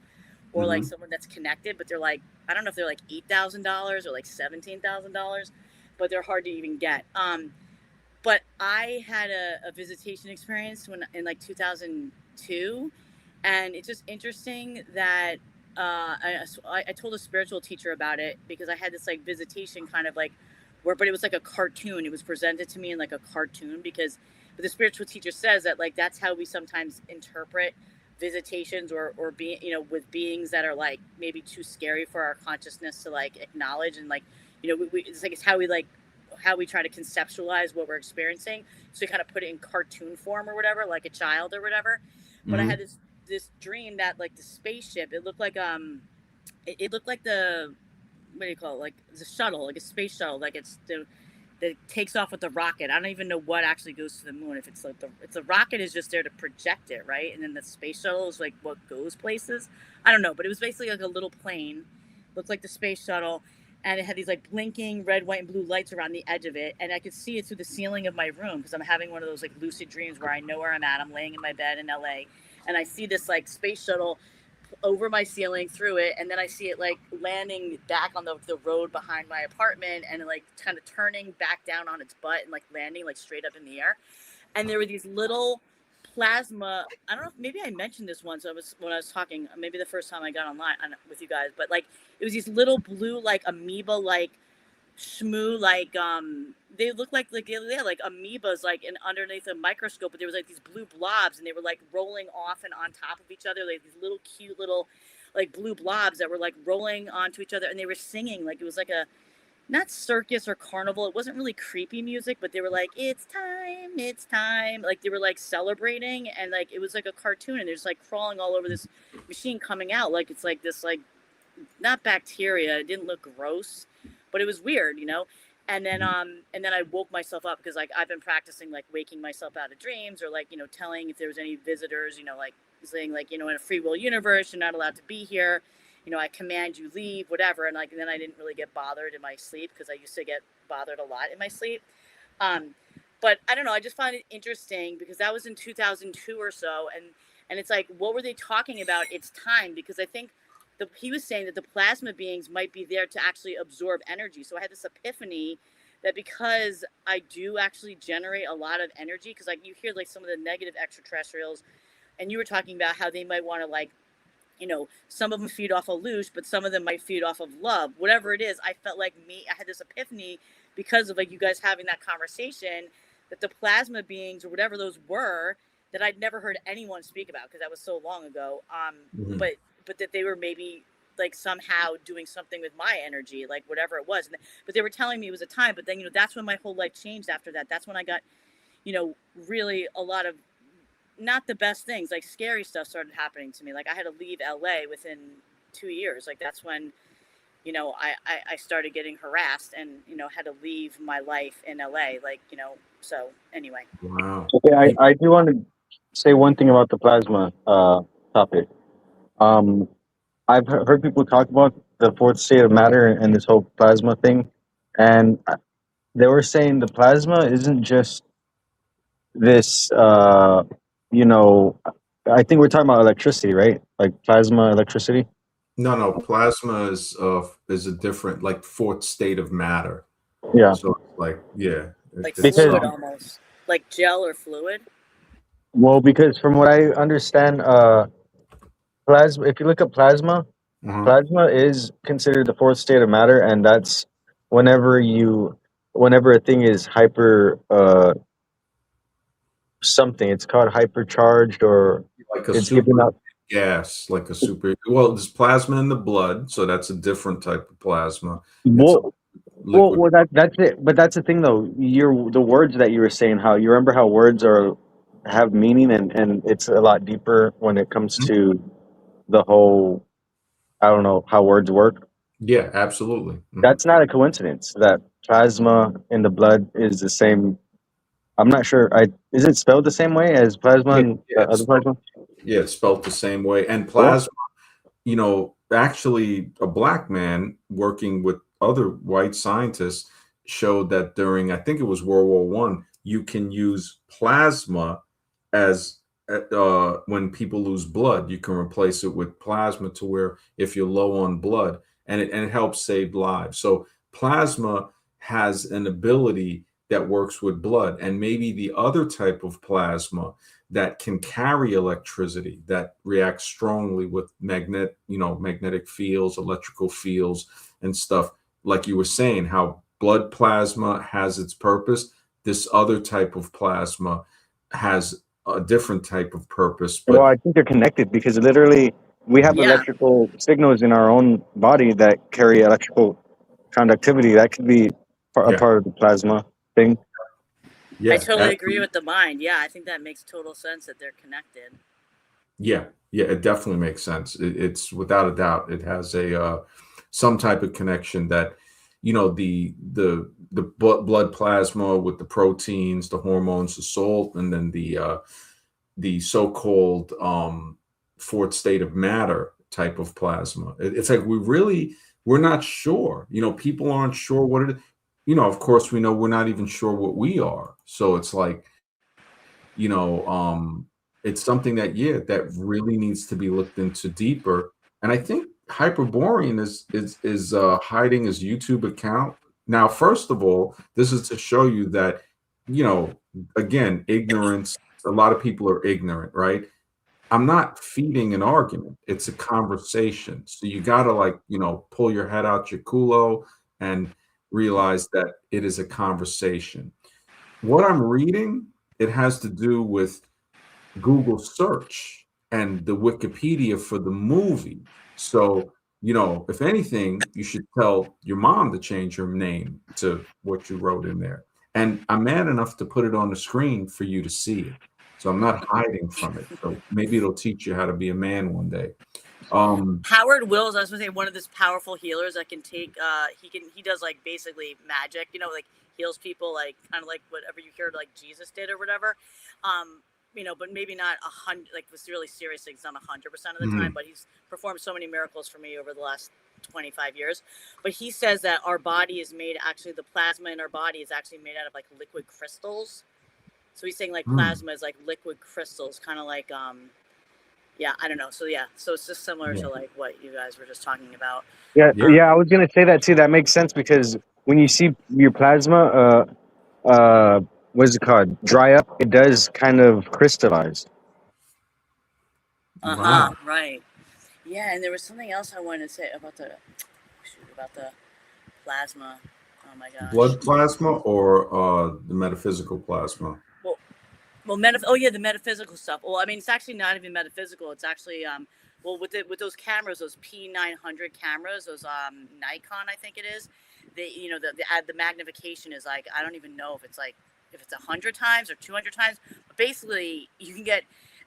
Speaker 3: or like someone that's connected, but they're like, I don't know if they're like $8,000 or like $17,000, but they're hard to even get. But I had a visitation experience in like 2002, and it's just interesting that I told a spiritual teacher about it, because I had this, like, visitation kind of like but it was like a cartoon. It was presented to me in, like, a cartoon, but the spiritual teacher says that, like, that's how we sometimes interpret visitations or being, with beings that are, like, maybe too scary for our consciousness to, like, acknowledge, and, like, it's how we try to conceptualize what we're experiencing. So we kind of put it in cartoon form or whatever, like a child or whatever. But I had this dream that, like, the spaceship, it looked like the what do you call it? Like it's a shuttle, like a space shuttle, like it's the that takes off with the rocket. I don't even know what actually goes to the moon. If it's like the rocket is just there to project it, right? And then the space shuttle is like what goes places. I don't know, but it was basically like a little plane, looked like the space shuttle, and it had these like blinking red, white, and blue lights around the edge of it, and I could see it through the ceiling of my room because I'm having one of those like lucid dreams where I know where I'm at. I'm laying in my bed in LA, and I see this like space shuttle over my ceiling through it, and then I see it like landing back on the road behind my apartment and like kind of turning back down on its butt and like landing like straight up in the air. And there were these little plasma, I don't know if maybe I mentioned this once when I was talking, maybe the first time I got online with you guys, but like it was these little blue like amoeba like shmoo like they look like yeah, like amoebas like in underneath a microscope, but there was like these blue blobs and they were like rolling off and on top of each other, like these little cute little like blue blobs that were like rolling onto each other, and they were singing like it was like a not circus or carnival. It wasn't really creepy music, but they were like, it's time. Like they were like celebrating, and like it was like a cartoon, and they're just like crawling all over this machine coming out like it's like this like not bacteria. It didn't look gross, but it was weird, you know. And then I woke myself up because like I've been practicing like waking myself out of dreams, or like, you know, telling if there was any visitors, you know, like saying like, you know, in a free will universe, you're not allowed to be here. You know, I command you leave, whatever. And like, and then I didn't really get bothered in my sleep because I used to get bothered a lot in my sleep. But I don't know. I just find it interesting because that was in 2002 or so. And it's like, what were they talking about? It's time, because I think he was saying that the plasma beings might be there to actually absorb energy. So I had this epiphany that because I do actually generate a lot of energy, because like you hear like some of the negative extraterrestrials, and you were talking about how they might want to like, you know, some of them feed off of loosh, but some of them might feed off of love, whatever it is. I felt like I had this epiphany because of like you guys having that conversation, that the plasma beings or whatever those were, that I'd never heard anyone speak about because that was so long ago. But that they were maybe like somehow doing something with my energy, like whatever it was. But they were telling me it was a time, but then, you know, that's when my whole life changed after that. That's when I got, you know, really a lot of not the best things, like scary stuff started happening to me. Like I had to leave LA within 2 years. Like that's when, you know, I started getting harassed and, you know, had to leave my life in LA. Like, you know, so anyway.
Speaker 1: Wow.
Speaker 4: Okay, I do want to say one thing about the plasma topic. I've heard people talk about the fourth state of matter and this whole plasma thing, and they were saying the plasma isn't just this. You know, I think we're talking about electricity, right? Like plasma electricity.
Speaker 1: No, plasma is a different, like, fourth state of matter.
Speaker 4: Yeah.
Speaker 1: So like, yeah,
Speaker 3: Like
Speaker 1: it's
Speaker 3: fluid almost, like gel or fluid.
Speaker 4: Well, because from what I understand, plasma. If you look at plasma, plasma is considered the fourth state of matter, and that's whenever whenever a thing is hyper something, it's called hypercharged, or
Speaker 1: like a
Speaker 4: it's giving
Speaker 1: super
Speaker 4: up.
Speaker 1: gas, like a super. Well, there's plasma in the blood, so that's a different type of plasma. It's
Speaker 4: Well,
Speaker 1: liquid.
Speaker 4: that's it. But that's the thing, though. The words that you were saying. How you remember how words have meaning, and it's a lot deeper when it comes to the whole. I don't know how words work.
Speaker 1: Yeah, absolutely.
Speaker 4: That's not a coincidence. That plasma in the blood is the same. I'm not sure. Is it spelled the same way as plasma and other plasma?
Speaker 1: Yeah, it's spelled the same way. And
Speaker 4: Cool.
Speaker 1: plasma, you know, actually, a black man working with other white scientists showed that during, I think it was World War One, you can use plasma as when people lose blood, you can replace it with plasma to where if you're low on blood, and it helps save lives. So plasma has an ability that works with blood, and maybe the other type of plasma that can carry electricity, that reacts strongly with magnetic fields, electrical fields, and stuff. Like you were saying, how blood plasma has its purpose. This other type of plasma has a different type of purpose. But
Speaker 4: Well, I think they're connected because literally we have electrical signals in our own body that carry electrical conductivity. That could be a part of the plasma thing.
Speaker 1: Yeah,
Speaker 3: I totally agree with the mind. Yeah, I think that makes total sense that they're connected.
Speaker 1: Yeah, it definitely makes sense. It's without a doubt, it has some type of connection that, the blood plasma with the proteins, the hormones, the salt, and then the so-called fourth state of matter type of plasma. It's like we're not sure. People aren't sure what it is. Of course, we know we're not even sure what we are. So it's like, it's something that, that really needs to be looked into deeper. And I think Hyperborean is hiding his YouTube account. Now, first of all, this is to show you that, again, ignorance, a lot of people are ignorant, right? I'm not feeding an argument. It's a conversation. So you got to pull your head out your culo and realize that it is a conversation. What I'm reading, it has to do with Google search and the Wikipedia for the movie. So, if anything, you should tell your mom to change her name to what you wrote in there. And I'm mad enough to put it on the screen for you to see it. So I'm not hiding from it. So maybe it'll teach you how to be a man one day.
Speaker 3: Howard Wills, I was gonna say, one of those powerful healers that can take he does like basically magic, like heals people, like kind of like whatever you heard like Jesus did or whatever. But maybe not 100, like was really serious things, not 100% of the time, but he's performed so many miracles for me over the last 25 years. But he says that our body is made, actually the plasma in our body is actually made out of like liquid crystals. So he's saying like plasma is like liquid crystals, kind of like I don't know. So so it's just similar to like what you guys were just talking about.
Speaker 4: Yeah, I was gonna say that too. That makes sense because when you see your plasma, what's it called? Dry up. It does kind of crystallize.
Speaker 1: Wow.
Speaker 3: Right. Yeah, and there was something else I wanted to say about the plasma. Oh my gosh.
Speaker 1: Blood plasma or the metaphysical plasma?
Speaker 3: Well, the metaphysical stuff. Well, I mean, it's actually not even metaphysical. It's actually with those cameras, those P900 cameras, those Nikon, I think it is. The magnification is like, I don't even know if it's 100 times or 200 times. But basically, you can get.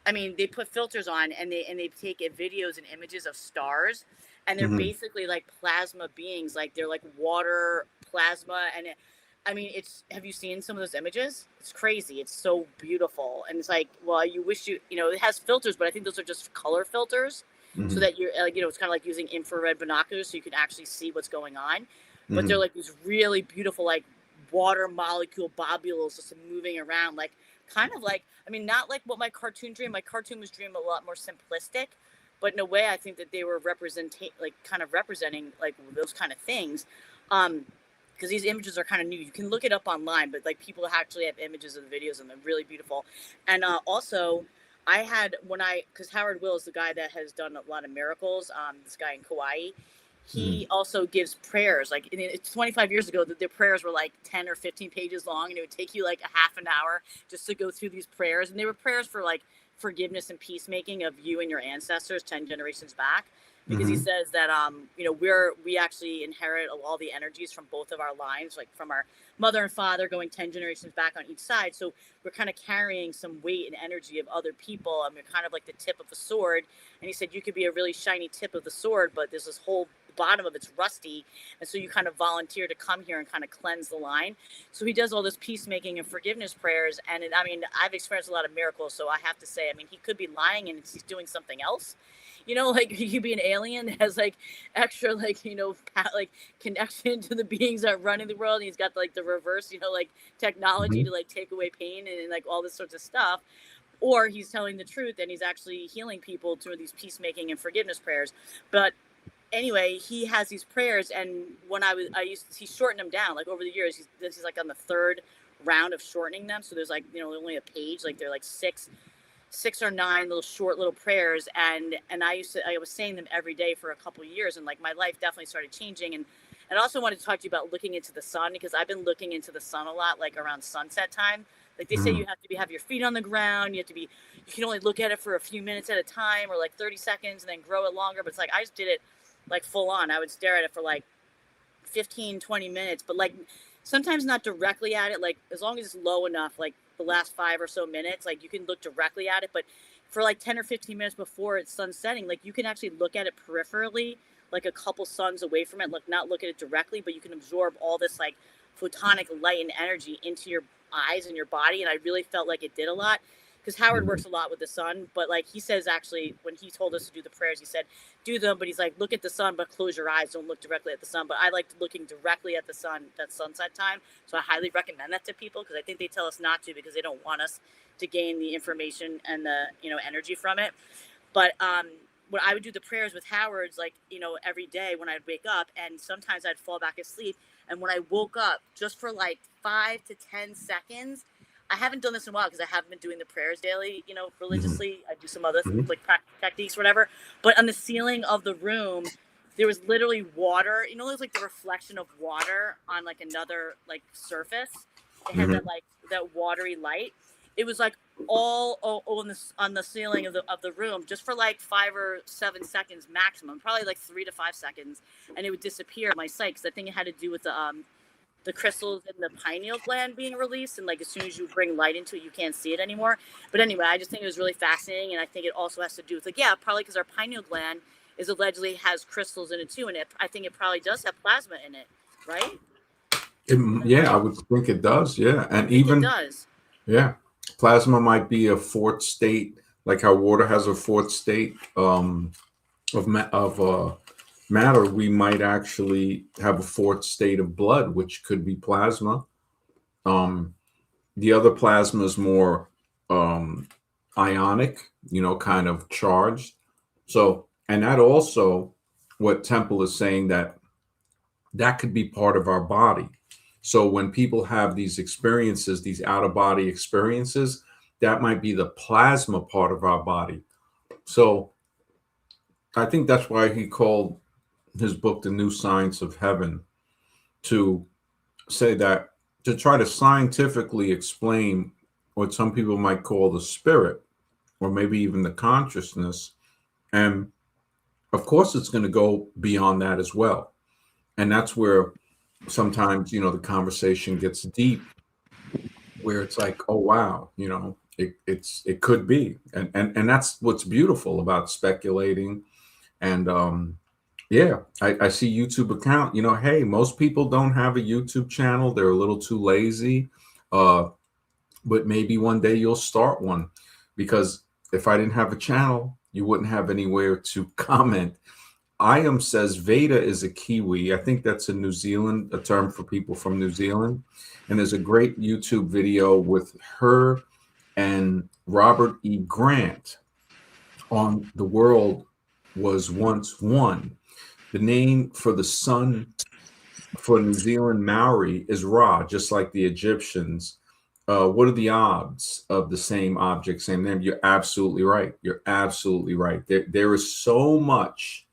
Speaker 3: I mean, they put filters on and they take videos and images of stars, and they're basically like plasma beings, like they're like water plasma. And have you seen some of those images? It's crazy. It's so beautiful. And it's like, well, you wish it has filters, but I think those are just color filters so that you're it's kind of like using infrared binoculars so you can actually see what's going on. But they're like these really beautiful, like water molecule globules just moving around, like kind of like, not like what my cartoon dream. My cartoon was dreaming a lot more simplistic, but in a way, I think that they were representing like those kind of things. Because these images are kind of new. You can look it up online, but like people actually have images of the videos and they're really beautiful. And also, I had because Howard Will is the guy that has done a lot of miracles. This guy in Kauai, he also gives prayers. Like it's 25 years ago, their prayers were like 10 or 15 pages long, and it would take you like a half an hour just to go through these prayers. And they were prayers for like forgiveness and peacemaking of you and your ancestors 10 generations back. Because he says that we actually inherit all the energies from both of our lines, like from our mother and father going 10 generations back on each side. So we're kind of carrying some weight and energy of other people. We're kind of like the tip of a sword. And he said you could be a really shiny tip of the sword, but there's this whole bottom of it's rusty, and so you kind of volunteer to come here and kind of cleanse the line. So he does all this peacemaking and forgiveness prayers, and I've experienced a lot of miracles, so I have to say, he could be lying and he's doing something else. Like he could be an alien that has like extra like connection to the beings that are running the world. And he's got like the reverse like technology to like take away pain and like all this sorts of stuff. Or he's telling the truth and he's actually healing people through these peacemaking and forgiveness prayers. But anyway, he has these prayers, and when he shortened them down like over the years. This is like on the third round of shortening them. So there's like only a page, like they're like six or nine little short little prayers, and I was saying them every day for a couple of years, and like my life definitely started changing. And I also wanted to talk to you about looking into the sun, because I've been looking into the sun a lot, like around sunset time. Like they say you have to have your feet on the ground, you can only look at it for a few minutes at a time, or like 30 seconds, and then grow it longer. But it's like I just did it like full on. I would stare at it for like 15-20 minutes, but like sometimes not directly at it, like as long as it's low enough, like the last 5 or so minutes, like you can look directly at it. But for like 10 or 15 minutes before it's sun setting, like you can actually look at it peripherally, like a couple suns away from it, like not look at it directly, but you can absorb all this like photonic light and energy into your eyes and your body. And I really felt like it did a lot, because Howard works a lot with the sun. But like he says, actually, when he told us to do the prayers, he said, do them, but he's like, look at the sun, but close your eyes. Don't look directly at the sun. But I liked looking directly at the sun, that sunset time. So I highly recommend that to people, because I think they tell us not to, because they don't want us to gain the information and the, energy from it. But when I would do the prayers with Howard's, like, every day when I'd wake up, and sometimes I'd fall back asleep. And when I woke up, just for like 5 to 10 seconds, I haven't done this in a while because I haven't been doing the prayers daily, religiously. I do some other like techniques, whatever. But on the ceiling of the room, there was literally water. There's like the reflection of water on like another like surface. It had that watery light. It was like all on the ceiling of the room, just for like 5 or 7 seconds maximum, probably like 3 to 5 seconds, and it would disappear in my sight, because I think it had to do with the crystals in the pineal gland being released, and like as soon as you bring light into it, you can't see it anymore. But anyway, I just think it was really fascinating, and I think it also has to do with probably because our pineal gland is allegedly has crystals in it too, and I think it probably does have plasma in it, right?
Speaker 1: I would think it does. Yeah, and even
Speaker 3: it does.
Speaker 1: Yeah. Plasma might be a fourth state, like how water has a fourth state of matter. We might actually have a fourth state of blood, which could be plasma. The other plasma is more ionic, kind of charged. So, and that also, what Temple is saying, that could be part of our body. So when people have these experiences, these out-of-body experiences, that might be the plasma part of our body. So I think that's why he called his book The New Science of Heaven, to say that, to try to scientifically explain what some people might call the spirit, or maybe even the consciousness. And of course, it's going to go beyond that as well. And that's where sometimes, the conversation gets deep, where it's like, oh, wow, it could be. And that's what's beautiful about speculating. And I see YouTube account, hey, most people don't have a YouTube channel. They're a little too lazy. But maybe one day you'll start one, because if I didn't have a channel, you wouldn't have anywhere to comment. Iam says Veda is a Kiwi. I think that's a term for people from New Zealand. And there's a great YouTube video with her and Robert E. Grant on The World Was Once One. The name for the sun for New Zealand Maori is Ra, just like the Egyptians. What are the odds of the same object, same name? You're absolutely right. You're absolutely right. There is so much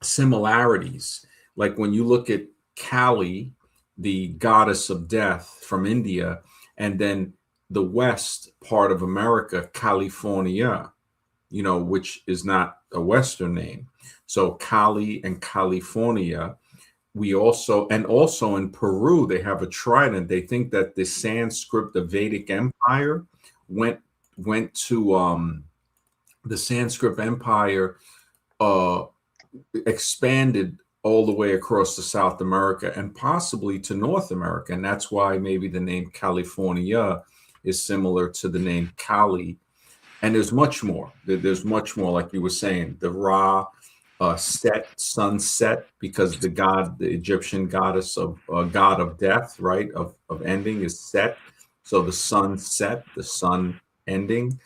Speaker 1: similarities. Like when you look at Kali, the goddess of death from India, and then the west part of America, California, which is not a Western name. So Kali and California. Also in Peru, they have a trident. They think that the Sanskrit, the Vedic Empire, went to the Sanskrit Empire, expanded all the way across to South America and possibly to North America. And that's why maybe the name California is similar to the name Kali. And there's much more. There's much more, like you were saying, the Ra, sunset, because the Egyptian goddess of god of death, right, of ending, is Set. So the sun set, the sun ending,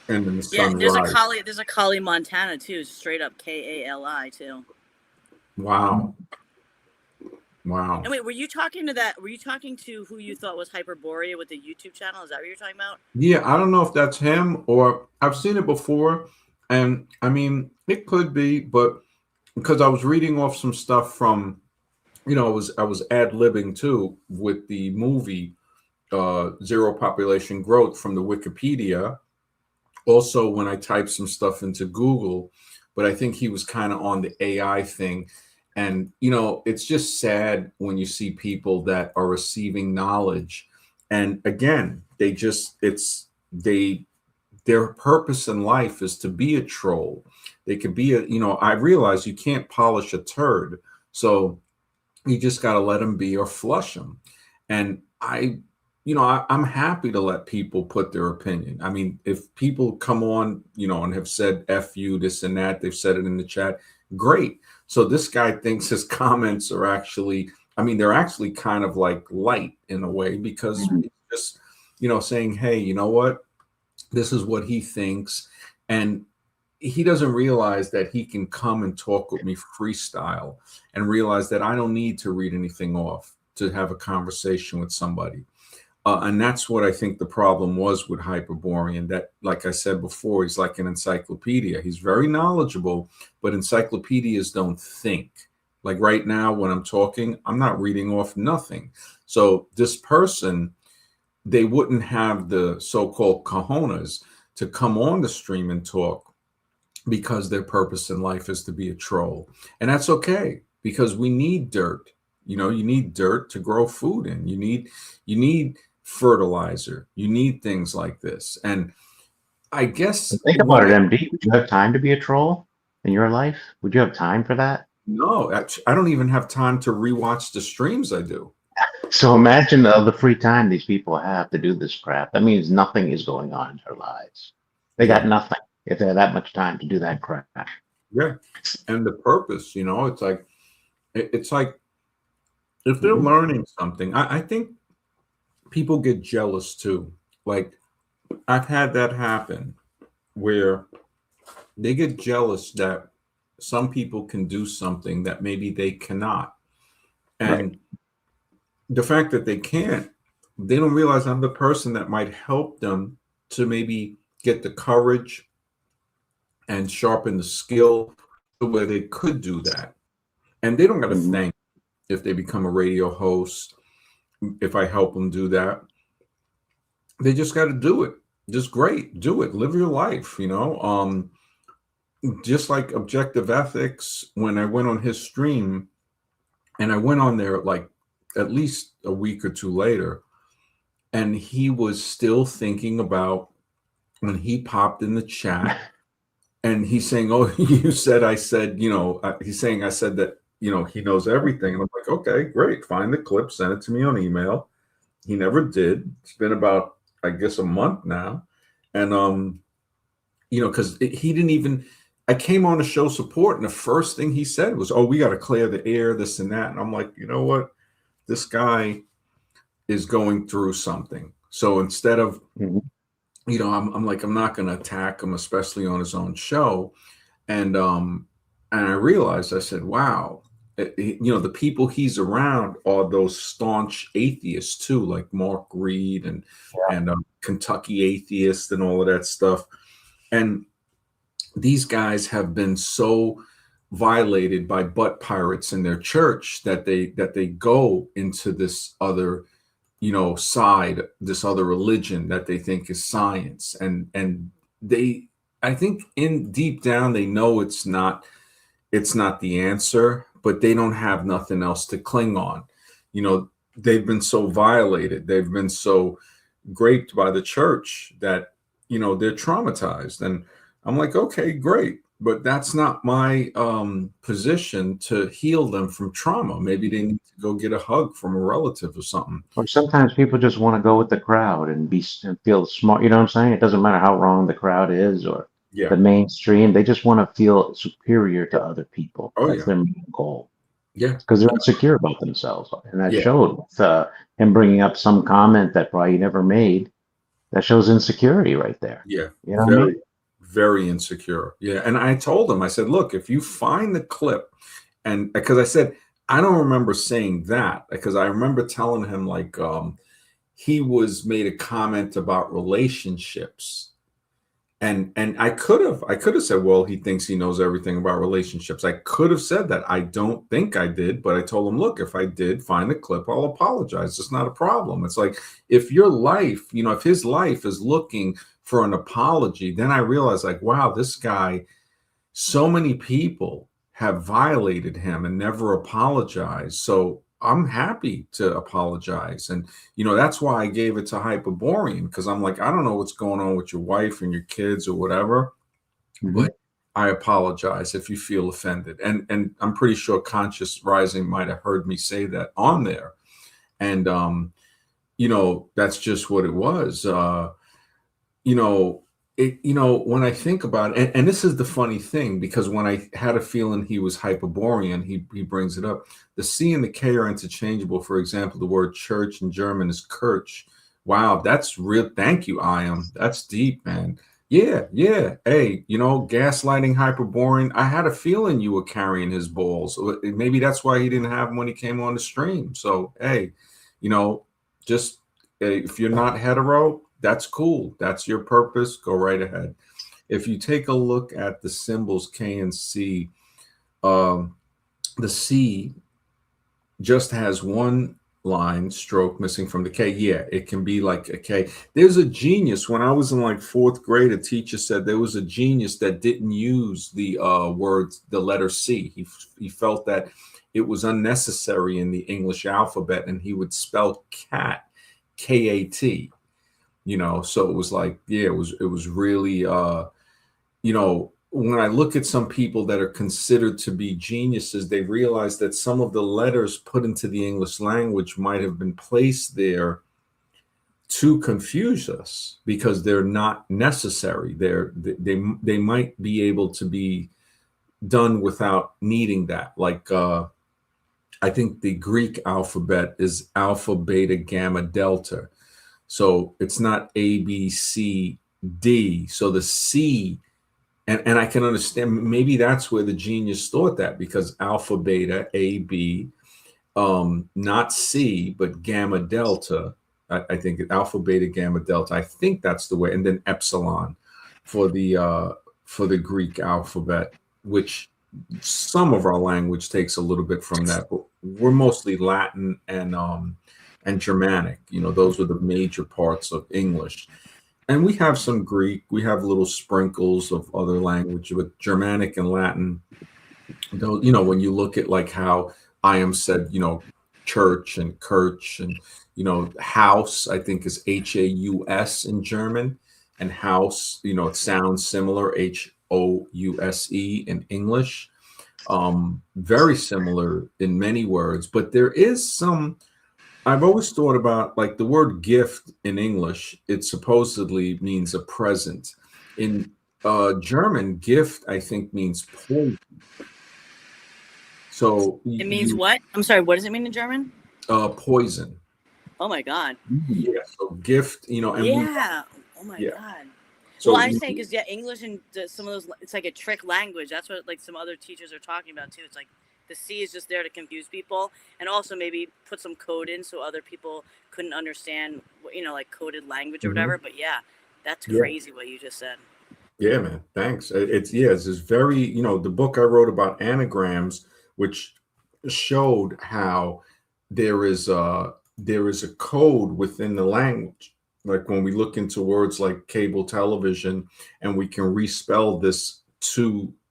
Speaker 1: and then the sun rise.
Speaker 3: There's a Kali Montana too, straight up Kali too.
Speaker 1: Wow.
Speaker 3: And wait, were you talking to who you thought was Hyperborea with the YouTube channel? Is that what you're talking about?
Speaker 1: Yeah, I don't know if that's him, or I've seen it before. And I mean, it could be, but because I was reading off some stuff from, I was ad-libbing too with the movie Zero Population Growth from the Wikipedia. Also, when I typed some stuff into Google, but I think he was kind of on the AI thing. And, it's just sad when you see people that are receiving knowledge. And again, their purpose in life is to be a troll. They could be a, I realize you can't polish a turd. So you just got to let them be or flush them. And I'm happy to let people put their opinion. I mean, if people come on, and have said F you, this and that, they've said it in the chat, great. So this guy thinks his comments are actually, they're actually kind of like light in a way, because it's just, saying, hey, you know what? This is what he thinks. And he doesn't realize that he can come and talk with me freestyle and realize that I don't need to read anything off to have a conversation with somebody. And that's what I think the problem was with Hyperborean, that, like I said before, he's like an encyclopedia. He's very knowledgeable, but encyclopedias don't think. Like right now when I'm talking, I'm not reading off nothing. So this person, they wouldn't have the so-called cojones to come on the stream and talk, because their purpose in life is to be a troll. And that's okay, because we need dirt. You need dirt to grow food in. You need fertilizer. You need things like this. And I guess
Speaker 2: think about it, MD. Would you have time to be a troll in your life? Would you have time for that?
Speaker 1: No, I don't even have time to rewatch the streams I do.
Speaker 2: So imagine the free time these people have to do this crap. That means nothing is going on in their lives. They got nothing if they have that much time to do that crap.
Speaker 1: Yeah. And the purpose, it's like if they're learning something, I think people get jealous too. Like I've had that happen where they get jealous that some people can do something that maybe they cannot. And the fact that they can't, they don't realize I'm the person that might help them to maybe get the courage and sharpen the skill where they could do that. And they don't got to thank if they become a radio host, if I help them do that. They just got to do it. Just great. Do it. Live your life, just like Objective Ethics, when I went on his stream, and I went on there like at least a week or two later, and he was still thinking about when he popped in the chat, and he's saying, oh, you said, I said, he's saying I said that, he knows everything. And I'm like, okay, great. Find the clip, send it to me on email. He never did. It's been about, I guess, a month now. And, because he didn't even, I came on to show support, and the first thing he said was, oh, we got to clear the air, this and that. And I'm like, you know what? This guy is going through something. So instead of, I'm like, I'm not going to attack him, especially on his own show. And I realized, I said, wow, the people he's around are those staunch atheists too, like Mark Reed and Kentucky atheists and all of that stuff. And these guys have been so violated by butt pirates in their church that they go into this other, side, this other religion that they think is science. And they, I think in deep down, they know it's not the answer, but they don't have nothing else to cling on. They've been so violated. They've been so raped by the church that, they're traumatized. And I'm like, okay, great. But that's not my position to heal them from trauma. Maybe they need to go get a hug from a relative or something.
Speaker 2: Or sometimes people just want to go with the crowd and feel smart. You know what I'm saying? It doesn't matter how wrong the crowd is or the mainstream. They just want to feel superior to other people. That's their main goal.
Speaker 1: Yeah.
Speaker 2: Because they're insecure about themselves. And that showed with him bringing up some comment that probably he never made. That shows insecurity right there.
Speaker 1: Yeah.
Speaker 2: You know what I mean?
Speaker 1: Very insecure. Yeah. And I told him, I said, look, if you find the clip, and because I said, I don't remember saying that, because I remember telling him like he made a comment about relationships. And I could have said, well, he thinks he knows everything about relationships. I could have said that. I don't think I did, but I told him, look, if I did find the clip, I'll apologize. It's not a problem. It's like, if your life, if his life is looking for an apology, then I realized like, wow, this guy, so many people have violated him and never apologized. So I'm happy to apologize. And, that's why I gave it to Hyperborean, because I'm like, I don't know what's going on with your wife and your kids or whatever, but I apologize if you feel offended. And I'm pretty sure Conscious Rising might have heard me say that on there. And that's just what it was. When I think about it, and this is the funny thing, because when I had a feeling he was Hyperborean, he brings it up. The C and the K are interchangeable. For example, the word church in German is Kirch. Wow, that's real. Thank you, I am. That's deep, man. Yeah. Hey, gaslighting Hyperborean. I had a feeling you were carrying his balls. Maybe that's why he didn't have them when he came on the stream. So, hey, just if you're not hetero, that's cool. That's your purpose. Go right ahead. If you take a look at the symbols K and C, the C just has one line stroke missing from the K. Yeah, it can be like a K. There's a genius. When I was in like 4th grade, a teacher said there was a genius that didn't use the the letter C. He felt that it was unnecessary in the English alphabet, and he would spell cat, K-A-T. So it was like, yeah, it was really, when I look at some people that are considered to be geniuses, they realize that some of the letters put into the English language might have been placed there to confuse us because they're not necessary. They might be able to be done without needing that. Like, I think the Greek alphabet is alpha, beta, gamma, delta. So it's not A, B, C, D. So the C, and I can understand, maybe that's where the genius thought that, because alpha, beta, A, B, not C, but gamma, delta. I think alpha, beta, gamma, delta. I think that's the way. And then epsilon for the Greek alphabet, which some of our language takes a little bit from that, but we're mostly Latin and Germanic. Those are the major parts of English. And we have some Greek, we have little sprinkles of other language, but Germanic and Latin, when you look at like how I am said, church and kirch, and, house, I think is H-A-U-S in German, and house, it sounds similar, H-O-U-S-E in English. Very similar in many words, but there is some. I've always thought about like the word gift in English, it supposedly means a present. In German, gift, I think, means poison. So
Speaker 3: it means what? I'm sorry, what does it mean in German?
Speaker 1: Poison.
Speaker 3: Oh my God.
Speaker 1: Yeah. So gift, and
Speaker 3: yeah. Oh my God. So I say, because English and some of those, it's like a trick language. That's what like some other teachers are talking about too. It's like the C is just there to confuse people, and also maybe put some code in so other people couldn't understand, like coded language or whatever. But yeah, that's crazy what you just said.
Speaker 1: Yeah, man. Thanks. It's very, the book I wrote about anagrams, which showed how there is a code within the language. Like when we look into words like cable television, and we can respell this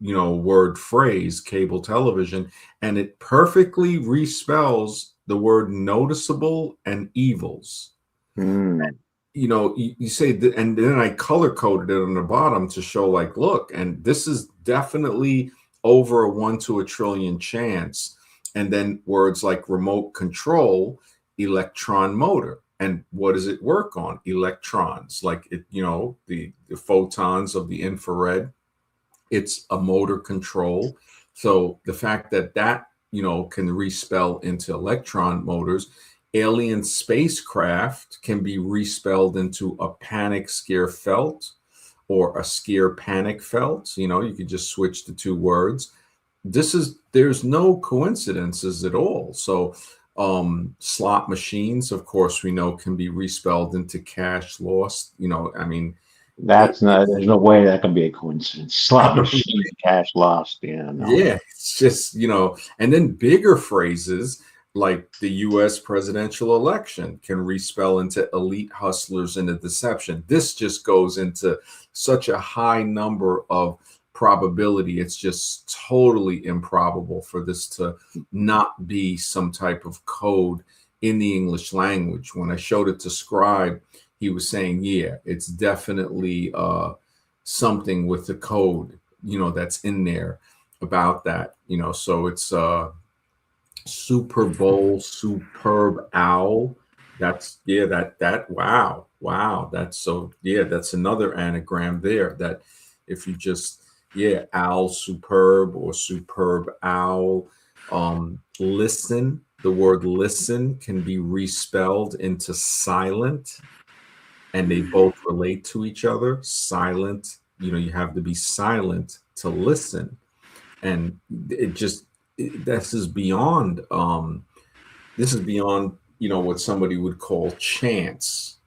Speaker 1: word phrase, cable television, and it perfectly respells the word noticeable and evils. And, you say that, and then I color coded it on the bottom to show like, look, and this is definitely over a 1 to a trillion chance. And then words like remote control, electron motor. And what does it work on? Electrons, like it, the photons of the infrared. It's a motor control. So the fact that can respell into electron motors, alien spacecraft can be respelled into a panic scare felt or a scare panic felt. You could just switch the two words. There's no coincidences at all. So slot machines, of course, we know can be respelled into cash lost.
Speaker 2: There's no way that can be a coincidence. Slot machine, cash lost. Yeah. No.
Speaker 1: Yeah. It's just, and then bigger phrases like the U.S. presidential election can respell into elite hustlers and a deception. This just goes into such a high number of probability. It's just totally improbable for this to not be some type of code in the English language. When I showed it to Scribe, he was saying, yeah, it's definitely something with the code that's in there about that, so it's Super Bowl, superb owl. That's wow. That's another anagram there. That if you just owl superb or superb owl. Listen, the word listen can be respelled into silent, and they both relate to each other. Silent, you have to be silent to listen, and this is beyond what somebody would call chance.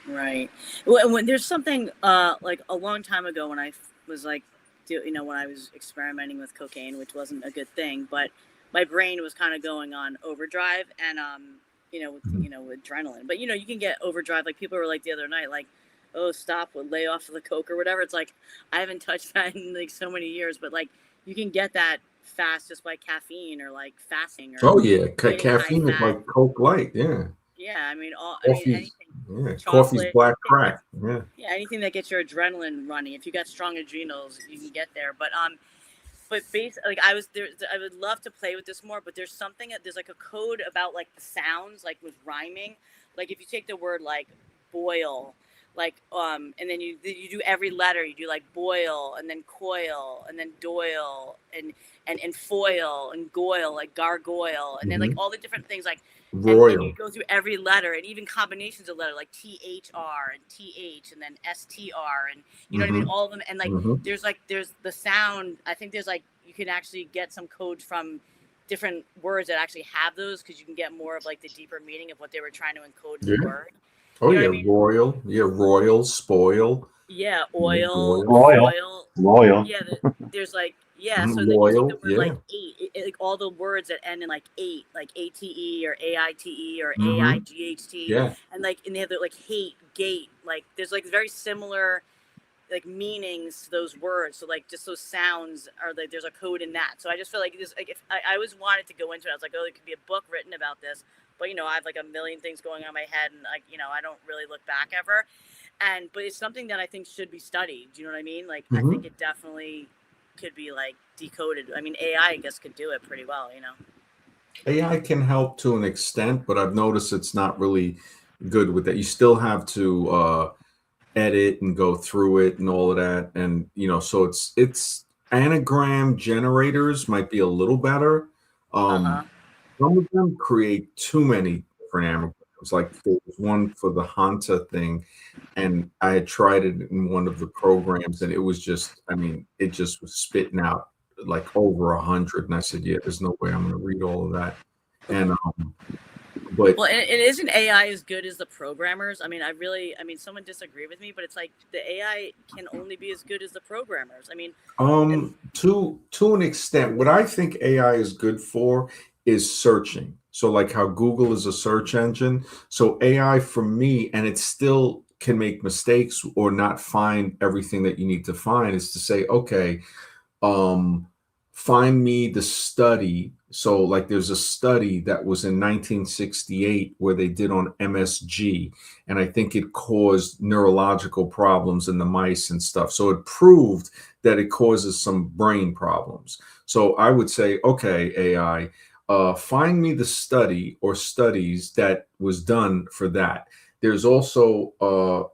Speaker 3: Right. When there's something like a long time ago when I was like, when I was experimenting with cocaine, which wasn't a good thing, but my brain was kind of going on overdrive, and with adrenaline. But you can get overdrive. Like people were like the other night, like, oh, stop, lay off of the coke or whatever. It's like I haven't touched that in like so many years, but like you can get that fast just by caffeine or like fasting. Or
Speaker 1: Caffeine is like Coke Light.
Speaker 3: Yeah, I mean,
Speaker 1: anything.
Speaker 3: Chocolate,
Speaker 1: coffee's black crack.
Speaker 3: Yeah, anything that gets your adrenaline running. If you got strong adrenals, you can get there. But basically, like I would love to play with this more. But there's like a code about like the sounds, like with rhyming. Like if you take the word like boil, like and then you do every letter. You do like boil, and then coil, and then doyle, and foil, and goyle, like gargoyle, and then like all the different things like.
Speaker 1: Royal.
Speaker 3: And you go through every letter, and even combinations of letter like THR and TH and then STR, and you know what I mean, all of them. And like there's the sound. I think there's like you can actually get some codes from different words that actually have those, because you can get more of like the deeper meaning of what they were trying to encode in the word.
Speaker 1: Oh, you know what I mean? Royal. Royal, spoil.
Speaker 3: Yeah, oil,
Speaker 2: loyal.
Speaker 3: Yeah, there's like so
Speaker 1: loyal,
Speaker 3: like the word like eight, like all the words that end in like eight, like ATE or AITE or AIGHT, and like and they have the like hate, gate, like there's like very similar like meanings to those words. So like just those sounds are like there's a code in that. So I just feel like this, like if I always wanted to go into it, I was like, oh, there could be a book written about this, but I have like a million things going on in my head, and like I don't really look back ever. But it's something that I think should be studied. Do you know what I mean? Like I think it definitely could be like decoded. I mean, AI I guess could do it pretty well.
Speaker 1: AI can help to an extent, but I've noticed it's not really good with that. You still have to edit and go through it and all of that, and so it's anagram generators might be a little better. Some of them create too many different anagrams. Like there was one for the Hanta thing, and I had tried it in one of the programs, and it was just, it just was spitting out like over 100, and I said, yeah, there's no way I'm going to read all of that. And but
Speaker 3: it isn't AI as good as the programmers. Someone disagree with me, but it's like the AI can only be as good as the programmers.
Speaker 1: To an extent, what I think AI is good for is searching. So like how Google is a search engine. So AI for me, and it still can make mistakes or not find everything that you need to find, is to say, okay, find me the study. So like there's a study that was in 1968 where they did on MSG, and I think it caused neurological problems in the mice and stuff. So it proved that it causes some brain problems. So I would say, okay, AI, find me the study or studies that was done for that. There's also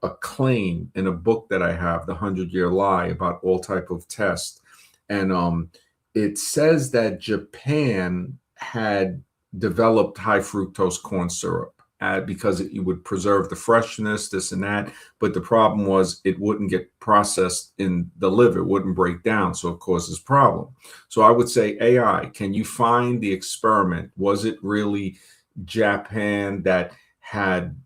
Speaker 1: a claim in a book that I have, The 100-Year Lie, about all type of tests. And it says that Japan had developed high fructose corn syrup because it would preserve the freshness, this and that. But the problem was it wouldn't get processed in the liver, it wouldn't break down, so it causes problem. So I would say, AI, can you find the experiment? Was it really Japan that had,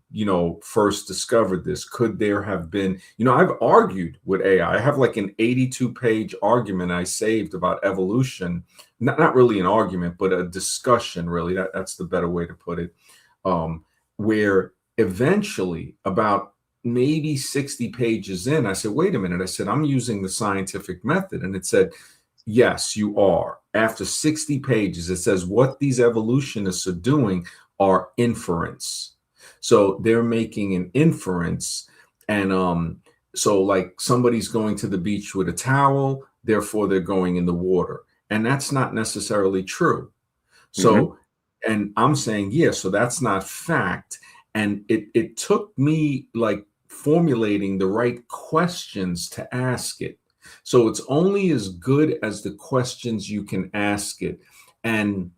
Speaker 1: first discovered this? Could there have been, I've argued with AI. I have like an 82-page argument I saved about evolution. Not really an argument, but a discussion, really. That's the better way to put it. Where eventually, about maybe 60 pages in, I said, wait a minute. I said, I'm using the scientific method. And it said, yes, you are. After 60 pages, it says what these evolutionists are doing are inference. So they're making an inference. And So like somebody's going to the beach with a towel, therefore they're going in the water. And that's not necessarily true.
Speaker 2: Mhm.
Speaker 1: So, and I'm saying, yeah, so that's not fact. And it took me like formulating the right questions to ask it. So it's only as good as the questions you can ask it. And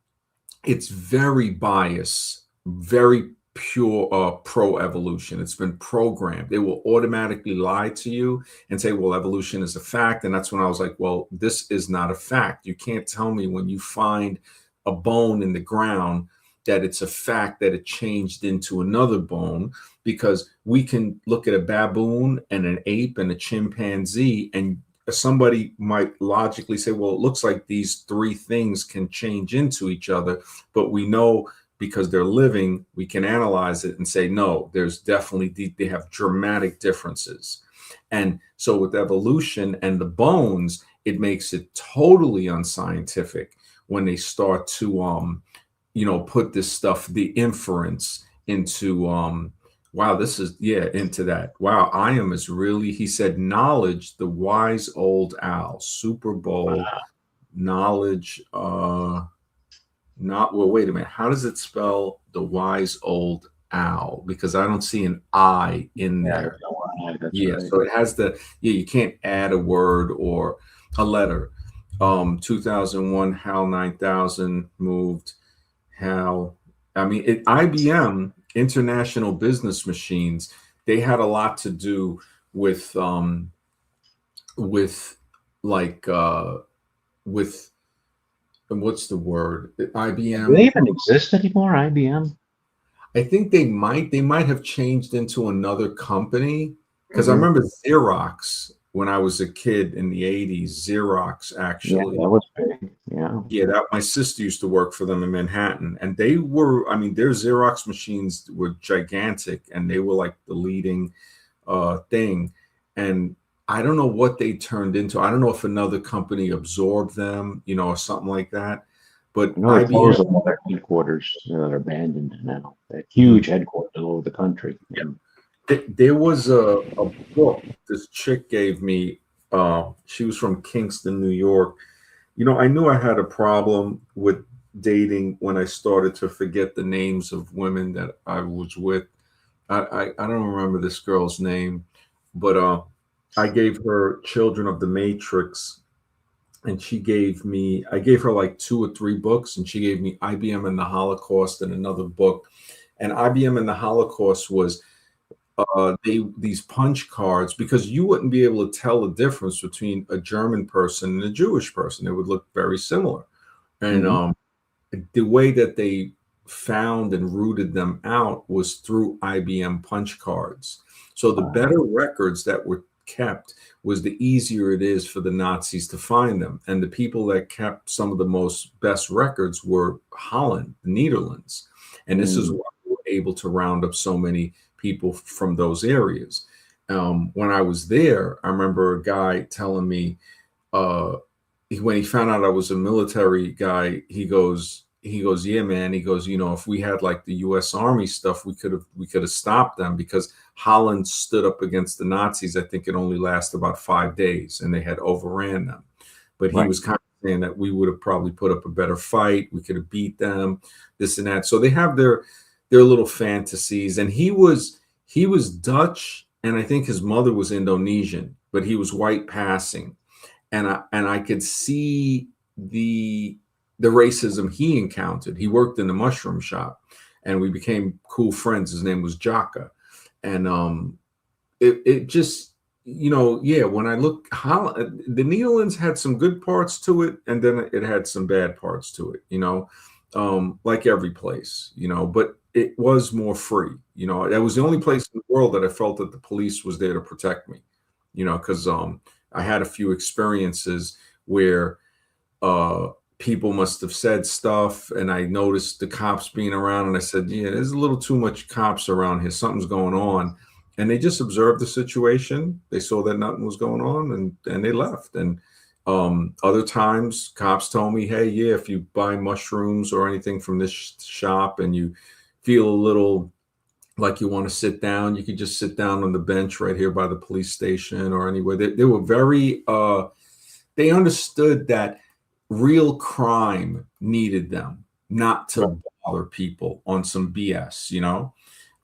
Speaker 1: it's very biased, very pure pro evolution. It's been programmed. It will automatically lie to you and say, well, evolution is a fact. And that's when I was like, well, this is not a fact. You can't tell me when you find a bone in the ground that it's a fact that it changed into another bone, because we can look at a baboon and an ape and a chimpanzee, and somebody might logically say, well, it looks like these three things can change into each other, but we know because they're living, we can analyze it and say, no, there's definitely, they have dramatic differences. And so with evolution and the bones, it makes it totally unscientific when they start to, put this stuff, the inference into, wow, this is, yeah, into that. Wow, I am is really, he said, knowledge, the wise old owl, Super Bowl, knowledge, not, well, wait a minute. How does it spell the wise old owl? Because I don't see an I in
Speaker 2: Yeah,
Speaker 1: there.
Speaker 2: that's
Speaker 1: Yeah,
Speaker 2: right.
Speaker 1: so it has the, yeah, you can't add a word or a letter. 2001, HAL 9000 moved. HAL, I mean, IBM, International Business Machines, they had a lot to do with like, with, what's the word?
Speaker 2: Do they
Speaker 1: IBM.
Speaker 2: even exist anymore, IBM?
Speaker 1: I think they might have changed into another company, because I
Speaker 2: Mhm.
Speaker 1: remember Xerox when I was a kid in the 80s. Xerox
Speaker 2: Yeah,
Speaker 1: actually.
Speaker 2: that was big. Yeah.
Speaker 1: Yeah, that my sister used to work for them in Manhattan, and they were, I mean, their Xerox machines were gigantic, and they were like the leading thing. And I don't know what they turned into. I don't know if another company absorbed them, or something like that. But
Speaker 2: I know they
Speaker 1: IBM,
Speaker 2: closed all their headquarters that are abandoned now. They're huge headquarters all over the country. And
Speaker 1: there was a book this chick gave me. She was from Kingston, New York. I knew I had a problem with dating when I started to forget the names of women that I was with. I don't remember this girl's name, but I gave her Children of the Matrix, and I gave her like two or three books, and she gave me IBM and the Holocaust and another book. And IBM and the Holocaust was these punch cards, because you wouldn't be able to tell the difference between a German person and a Jewish person. It would look very similar. And
Speaker 2: Mhm.
Speaker 1: the way that they found and rooted them out was through IBM punch cards. So the better records that were kept was the easier it is for the Nazis to find them. And the people that kept some of the most best records were Holland, the Netherlands. And this is
Speaker 2: Mm.
Speaker 1: why we were able to round up so many people from those areas. When I was there, I remember a guy telling me, uh, when he found out I was a military guy, he goes, yeah, man. He goes, if we had like the U.S. Army stuff, we could have stopped them, because Holland stood up against the Nazis. I think it only lasted about 5 days, and they had overran them. But he
Speaker 2: Right.
Speaker 1: was kind of saying that we would have probably put up a better fight. We could have beat them, this and that. So they have their little fantasies. And he was Dutch, and I think his mother was Indonesian, but he was white passing, and I could see the racism he encountered. He worked in the mushroom shop, and we became cool friends. His name was Jaka, and it just, yeah. When I look, how the Netherlands had some good parts to it, and then it had some bad parts to it. Like every place, but it was more free. That was the only place in the world that I felt that the police was there to protect me. Because I had a few experiences where uh, people must have said stuff, and I noticed the cops being around, and I said, yeah, there's a little too much cops around here. Something's going on. And they just observed the situation. They saw that nothing was going on, and they left. And other times, cops told me, hey, yeah, if you buy mushrooms or anything from this shop and you feel a little like you want to sit down, you could just sit down on the bench right here by the police station or anywhere. They were very, they understood that real crime needed them, not to bother people on some BS, you know?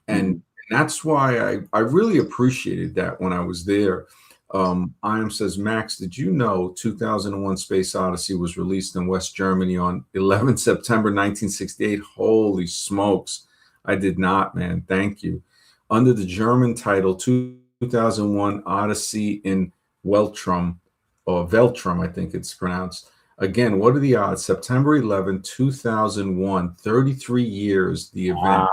Speaker 1: And that's why I really appreciated that when I was there. Iam says, Max, did you know 2001 Space Odyssey was released in West Germany on 11 September 1968? Holy smokes. I did not, man. Thank you. Under the German title 2001 Odyssey in Weltrum, or Veltrum, I think it's pronounced. Again, what are the odds? September 11, 2001, 33 years, the event.
Speaker 2: Wow.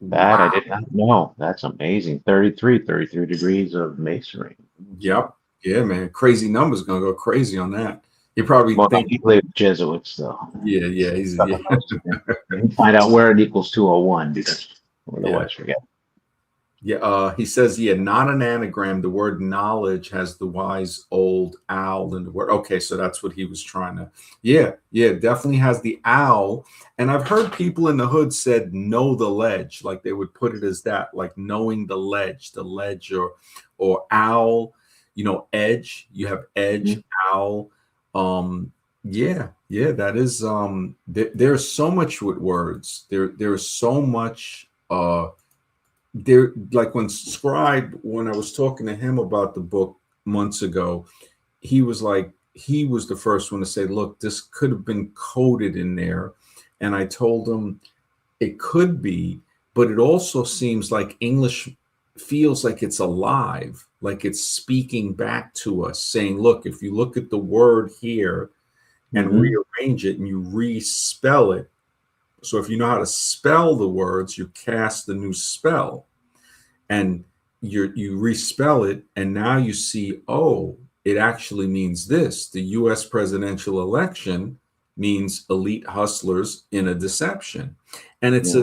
Speaker 2: That I did not know. That's amazing. 33 degrees of masonry.
Speaker 1: Yep. Yeah, man. Crazy numbers going to go crazy on that. You probably think
Speaker 2: he played Jesuits, though.
Speaker 1: Yeah, yeah. He's
Speaker 2: find out where it equals 201 because otherwise forget.
Speaker 1: Yeah, he says, not an anagram. The word knowledge has the wise old owl in the word. Okay, so that's what he was trying to. Yeah, definitely has the owl. And I've heard people in the hood said know the ledge, like they would put it as that, like knowing the ledge or owl, edge. You have edge, owl. That is there's so much with words. There's so much there, like when I was talking to him about the book months ago, he was the first one to say, look, this could have been coded in there. And I told him it could be, but it also seems like English feels like it's alive, like it's speaking back to us, saying, look, if you look at the word here and rearrange it and you respell it. So if you know how to spell the words, you cast the new spell and you respell it. And now you see, oh, it actually means this. The US presidential election means elite hustlers in a deception. And it's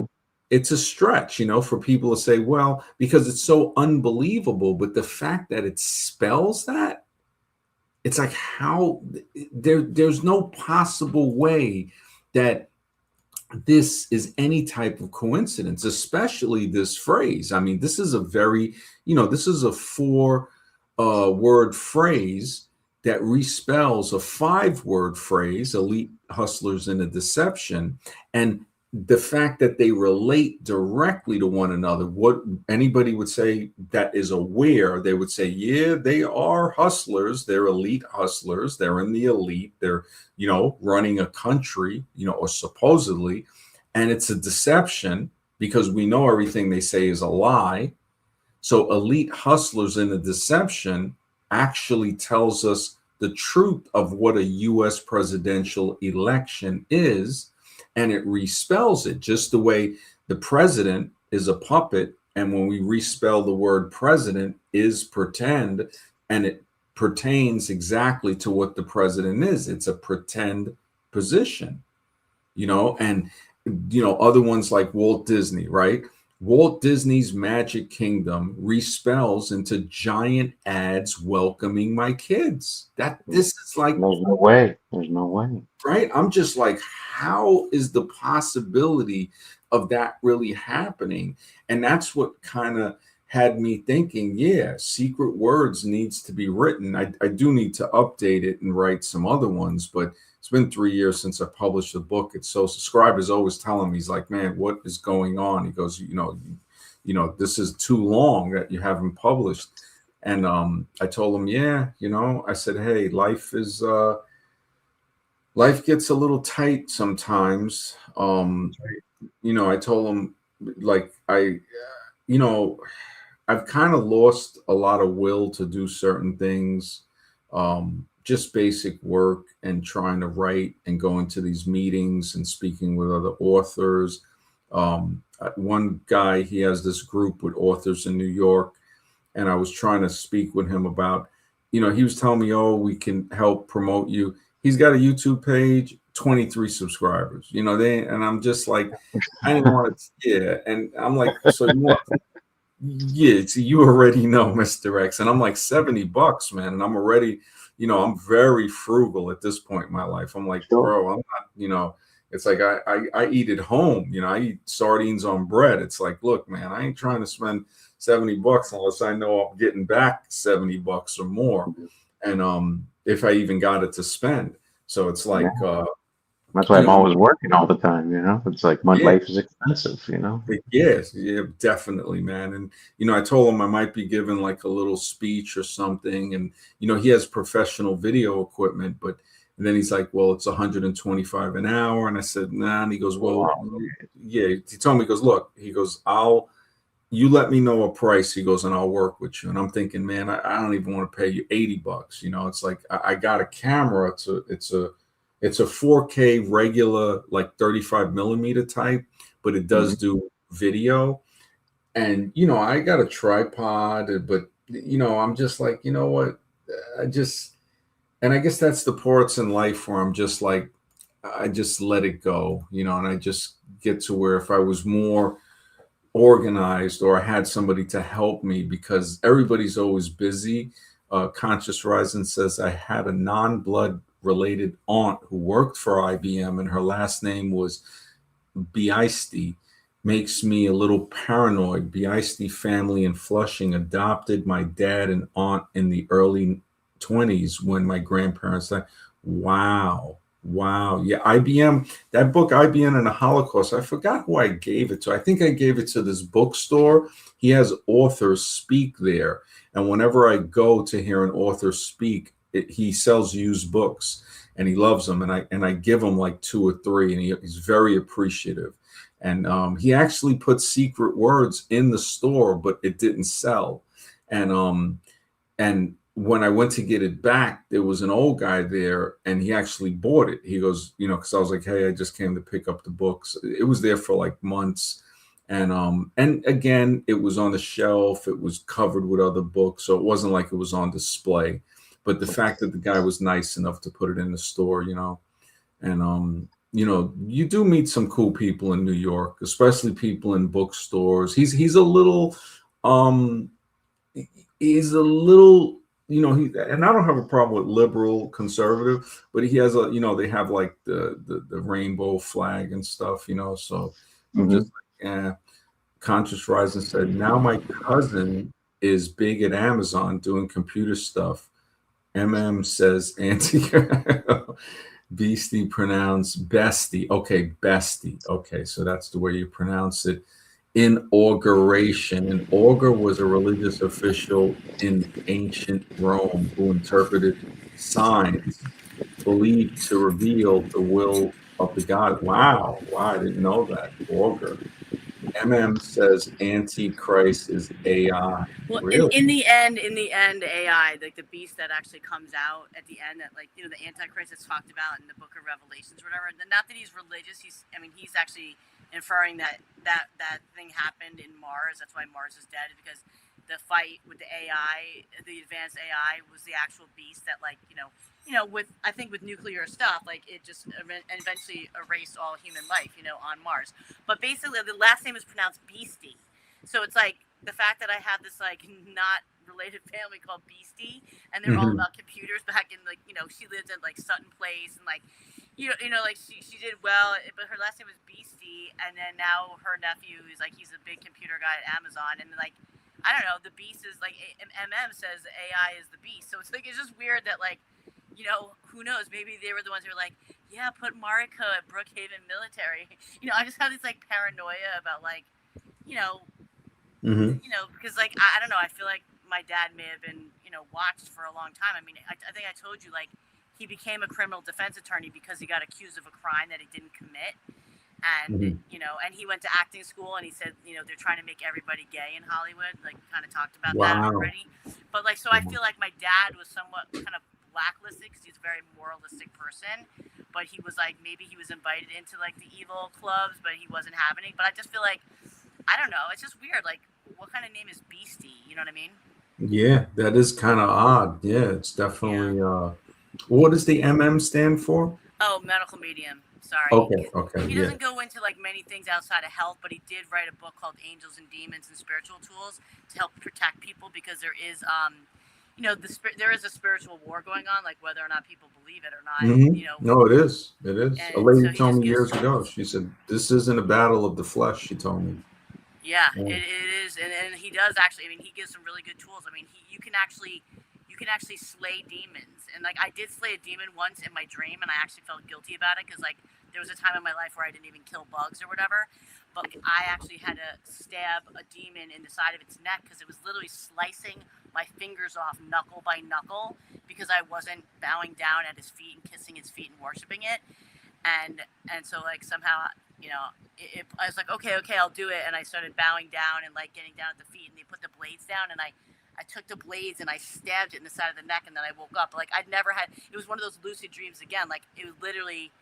Speaker 1: a stretch, for people to say, well, because it's so unbelievable. But the fact that it spells that, it's like how there's no possible way that this is any type of coincidence, especially this phrase. I mean, this is a very, this is a 4-word phrase that respells a 5-word phrase, elite hustlers in a deception. And the fact that they relate directly to one another, what anybody would say that is aware, they would say, yeah, they are hustlers. They're elite hustlers. They're in the elite. They're, running a country, or supposedly, and it's a deception because we know everything they say is a lie. So elite hustlers in a deception actually tells us the truth of what a U.S. presidential election is. And it respells it just the way the president is a puppet. And when we respell the word president is pretend, and it pertains exactly to what the president is. It's a pretend position, and, other ones like Walt Disney, right? Walt Disney's Magic Kingdom respells into giant ads welcoming my kids. This is like,
Speaker 2: there's no way.
Speaker 1: Right? I'm just like, how is the possibility of that really happening? And that's what kind of had me thinking, secret words needs to be written. I do need to update it and write some other ones, but it's been 3 years since I published the book. It's so Scriber's always telling me, he's like, man, what is going on? He goes, this is too long that you haven't published. And I told him, I said, hey, life gets a little tight sometimes. I told him, like, I've kind of lost a lot of will to do certain things, just basic work and trying to write and going to these meetings and speaking with other authors. One guy, he has this group with authors in New York, and I was trying to speak with him about, he was telling me, oh, we can help promote you. He's got a YouTube page, 23 subscribers, and I'm just like, I didn't want to, and I'm like, so you want so you already know, Mr. X. And I'm like, $70, man. And I'm already, I'm very frugal at this point in my life. I'm like, bro, I'm not, It's like I eat at home. You know, I eat sardines on bread. It's like, look, man, I ain't trying to spend $70 unless I know I'm getting back $70 or more, and if I even got it to spend. So it's like,
Speaker 2: That's why
Speaker 1: you
Speaker 2: I'm
Speaker 1: know,
Speaker 2: always working all the time. It's like my
Speaker 1: yeah.
Speaker 2: life is expensive.
Speaker 1: Yes, yeah, definitely, man. And I told him I might be giving like a little speech or something. And he has professional video equipment, but and then he's like, "Well, it's 125 an hour." And I said, "Nah." And he goes, "Well,
Speaker 2: Wow.
Speaker 1: yeah." He told me, he goes, "Look," he goes, you let me know a price." He goes, "And I'll work with you." And I'm thinking, man, I don't even want to pay you $80. It's like I got a camera. It's a 4K regular, like 35 millimeter type, but it does do video. And I got a tripod, but I'm just like, you know what, I just and I guess that's the parts in life where I'm just like, I just let it go, and I just get to where if I was more organized or I had somebody to help me, because everybody's always busy. Conscious Rising says, I had a non-blood related aunt who worked for IBM and her last name was Beiste. Makes me a little paranoid. Beiste family in Flushing adopted my dad and aunt in the early 20s when my grandparents died. Wow. Wow. Yeah, IBM, that book, IBM and the Holocaust, I forgot who I gave it to. I think I gave it to this bookstore. He has authors speak there. And whenever I go to hear an author speak, he sells used books and he loves them. And I give him like 2 or 3, and he's very appreciative. And he actually put secret words in the store, but it didn't sell. And when I went to get it back, there was an old guy there, and he actually bought it. He goes, because I was like, "Hey, I just came to pick up the books." It was there for like months, and again, it was on the shelf. It was covered with other books, so it wasn't like it was on display. But the fact that the guy was nice enough to put it in the store, and you do meet some cool people in New York, especially people in bookstores. He's a little, um, he's a little, and I don't have a problem with liberal, conservative, but he has they have like the rainbow flag and stuff, So I'm just like, Conscious Rising said, now my cousin is big at Amazon doing computer stuff. Says anti. Beastie pronounced bestie. Okay, bestie. Okay, so that's the way you pronounce it. Inauguration. An augur was a religious official in ancient Rome who interpreted signs believed to reveal the will of the god. Wow, I didn't know that. Augur. Says Antichrist is AI.
Speaker 3: Well,
Speaker 1: Really?
Speaker 3: in the end, AI, like the beast that actually comes out at the end, that the Antichrist that's talked about in the Book of Revelations, or whatever. Not that he's religious. He's actually inferring that thing happened in Mars. That's why Mars is dead, because the fight with the AI, the advanced AI, was the actual beast that, with I think with nuclear stuff, like it just eventually erased all human life, on Mars. But basically, the last name is pronounced Beastie, so it's like the fact that I have this like not related family called Beastie, and they're all about computers back in she lived in like Sutton Place, and like like she did well, but her last name was Beastie, and then now her nephew is like, he's a big computer guy at Amazon, and like I don't know, the beast is like says AI is the beast, so it's like it's just weird that like who knows, maybe they were the ones who were like, yeah, put Marika at Brookhaven military. I just have this like paranoia about like because like I don't know, I feel like my dad may have been watched for a long time. I mean, I think I told you, like, he became a criminal defense attorney because he got accused of a crime that he didn't commit, and and he went to acting school, and he said they're trying to make everybody gay in Hollywood. Like, we kind of talked about that already, but like, so I feel like my dad was somewhat kind of blacklisted because he's a very moralistic person, but he was like, maybe he was invited into like the evil clubs, but he wasn't having it. But I just feel like, I don't know, it's just weird. Like, what kind of name is Beastie? You know what I mean?
Speaker 1: Yeah, that is kind of odd. Yeah, it's definitely. What does the stand for?
Speaker 3: Oh, medical medium. Sorry.
Speaker 1: Okay.
Speaker 3: He doesn't go into like many things outside of health, but he did write a book called Angels and Demons and Spiritual Tools to help protect people, because there is you know, there is a spiritual war going on, like whether or not people believe it or not, you know.
Speaker 1: No, it is. It is. A
Speaker 3: And
Speaker 1: lady
Speaker 3: so he
Speaker 1: told
Speaker 3: just
Speaker 1: me
Speaker 3: gives
Speaker 1: years ago. She said, "This isn't a battle of the flesh." She told me.
Speaker 3: Yeah,
Speaker 1: Yeah.
Speaker 3: it is, and he does actually. I mean, he gives some really good tools. I mean, you can actually slay demons, and like I did slay a demon once in my dream, and I actually felt guilty about it because like there was a time in my life where I didn't even kill bugs or whatever, but I actually had to stab a demon in the side of its neck because it was literally slicing my fingers off knuckle by knuckle because I wasn't bowing down at his feet and kissing his feet and worshiping it, and so like somehow, you know, I was like, okay, I'll do it. And I started bowing down and like getting down at the feet, and they put the blades down, and I took the blades and I stabbed it in the side of the neck, and then I woke up. Like I'd never had, it was one of those lucid dreams again. Like it was literally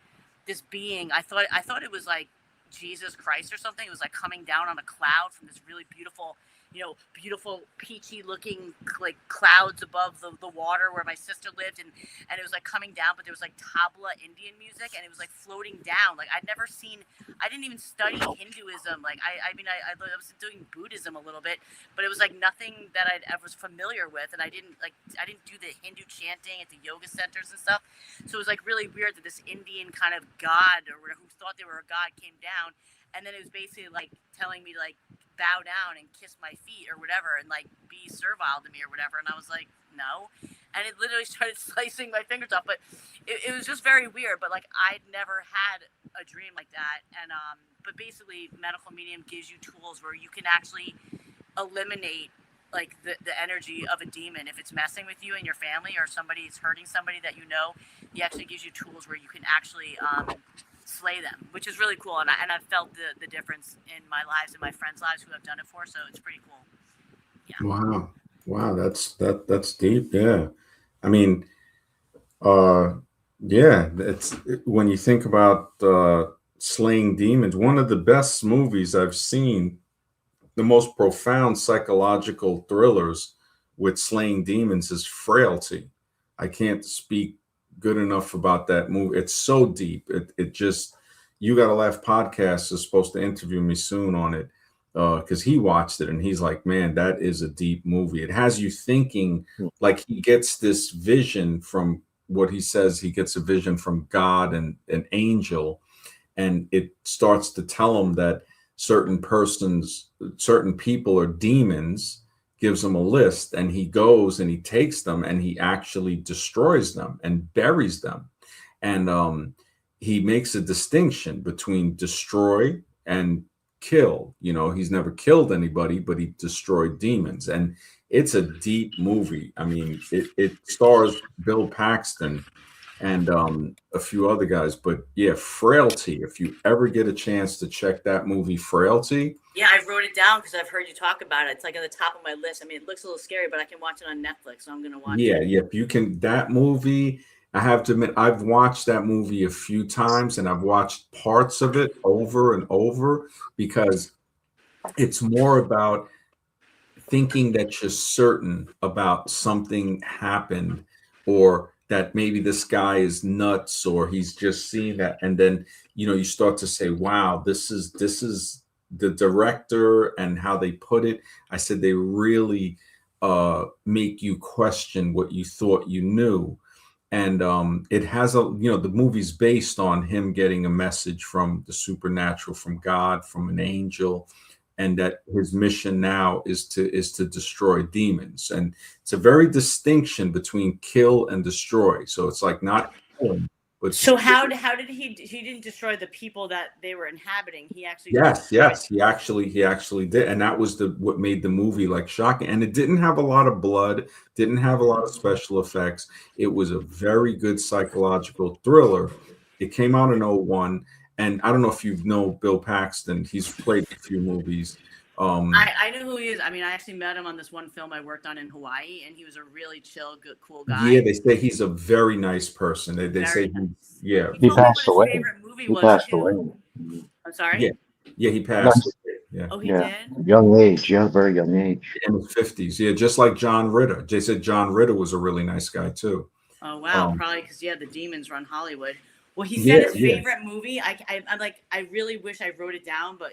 Speaker 3: this being, I thought it was like Jesus Christ or something. It was like coming down on a cloud from this really beautiful, you know, beautiful peachy looking like clouds above the water where my sister lived, and it was like coming down, but there was like tabla Indian music, and it was like floating down. Like I didn't even study Hinduism. Like I mean I was doing Buddhism a little bit, but it was like nothing that I was familiar with, and I didn't do the Hindu chanting at the yoga centers and stuff. So it was like really weird that this Indian kind of god or who thought they were a god came down, and then it was basically like telling me to like bow down and kiss my feet or whatever and like be servile to me or whatever, and I was like no, and it literally started slicing my fingers off. But it was just very weird. But like I'd never had a dream like that, and but basically medical medium gives you tools where you can actually eliminate like the energy of a demon if it's messing with you and your family, or somebody's hurting somebody that you know. He actually gives you tools where you can actually slay them, which is really cool, and I've felt the difference in my lives and my friends' lives who I've done it for, so it's pretty cool. Yeah.
Speaker 1: Wow, that's deep. Yeah, I mean, yeah, it's when you think about slaying demons, one of the best movies I've seen, the most profound psychological thrillers with slaying demons is Frailty. I can't speak good enough about that movie. It's so deep. It just, You Gotta Laugh podcast is supposed to interview me soon on it because he watched it and he's like, man, that is a deep movie. It has you thinking, like he gets this vision from what he says. He gets a vision from God and an angel, and it starts to tell him that certain people are demons, gives him a list, and he goes and he takes them and he actually destroys them and buries them. And he makes a distinction between destroy and kill. You know, he's never killed anybody, but he destroyed demons. And it's a deep movie. I mean, it stars Bill Paxton and a few other guys. But yeah, Frailty. If you ever get a chance to check that movie, Frailty.
Speaker 3: Yeah, I wrote it down because I've heard you talk about it. It's like at the top of my list. I mean, it looks a little scary, but I can watch it on Netflix, so I'm going to watch it.
Speaker 1: Yeah, if you can, that movie, I have to admit, I've watched that movie a few times, and I've watched parts of it over and over because it's more about thinking that you're certain about something happened, or that maybe this guy is nuts, or he's just seeing that, and then you start to say, wow, this is the director and how they put it. I said they really make you question what you thought you knew. And it has the movie's based on him getting a message from the supernatural, from God, from an angel, and that his mission now is to destroy demons. And it's a very distinction between kill and destroy. So it's like not killing, but
Speaker 3: so how did he didn't destroy the people that they were inhabiting? He actually
Speaker 1: yes, he actually did, and that was what made the movie like shocking. And it didn't have a lot of blood, didn't have a lot of special effects. It was a very good psychological thriller. It came out in 2001. And I don't know if you know Bill Paxton. He's played a few movies.
Speaker 3: I know who he is. I mean, I actually met him on this one film I worked on in Hawaii, and he was a really chill, good, cool guy.
Speaker 1: Yeah, they say he's a very nice person. They say
Speaker 3: nice.
Speaker 1: He
Speaker 2: passed away.
Speaker 3: He passed away. I'm sorry?
Speaker 1: Yeah, he passed. Yeah.
Speaker 3: Oh, he did?
Speaker 2: Young age, very young age.
Speaker 1: In his 50s. Yeah, just like John Ritter. They said John Ritter was a really nice guy too.
Speaker 3: Oh, wow. Probably because, the demons run Hollywood. Well, he said his favorite movie. I'm like, I really wish I wrote it down, but,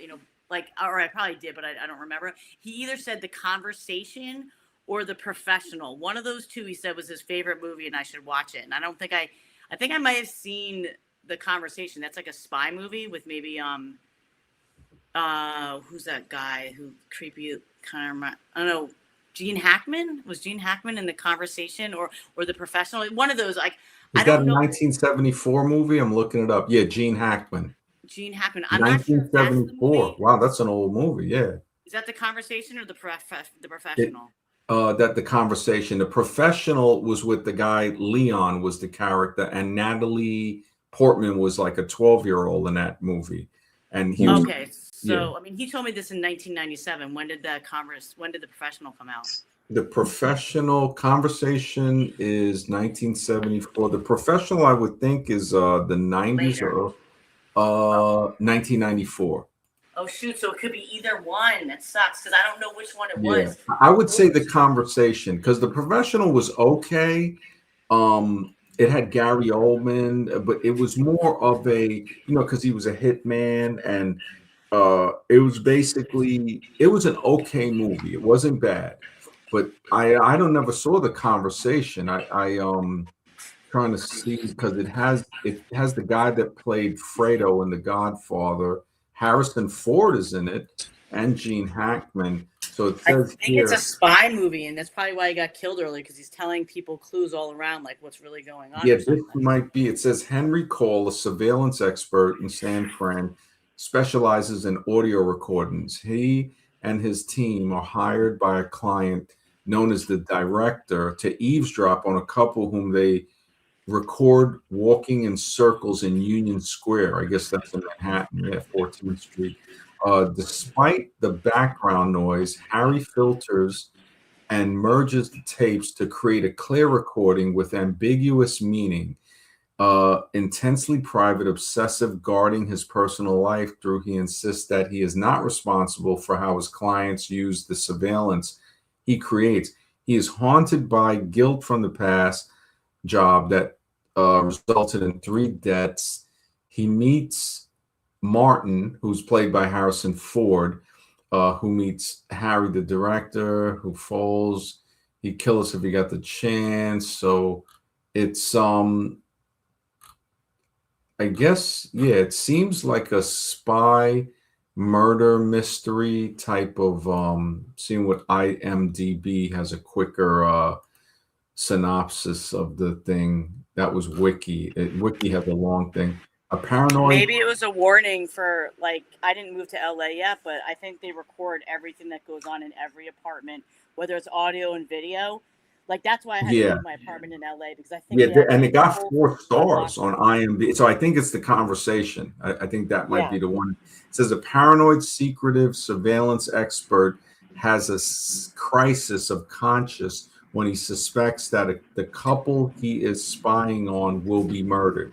Speaker 3: or I probably did, but I don't remember. He either said The Conversation or The Professional. One of those two, he said, was his favorite movie, and I should watch it. And I don't think I think I might have seen The Conversation. That's like a spy movie with maybe who's that guy who creepy kind of, I don't know, Gene Hackman? Was Gene Hackman in The Conversation or The Professional? One of those, like,
Speaker 1: Is
Speaker 3: I
Speaker 1: that
Speaker 3: don't
Speaker 1: a
Speaker 3: know.
Speaker 1: 1974 movie? I'm looking it up. Yeah, Gene Hackman.
Speaker 3: Gene Hackman. I'm not sure if that's the
Speaker 1: 1974.
Speaker 3: movie.
Speaker 1: Wow, that's an old movie. Yeah.
Speaker 3: Is that The Conversation or The Professional?
Speaker 1: That The Conversation. The Professional was with the guy Leon was the character, and Natalie Portman was like a 12-year-old in that movie. And he was,
Speaker 3: Okay, so I mean, he told me this in 1997. When did The Professional come out?
Speaker 1: The Professional. Conversation is 1974. The Professional, I would think, is the 90s
Speaker 3: Later.
Speaker 1: or 1994.
Speaker 3: Oh shoot! So it could be either one. That sucks because I don't know which one it was.
Speaker 1: I would say The Conversation, because The Professional was okay. It had Gary Oldman, but it was more of a, because he was a hitman, and it was an okay movie. It wasn't bad, but I don't never saw The Conversation. I trying to see, because it has the guy that played Fredo in The Godfather. Harrison Ford is in it, and Gene Hackman. So it
Speaker 3: I
Speaker 1: says
Speaker 3: think
Speaker 1: here,
Speaker 3: it's a spy movie, and that's probably why he got killed early because he's telling people clues all around, like what's really going on.
Speaker 1: yeah, this might be. It says Henry Cole, a surveillance expert in San Fran, specializes in audio recordings. He and his team are hired by a client known as the director to eavesdrop on a couple whom they record walking in circles in Union Square. I guess that's in Manhattan, 14th Street. Despite the background noise, Harry filters and merges the tapes to create a clear recording with ambiguous meaning. Intensely private, obsessive, guarding his personal life through, he insists that he is not responsible for how his clients use the surveillance he creates. He is haunted by guilt from the past job that resulted in 3 deaths. He meets Martin, who's played by Harrison Ford, who meets Harry, the director, who falls. He'd kill us if he got the chance. So it's I guess, it seems like a spy murder mystery type of seeing what IMDb has a quicker synopsis of the thing. That was Wiki. Wiki has a long thing. A paranoid.
Speaker 3: Maybe it was a warning for, like, I didn't move to LA yet, but I think they record everything that goes on in every apartment, whether it's audio and video. Like, that's why I had to leave my apartment in LA, because I think
Speaker 1: and it got 4 stars on IMDb. So I think it's The Conversation. I think that might be the one. It says a paranoid, secretive surveillance expert has a crisis of conscience when he suspects that the couple he is spying on will be murdered.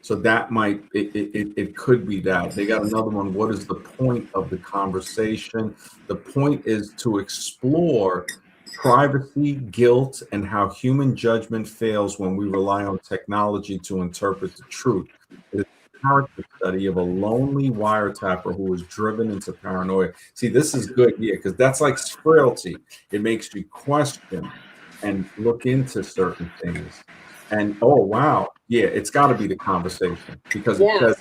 Speaker 1: So that might, it could be that. They got another one. What is the point of the conversation? The point is to explore privacy, guilt, and how human judgment fails when we rely on technology to interpret the truth. It is a character study of a lonely wiretapper who is driven into paranoia. See, this is good here, because that's like frailty. It makes you question and look into certain things. And oh wow, it's got to be The Conversation, because it says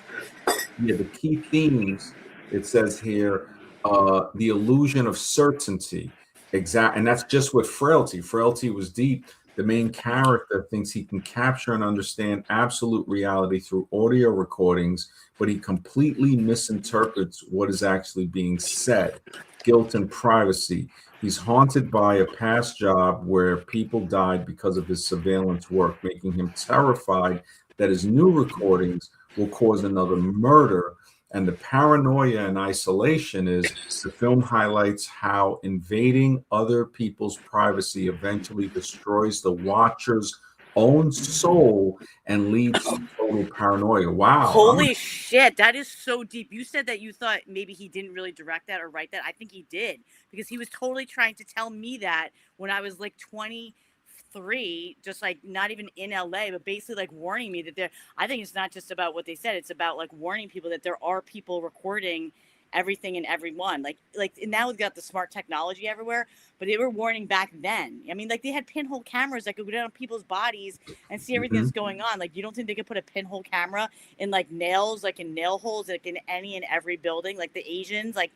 Speaker 1: the key themes. It says here the illusion of certainty, and that's just with frailty. Frailty was deep. The main character thinks he can capture and understand absolute reality through audio recordings, but he completely misinterprets what is actually being said. Guilt and privacy. He's haunted by a past job where people died because of his surveillance work, making him terrified that his new recordings will cause another murder. And the paranoia and isolation is the film highlights how invading other people's privacy eventually destroys the watcher's own soul and leads to total paranoia. Wow.
Speaker 3: Holy shit, that is so deep. You said that you thought maybe he didn't really direct that or write that. I think he did, because he was totally trying to tell me that when I was like 23, just like not even in LA, but basically like warning me that I think it's not just about what they said. It's about like warning people that there are people recording everything and everyone. Like now we've got the smart technology everywhere, but they were warning back then. I mean, like they had pinhole cameras that could go down on people's bodies and see everything that's going on. Like, you don't think they could put a pinhole camera in like nails, like in nail holes, like in any and every building, like the Asians? Like,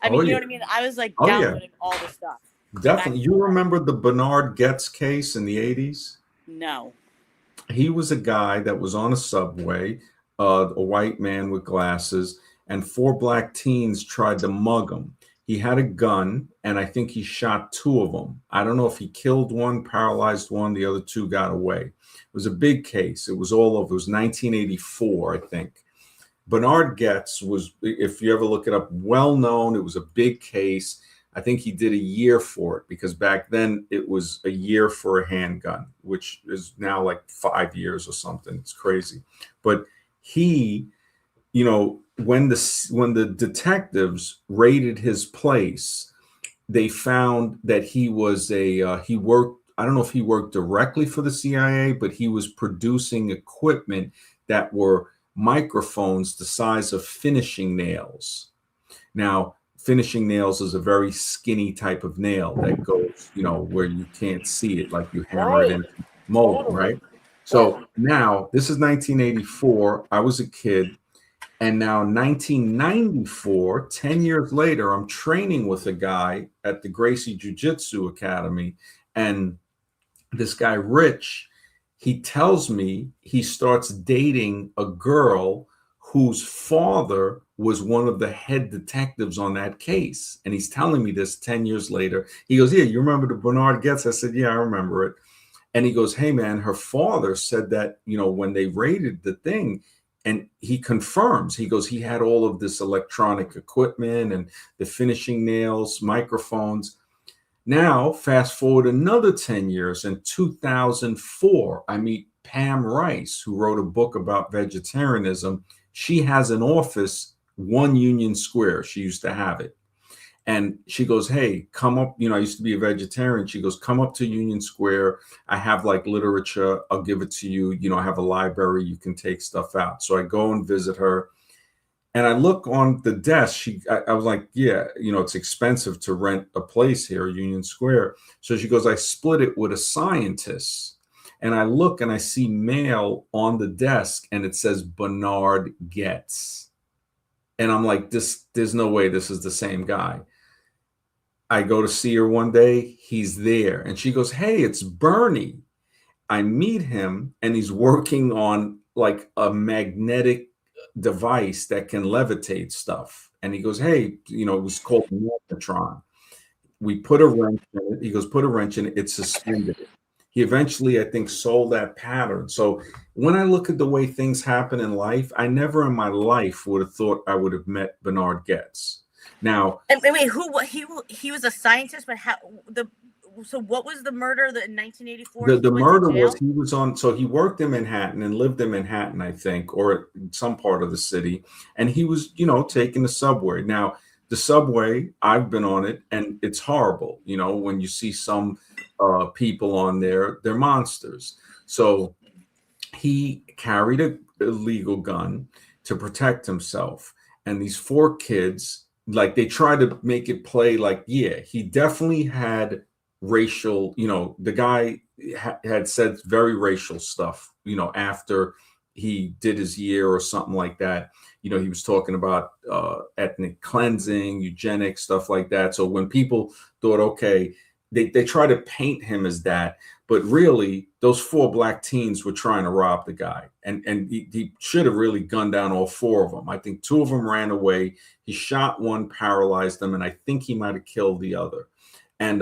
Speaker 3: I mean, you know what I mean? I was like downloading all the stuff.
Speaker 1: Definitely. You remember the Bernard Getz case in the 80s?
Speaker 3: No.
Speaker 1: He was a guy that was on a subway, a white man with glasses, and 4 black teens tried to mug him. He had a gun, and I think he shot 2 of them. I don't know if he killed one, paralyzed one, the other 2 got away. It was a big case. It was all over. It was 1984, I think. Bernard Getz was, if you ever look it up, well known. It was a big case. I think he did a year for it, because back then it was a year for a handgun, which is now like 5 years or something. It's crazy. But he, you know, when the detectives raided his place, they found that he was he worked, I don't know if he worked directly for the CIA, but he was producing equipment that were microphones the size of finishing nails. Now, finishing nails is a very skinny type of nail that goes, you know, where you can't see it, like you hammer it in mold, right? So now this is 1984. I was a kid. And now 1994, 10 years later, I'm training with a guy at the Gracie Jiu-Jitsu Academy. And this guy, Rich, he tells me he starts dating a girl whose father was one of the head detectives on that case. And he's telling me this 10 years later. He goes, yeah, you remember the Bernard Getz? I said, yeah, I remember it. And he goes, hey, man, her father said that, you know, when they raided the thing, and he confirms, he goes, he had all of this electronic equipment and the finishing nails, microphones. Now, fast forward another 10 years. In 2004, I meet Pam Rice, who wrote a book about vegetarianism. She has an office, 1 Union Square. She used to have it. And she goes, hey, come up. You know, I used to be a vegetarian. She goes, come up to Union Square. I have like literature. I'll give it to you. You know, I have a library. You can take stuff out. So I go and visit her. And I look on the desk. I was like, yeah, you know, it's expensive to rent a place here, Union Square. So she goes, I split it with a scientist. And I look and I see mail on the desk and it says Bernard Getz. And I'm like, there's no way this is the same guy. I go to see her one day, he's there. And she goes, hey, it's Bernie. I meet him and he's working on like a magnetic device that can levitate stuff. And he goes, hey, you know, it was called magnetron. We put a wrench in it. He goes, put a wrench in it. It's suspended. He eventually, I think, sold that pattern. So when I look at the way things happen in life, I never in my life would have thought I would have met Bernard Getz. Now,
Speaker 3: and wait, he was a scientist, but so what was the murder in 1984?
Speaker 1: The murder was, he was on, so he worked in Manhattan and lived in Manhattan, I think, or some part of the city. And he was, you know, taking the subway. Now, the subway, I've been on it and it's horrible. You know, when you see some people on there, they're monsters. So he carried a illegal gun to protect himself. And these 4 kids, like, they tried to make it play like, yeah, he definitely had racial, you know, the guy had said very racial stuff, you know, after he did his year or something like that. You know, he was talking about ethnic cleansing, eugenics, stuff like that. So when people thought, okay, they try to paint him as that, but really those 4 black teens were trying to rob the guy. And he should have really gunned down all 4 of them. I think 2 of them ran away. He shot one, paralyzed them, and I think he might have killed the other. And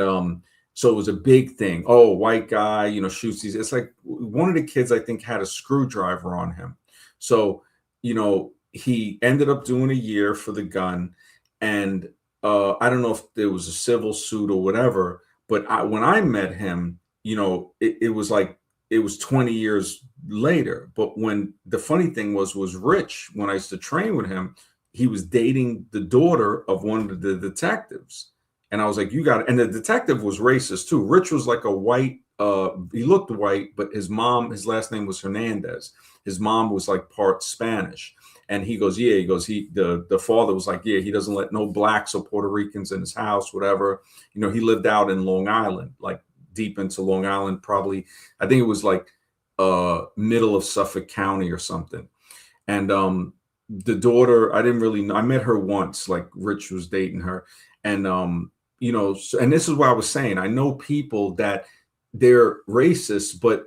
Speaker 1: so it was a big thing. Oh, white guy, you know, shoots these. It's like one of the kids, I think, had a screwdriver on him. So, you know, he ended up doing a year for the gun. And I don't know if there was a civil suit or whatever, but when I met him, you know, it was like, it was 20 years later. But when the funny thing was Rich, when I used to train with him, he was dating the daughter of one of the detectives. And I was like, you got it. And the detective was racist too. Rich was like a white, he looked white, but his last name was Hernandez. His mom was like part Spanish. And he goes, yeah, the father was like, yeah, he doesn't let no blacks or Puerto Ricans in his house, whatever. You know, he lived out in Long Island, like deep into Long Island, probably, I think it was like middle of Suffolk County or something. And the daughter, I didn't really know, I met her once, like Rich was dating her. And you know, and this is what I was saying. I know people that they're racist, but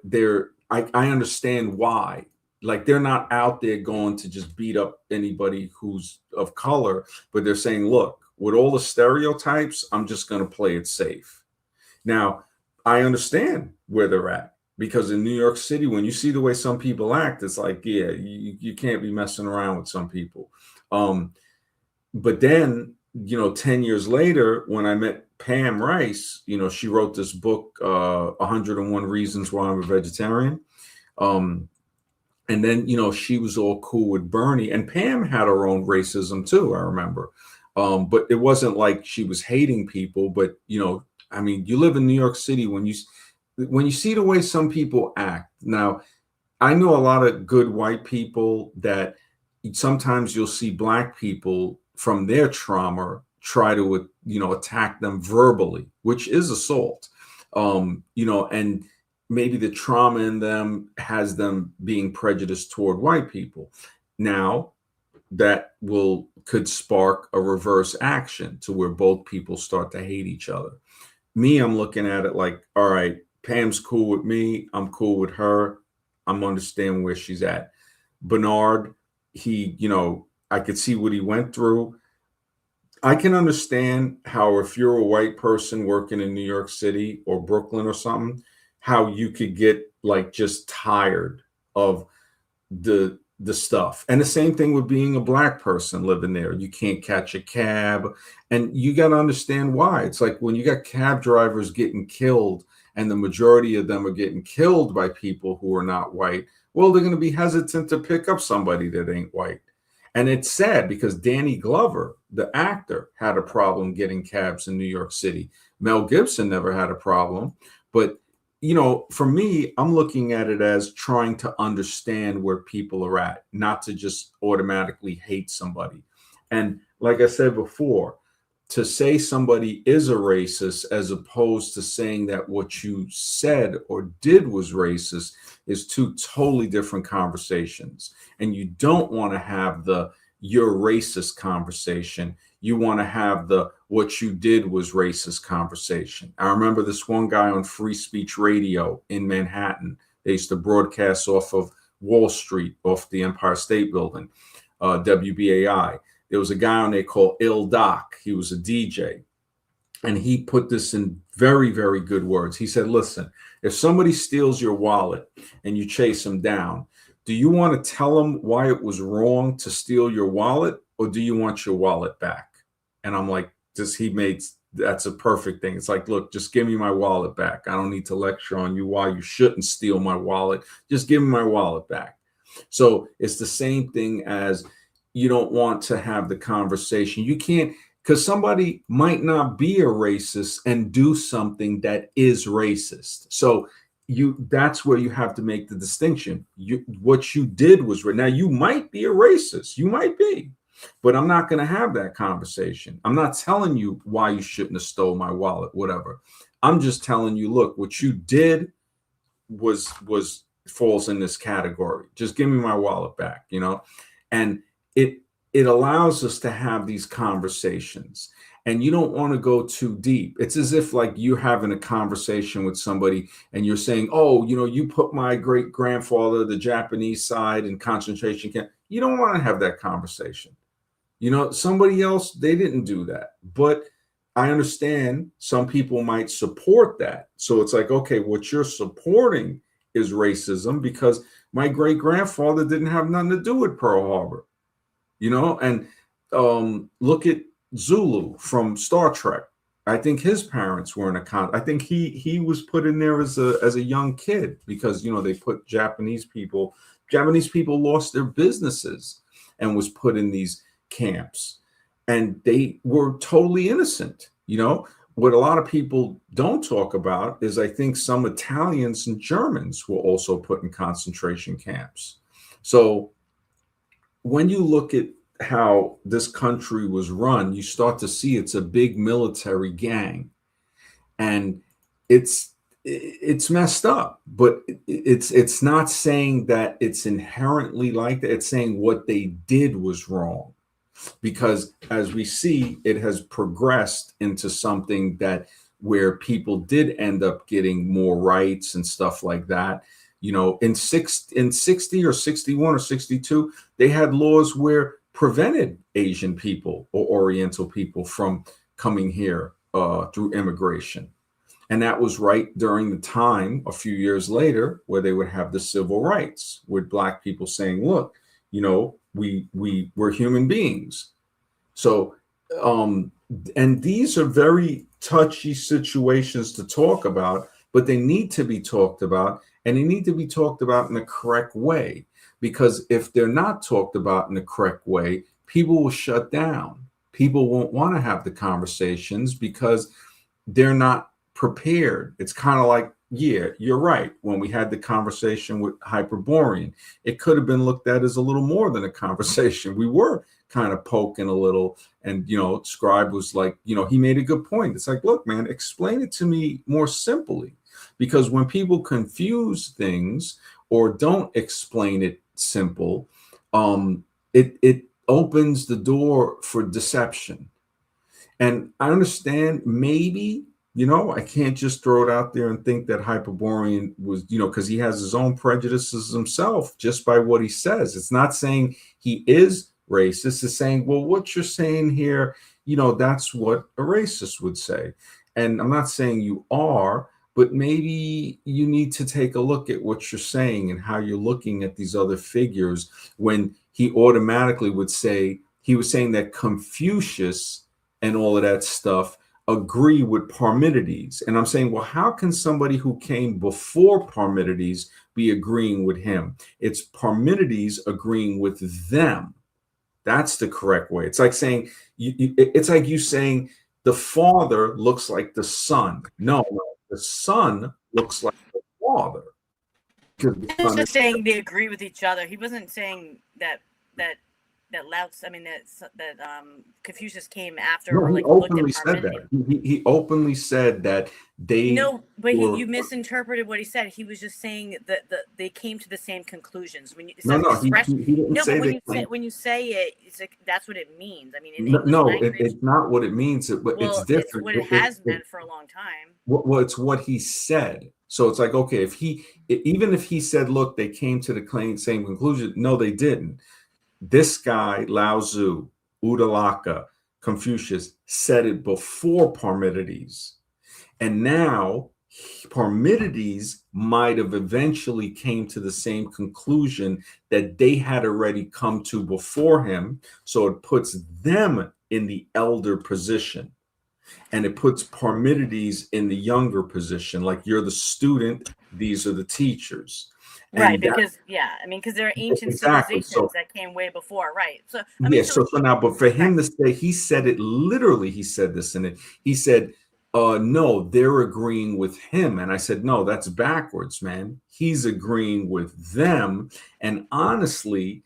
Speaker 1: I understand why. Like they're not out there going to just beat up anybody who's of color, but they're saying, look, with all the stereotypes, I'm just going to play it safe. Now, I understand where they're at, because in New York City, when you see the way some people act, it's like, yeah, you can't be messing around with some people. But then, you know, 10 years later, when I met Pam Rice, you know, she wrote this book, 101 Reasons Why I'm a Vegetarian. And then, you know, she was all cool with Bernie, and Pam had her own racism too, I remember. But it wasn't like she was hating people, but, you know, I mean, you live in New York City, when you see the way some people act. Now, I know a lot of good white people that sometimes you'll see black people from their trauma try to, you know, attack them verbally, which is assault. You know, and maybe the trauma in them has them being prejudiced toward white people. Now, that could spark a reverse action to where both people start to hate each other. Me, I'm looking at it like, all right, Pam's cool with me, I'm cool with her, I'm understanding where she's at. Bernard, you know, I could see what he went through. I can understand how, if you're a white person working in New York City or Brooklyn or something, how you could get like just tired of the stuff. And the same thing with being a black person living there. You can't catch a cab, and you got to understand why. It's like when you got cab drivers getting killed, and the majority of them are getting killed by people who are not white. Well, they're going to be hesitant to pick up somebody that ain't white. And it's sad, because Danny Glover, the actor, had a problem getting cabs in New York City. Mel Gibson never had a problem. But, you know, for me, I'm looking at it as trying to understand where people are at, not to just automatically hate somebody. And like I said before, to say somebody is a racist as opposed to saying that what you said or did was racist is two totally different conversations. And you don't want to have the "you're racist" conversation. You want to have the "what you did was racist" conversation. I remember this one guy on Free Speech Radio in Manhattan. They used to broadcast off of Wall Street, off the Empire State Building, WBAI. There was a guy on there called Il Doc. He was a DJ. And he put this in very, very good words. He said, listen, if somebody steals your wallet and you chase them down, do you want to tell them why it was wrong to steal your wallet, or do you want your wallet back? And I'm like, that's a perfect thing. It's like, look, just give me my wallet back. I don't need to lecture on you why you shouldn't steal my wallet. Just give me my wallet back. So it's the same thing as, you don't want to have the conversation. You can't, because somebody might not be a racist and do something that is racist. So that's where you have to make the distinction. What you did was right. Now, you might be a racist. You might be, but I'm not going to have that conversation. I'm not telling you why you shouldn't have stole my wallet, whatever. I'm just telling you, look, what you did falls in this category. Just give me my wallet back, you know? And it allows us to have these conversations, and you don't want to go too deep. It's as if like you're having a conversation with somebody and you're saying, oh, you know, you put my great grandfather, the Japanese side, in concentration camp. You don't want to have that conversation. You know, somebody else, they didn't do that. But I understand some people might support that. So it's like, okay, what you're supporting is racism because my great grandfather didn't have nothing to do with Pearl Harbor. You know, and look at Zulu from Star Trek. I think his parents were in I think he was put in there as a young kid because, you know, they put Japanese people lost their businesses and was put in these camps, and they were totally innocent. You know, what a lot of people don't talk about is I think some Italians and Germans were also put in concentration camps. So when you look at how this country was run, you start to see it's a big military gang, and it's messed up. But it's not saying that it's inherently like that. It's saying what they did was wrong, because as we see, it has progressed into something that where people did end up getting more rights and stuff like that. You know, in 60 or 61 or 62, they had laws where prevented Asian people or Oriental people from coming here through immigration. And that was right during the time, a few years later, where they would have the civil rights, with Black people saying, look, you know, we're human beings. So, and these are very touchy situations to talk about, but they need to be talked about, and they need to be talked about in a correct way. Because if they're not talked about in the correct way, people will shut down. People won't want to have the conversations because they're not prepared. It's kind of like, yeah, you're right. When we had the conversation with Hyperborean, it could have been looked at as a little more than a conversation. We were kind of poking a little, and Scribe was like, he made a good point. It's like, look, man, explain it to me more simply, because when people confuse things or don't explain it simple, it opens the door for deception. And I understand, maybe, I can't just throw it out there and think that Hyperborean was, because he has his own prejudices himself just by what he says. It's not saying he is racist. It's saying, well, what you're saying here, that's what a racist would say. And I'm not saying you are, but maybe you need to take a look at what you're saying and how you're looking at these other figures, when he automatically would say, he was saying that Confucius and all of that stuff agree with Parmenides. And I'm saying, well, how can somebody who came before Parmenides be agreeing with him? It's Parmenides agreeing with them. That's the correct way. It's like saying, it's like you saying the father looks like the son. No, the son looks like the father.
Speaker 3: He was just saying they agree with each other. He wasn't saying that Confucius came after.
Speaker 1: No,
Speaker 3: or
Speaker 1: he
Speaker 3: like
Speaker 1: openly said that. He openly said that they.
Speaker 3: No, but you misinterpreted what he said. He was just saying that they came to the same conclusions. When you he didn't say that. When you say it, it's like that's what it means. I mean, in English language,
Speaker 1: it's not what it means. It's different.
Speaker 3: It's what it has meant for a long time.
Speaker 1: Well, it's what he said. So it's like, okay, even if he said, look, they came to the same conclusion. No, they didn't. This guy, Lao Tzu, Udalaka, Confucius, said it before Parmenides. And now Parmenides might have eventually came to the same conclusion that they had already come to before him. So it puts them in the elder position. And it puts Parmenides in the younger position. Like, you're the student, these are the teachers.
Speaker 3: Right, because there are ancient civilizations that came way before, right? So I mean,
Speaker 1: so now, but for him to say, he said it literally. He said this in it. He said, "No, they're agreeing with him," and I said, "No, that's backwards, man. He's agreeing with them." And honestly,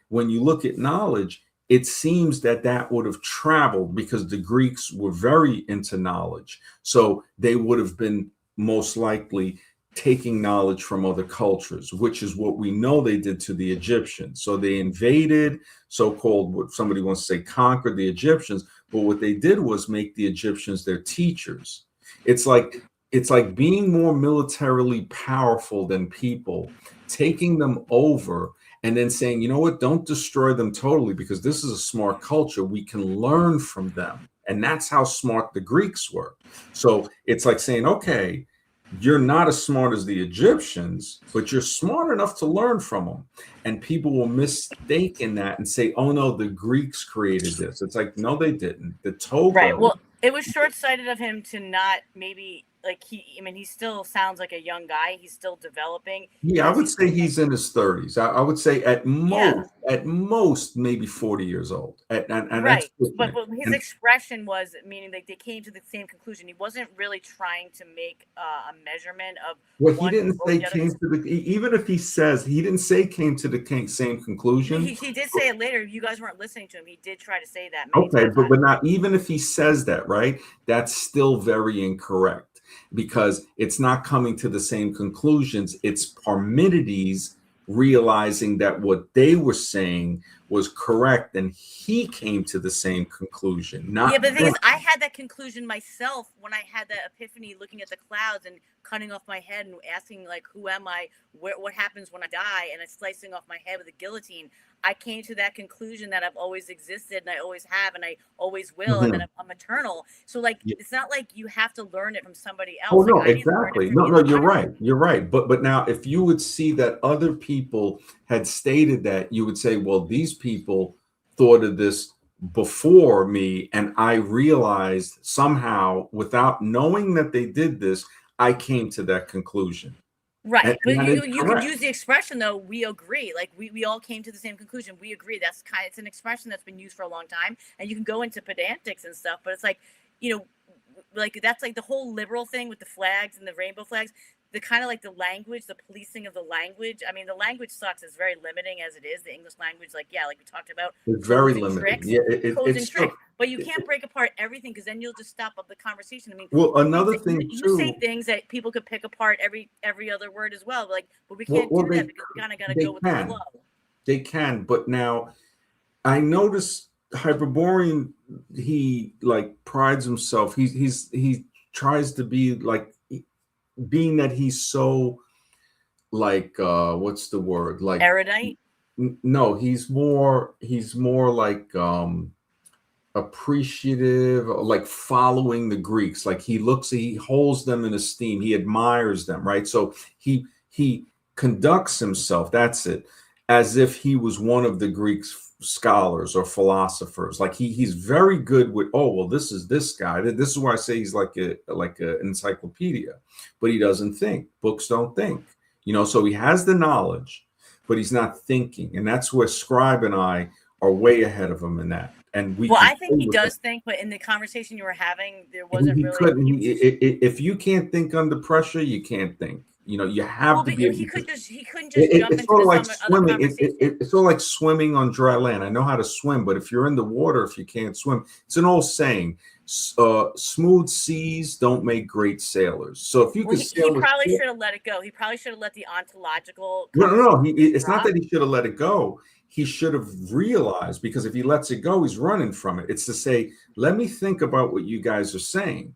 Speaker 1: when you look at knowledge, it seems that would have traveled, because the Greeks were very into knowledge, so they would have been most likely taking knowledge from other cultures, which is what we know they did to the Egyptians. So they invaded, so-called, what somebody wants to say, conquered the Egyptians, but what they did was make the Egyptians their teachers. It's like being more militarily powerful than people, taking them over, and then saying, you know what, don't destroy them totally, because this is a smart culture. We can learn from them. And that's how smart the Greeks were. So it's like saying, okay, you're not as smart as the Egyptians, but you're smart enough to learn from them. And people will mistake in that and say, oh no, the Greeks created this. It's like, no, they didn't. The Toga.
Speaker 3: Right. Well, it was short-sighted of him to not maybe like I mean, he still sounds like a young guy. He's still developing.
Speaker 1: Yeah, I would say he's in his 30s. I would say
Speaker 3: Yeah.
Speaker 1: at most, maybe 40 years old. And that's
Speaker 3: Right,
Speaker 1: pushing it.
Speaker 3: but his
Speaker 1: And
Speaker 3: expression was meaning like they came to the same conclusion. He wasn't really trying to make a measurement of
Speaker 1: well, he
Speaker 3: one
Speaker 1: didn't
Speaker 3: over
Speaker 1: say
Speaker 3: the other.
Speaker 1: came to the, even if he says he didn't say came to the same conclusion.
Speaker 3: He did say it later. You guys weren't listening to him. He did try to say that many
Speaker 1: Okay,
Speaker 3: times.
Speaker 1: but not even if he says that, right? That's still very incorrect because it's not coming to the same conclusions. It's Parmenides realizing that what they were saying was correct, and he came to the same conclusion. Not
Speaker 3: Yeah, but the thing
Speaker 1: them.
Speaker 3: is, I had that conclusion myself when I had that epiphany, looking at the clouds and cutting off my head and asking, like, who am I? What happens when I die? And it's slicing off my head with a guillotine. I came to that conclusion that I've always existed and I always have and I always will, and
Speaker 1: Mhm.
Speaker 3: that I'm eternal. So, like,
Speaker 1: Yeah.
Speaker 3: it's not like you have to learn it from somebody else.
Speaker 1: Oh
Speaker 3: Like,
Speaker 1: no,
Speaker 3: I didn't learn it
Speaker 1: exactly.
Speaker 3: from
Speaker 1: No,
Speaker 3: you.
Speaker 1: no, you're right. You're right. But now if you would see that other people had stated that, you would say, well, these people thought of this before me, and I realized somehow without knowing that they did this, I came to that conclusion.
Speaker 3: Right, but
Speaker 1: And that is
Speaker 3: you could
Speaker 1: correct.
Speaker 3: use the expression though. We agree, like we all came to the same conclusion. We agree. That's it's an expression that's been used for a long time, and you can go into pedantics and stuff. But it's like, you know, like that's like the whole liberal thing with the flags and the rainbow flags. The kind of like the language, the policing of the language. I mean, the language sucks. It's very limiting as it is. The English language, like like we talked about,
Speaker 1: It's very
Speaker 3: codes and
Speaker 1: limited.
Speaker 3: tricks,
Speaker 1: Yeah,
Speaker 3: codes and
Speaker 1: it's still,
Speaker 3: tricks. But you can't break apart everything because then you'll just stop up the conversation. I mean,
Speaker 1: well,
Speaker 3: you
Speaker 1: another
Speaker 3: say,
Speaker 1: thing
Speaker 3: you say
Speaker 1: too.
Speaker 3: things that people could pick apart every other word as well. But we can't
Speaker 1: Well,
Speaker 3: do that because we kind of got to
Speaker 1: they
Speaker 3: go with the
Speaker 1: can.
Speaker 3: flow.
Speaker 1: They can, but now I notice Hyperborean, he like prides himself. He tries to be like, being that he's so like what's the word? Like
Speaker 3: Erudite.
Speaker 1: no, he's more like appreciative, like following the Greeks. Like he holds them in esteem, he admires them, right? So he conducts himself, that's it, as if he was one of the Greek scholars or philosophers. Like he's very good with, oh well, this is this guy. This is why I say he's like a encyclopedia, but he doesn't think. Books don't think, so he has the knowledge, but he's not thinking. And that's where Scribe and I are way ahead of him in that. And we
Speaker 3: Well,
Speaker 1: can
Speaker 3: I think he does think, but in the conversation you were having, there wasn't
Speaker 1: he
Speaker 3: really.
Speaker 1: couldn't. If you can't think under pressure, you can't think. You have to be able
Speaker 3: he
Speaker 1: to.
Speaker 3: couldn't just jump
Speaker 1: It's
Speaker 3: into
Speaker 1: sort of like
Speaker 3: other
Speaker 1: swimming.
Speaker 3: conversation.
Speaker 1: It's sort of like swimming on dry land. I know how to swim, but if you're in the water, if you can't swim, it's an old saying: smooth seas don't make great sailors. So if you could sail,
Speaker 3: he probably should have let it go. He probably should have let the ontological.
Speaker 1: No. It's not that he should have let it go. He should have realized, because if he lets it go, he's running from it. It's to say, let me think about what you guys are saying.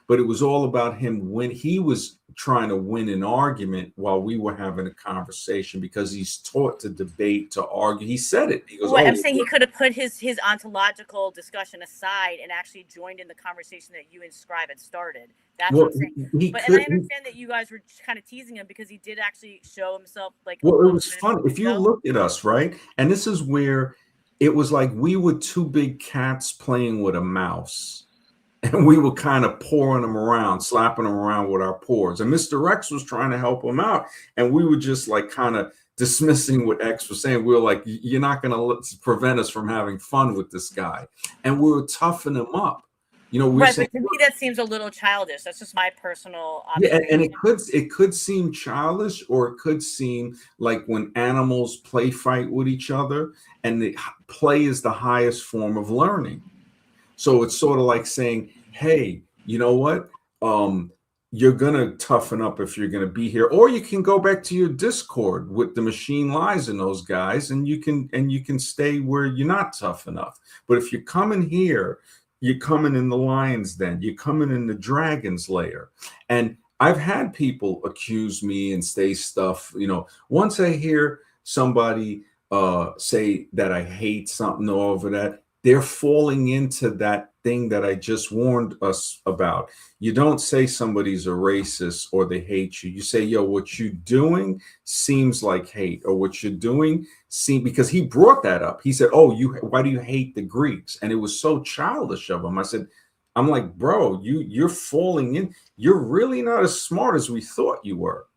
Speaker 1: But it was all about him when he was trying to win an argument while we were having a conversation, because he's taught to debate, to argue. He said it. He goes,
Speaker 3: Well, I'm saying he could have put his ontological discussion aside and actually joined in the conversation that you and Scribe had started. That's what I'm saying. And I understand that you guys were kind of teasing him because he did actually show himself like.
Speaker 1: Well, it was fun. If you look at us, right? And this is where it was like we were two big cats playing with a mouse. And we were kind of pouring them around, slapping them around with our paws. And Mr. X was trying to help him out. And we were just like kind of dismissing what X was saying. We were like, you're not going to prevent us from having fun with this guy. And we were toughing him up.
Speaker 3: Right, but to me that seems a little childish. That's just my personal observation.
Speaker 1: Yeah, and it could seem childish, or it could seem like when animals play fight with each other, and the play is the highest form of learning. So it's sort of like saying, hey, you know what? You're going to toughen up if you're going to be here, or you can go back to your Discord with the Machine Lies and those guys, and you can stay where you're not tough enough. But if you're coming here, you're coming in the lion's den, you're coming in the dragon's lair. And I've had people accuse me and say stuff, once I hear somebody say that I hate something over that, they're falling into that thing that I just warned us about. You don't say somebody's a racist or they hate you. You say, yo, what you're doing seems like hate, or what you're doing because he brought that up. He said, oh, why do you hate the Greeks? And it was so childish of him. I said, I'm like, bro, you're falling in. You're really not as smart as we thought you were.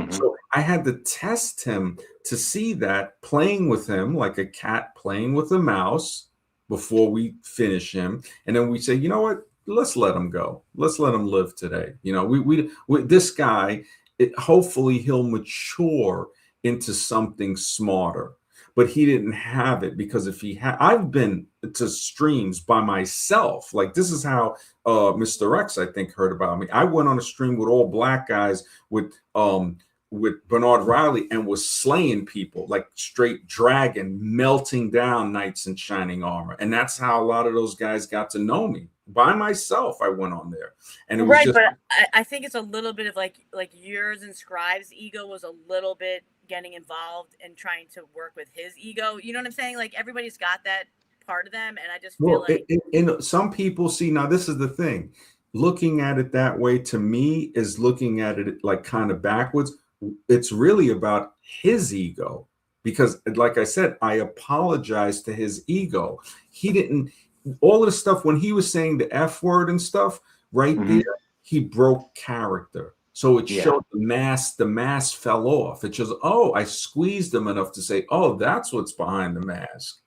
Speaker 1: So I had to test him to see that, playing with him like a cat playing with a mouse before we finish him. And then we say, you know what? Let's let him go. Let's let him live today. You know, we this guy, hopefully he'll mature into something smarter. But he didn't have it, because if he had, I've been to streams by myself. Like, this is how Mr. X, I think, heard about me. I went on a stream with all black guys with Bernard Riley, and was slaying people like straight dragon, melting down knights in shining armor. And that's how a lot of those guys got to know me. By myself, I went on there, and it was
Speaker 3: right.
Speaker 1: just.
Speaker 3: But I think it's a little bit of like yours and Scribe's ego was a little bit getting involved and trying to work with his ego. You know what I'm saying? Like, everybody's got that part of them, and I just feel like
Speaker 1: and some people see, now this is the thing, looking at it that way to me is looking at it like kind of backwards. It's really about his ego, because like I said, I apologize to his ego. He didn't, all of the stuff when he was saying the F word and stuff right there, he broke character. So it showed the mask fell off. It shows, oh, I squeezed him enough to say, oh, that's what's behind the mask.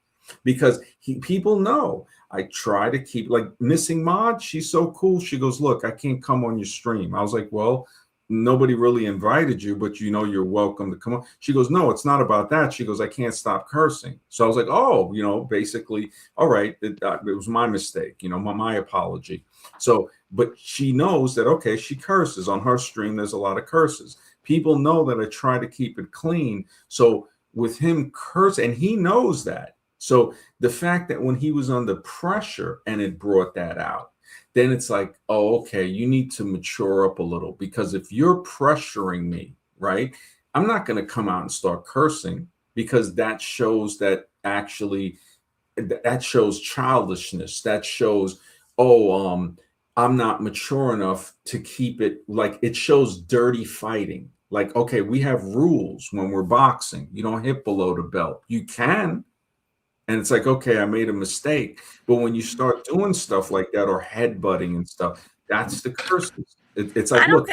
Speaker 1: Because people know I try to keep, like Missing Mod, she's so cool. She goes, look, I can't come on your stream. I was like, well, nobody really invited you, but you know you're welcome to come on. She goes, no, it's not about that. She goes, I can't stop cursing. So I was like, oh, you know, basically, all right, it was my mistake, you know, my apology. So, but she knows that, okay, she curses on her stream. There's a lot of curses. People know that I try to keep it clean. So with him curse, and he knows that. So the fact that when he was under pressure and it brought that out, then it's like, oh, okay, you need to mature up a little, because if you're pressuring me, right, I'm not going to come out and start cursing, because that shows that actually, that shows childishness. That shows, oh, I'm not mature enough to keep it, like, it shows dirty fighting. Like, okay, we have rules when we're boxing. You don't hit below the belt. You can. And it's like, okay, I made a mistake. But when you start doing stuff like that, or headbutting and stuff, that's the curses. It's like,
Speaker 3: I don't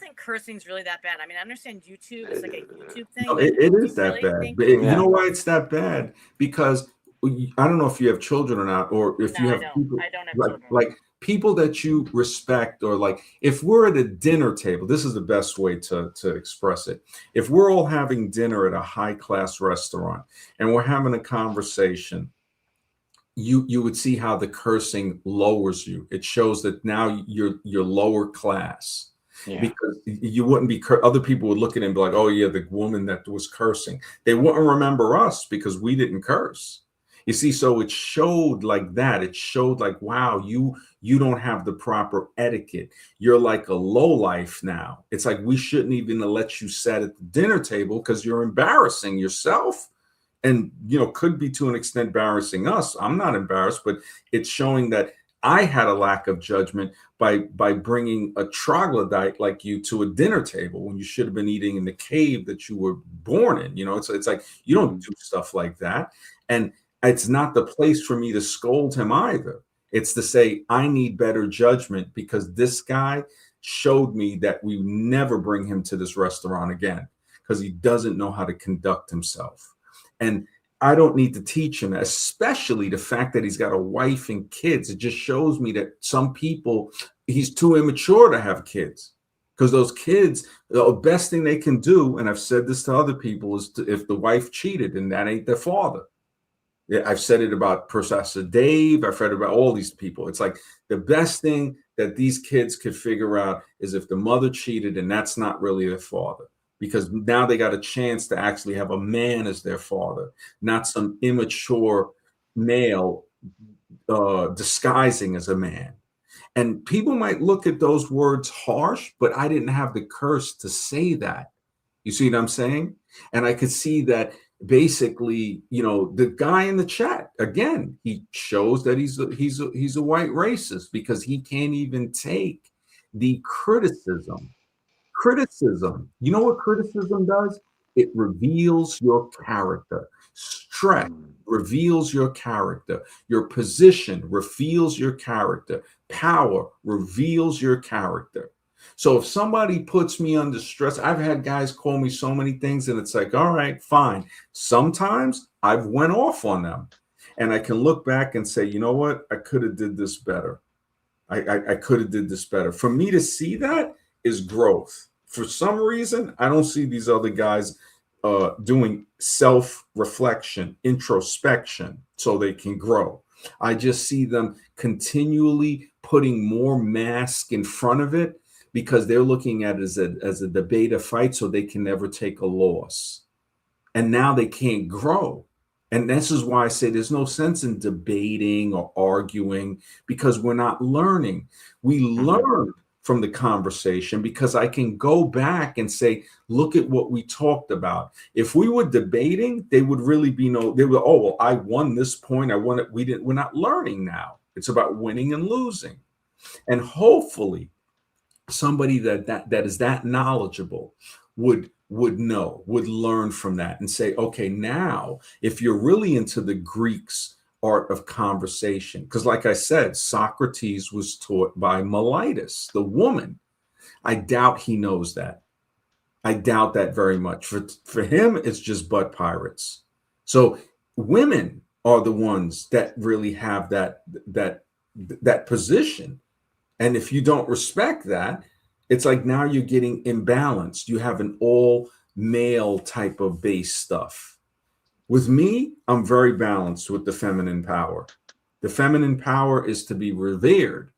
Speaker 3: think cursing's really that bad. I mean, I understand YouTube. It's like a YouTube thing.
Speaker 1: No, it is that bad. But you know why it's that bad? Because I don't know if you have children or not, or if you have people,
Speaker 3: I don't have children.
Speaker 1: Like people that you respect, or like if we're at a dinner table, this is the best way to express it. If we're all having dinner at a high class restaurant and we're having a conversation, you would see how the cursing lowers you. It shows that now you're lower class. Yeah. Because you wouldn't be, other people would look at it and be like, oh yeah, the woman that was cursing. They wouldn't remember us because we didn't curse. You see, so it showed like that. It showed like, wow, you don't have the proper etiquette. You're like a lowlife now. It's like, we shouldn't even let you sit at the dinner table because you're embarrassing yourself. And, you know, could be to an extent embarrassing us. I'm not embarrassed, but it's showing that I had a lack of judgment by bringing a troglodyte like you to a dinner table when you should have been eating in the cave that you were born in. You know, it's like, you don't do stuff like that. And it's not the place for me to scold him either. It's to say, I need better judgment, because this guy showed me that we never bring him to this restaurant again, because he doesn't know how to conduct himself. And I don't need to teach him, especially the fact that he's got a wife and kids. It just shows me that some people, he's too immature to have kids, because those kids, the best thing they can do, and I've said this to other people, is if the wife cheated, and that ain't their father. I've said it about Professor Dave. I've read about all these people. It's like the best thing that these kids could figure out is if the mother cheated and that's not really their father, because now they got a chance to actually have a man as their father, not some immature male disguising as a man. And people might look at those words harsh, but I didn't have the curse to say that. You see what I'm saying? And I could see that basically, you know, the guy in the chat, again, he shows that he's a white racist, because he can't even take the criticism. You know what criticism does? It reveals your character. Stress reveals your character. Your position reveals your character. Power reveals your character. So if somebody puts me under stress, I've had guys call me so many things, and it's like, all right, fine. Sometimes I've went off on them, and I can look back and say, you know what? I could have did this better. I could have did this better. For me to see that is growth. For some reason, I don't see these other guys doing self-reflection, introspection, so they can grow. I just see them continually putting more mask in front of it because they're looking at it as a debate, a fight, so they can never take a loss. And now they can't grow. And this is why I say there's no sense in debating or arguing, because we're not learning. We learn from the conversation because I can go back and say, look at what we talked about. If we were debating, they would really be they would, oh, well, I won this point. I won it. We're not learning now. It's about winning and losing. And hopefully somebody that is that knowledgeable would learn from that and say, okay, now if you're really into the Greeks' art of conversation, because like I said, Socrates was taught by Miletus, the woman. I doubt he knows that. I doubt that very much. For him, it's just butt pirates. So women are the ones that really have that position. And if you don't respect that, it's like now you're getting imbalanced. You have an all male type of base stuff. With me, I'm very balanced with the feminine power. The feminine power is to be revered,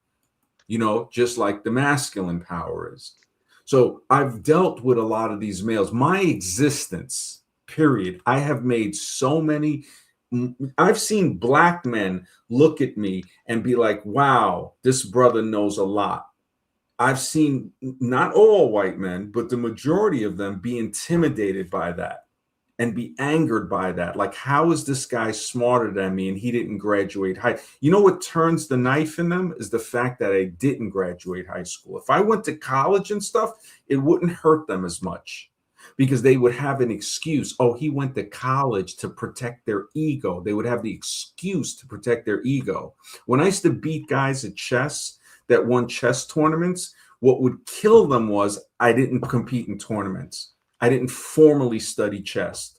Speaker 1: just like the masculine power is. So I've dealt with a lot of these males. My existence, period. I have made so many. I've seen black men look at me and be like, wow, this brother knows a lot. I've seen not all white men, but the majority of them be intimidated by that and be angered by that. Like, how is this guy smarter than me and he didn't graduate high? You know what turns the knife in them is the fact that I didn't graduate high school. If I went to college and stuff, it wouldn't hurt them as much because they would have an excuse. Oh, he went to college to protect their ego. They would have the excuse to protect their ego. When I used to beat guys at chess that won chess tournaments, what would kill them was I didn't compete in tournaments. I didn't formally study chess.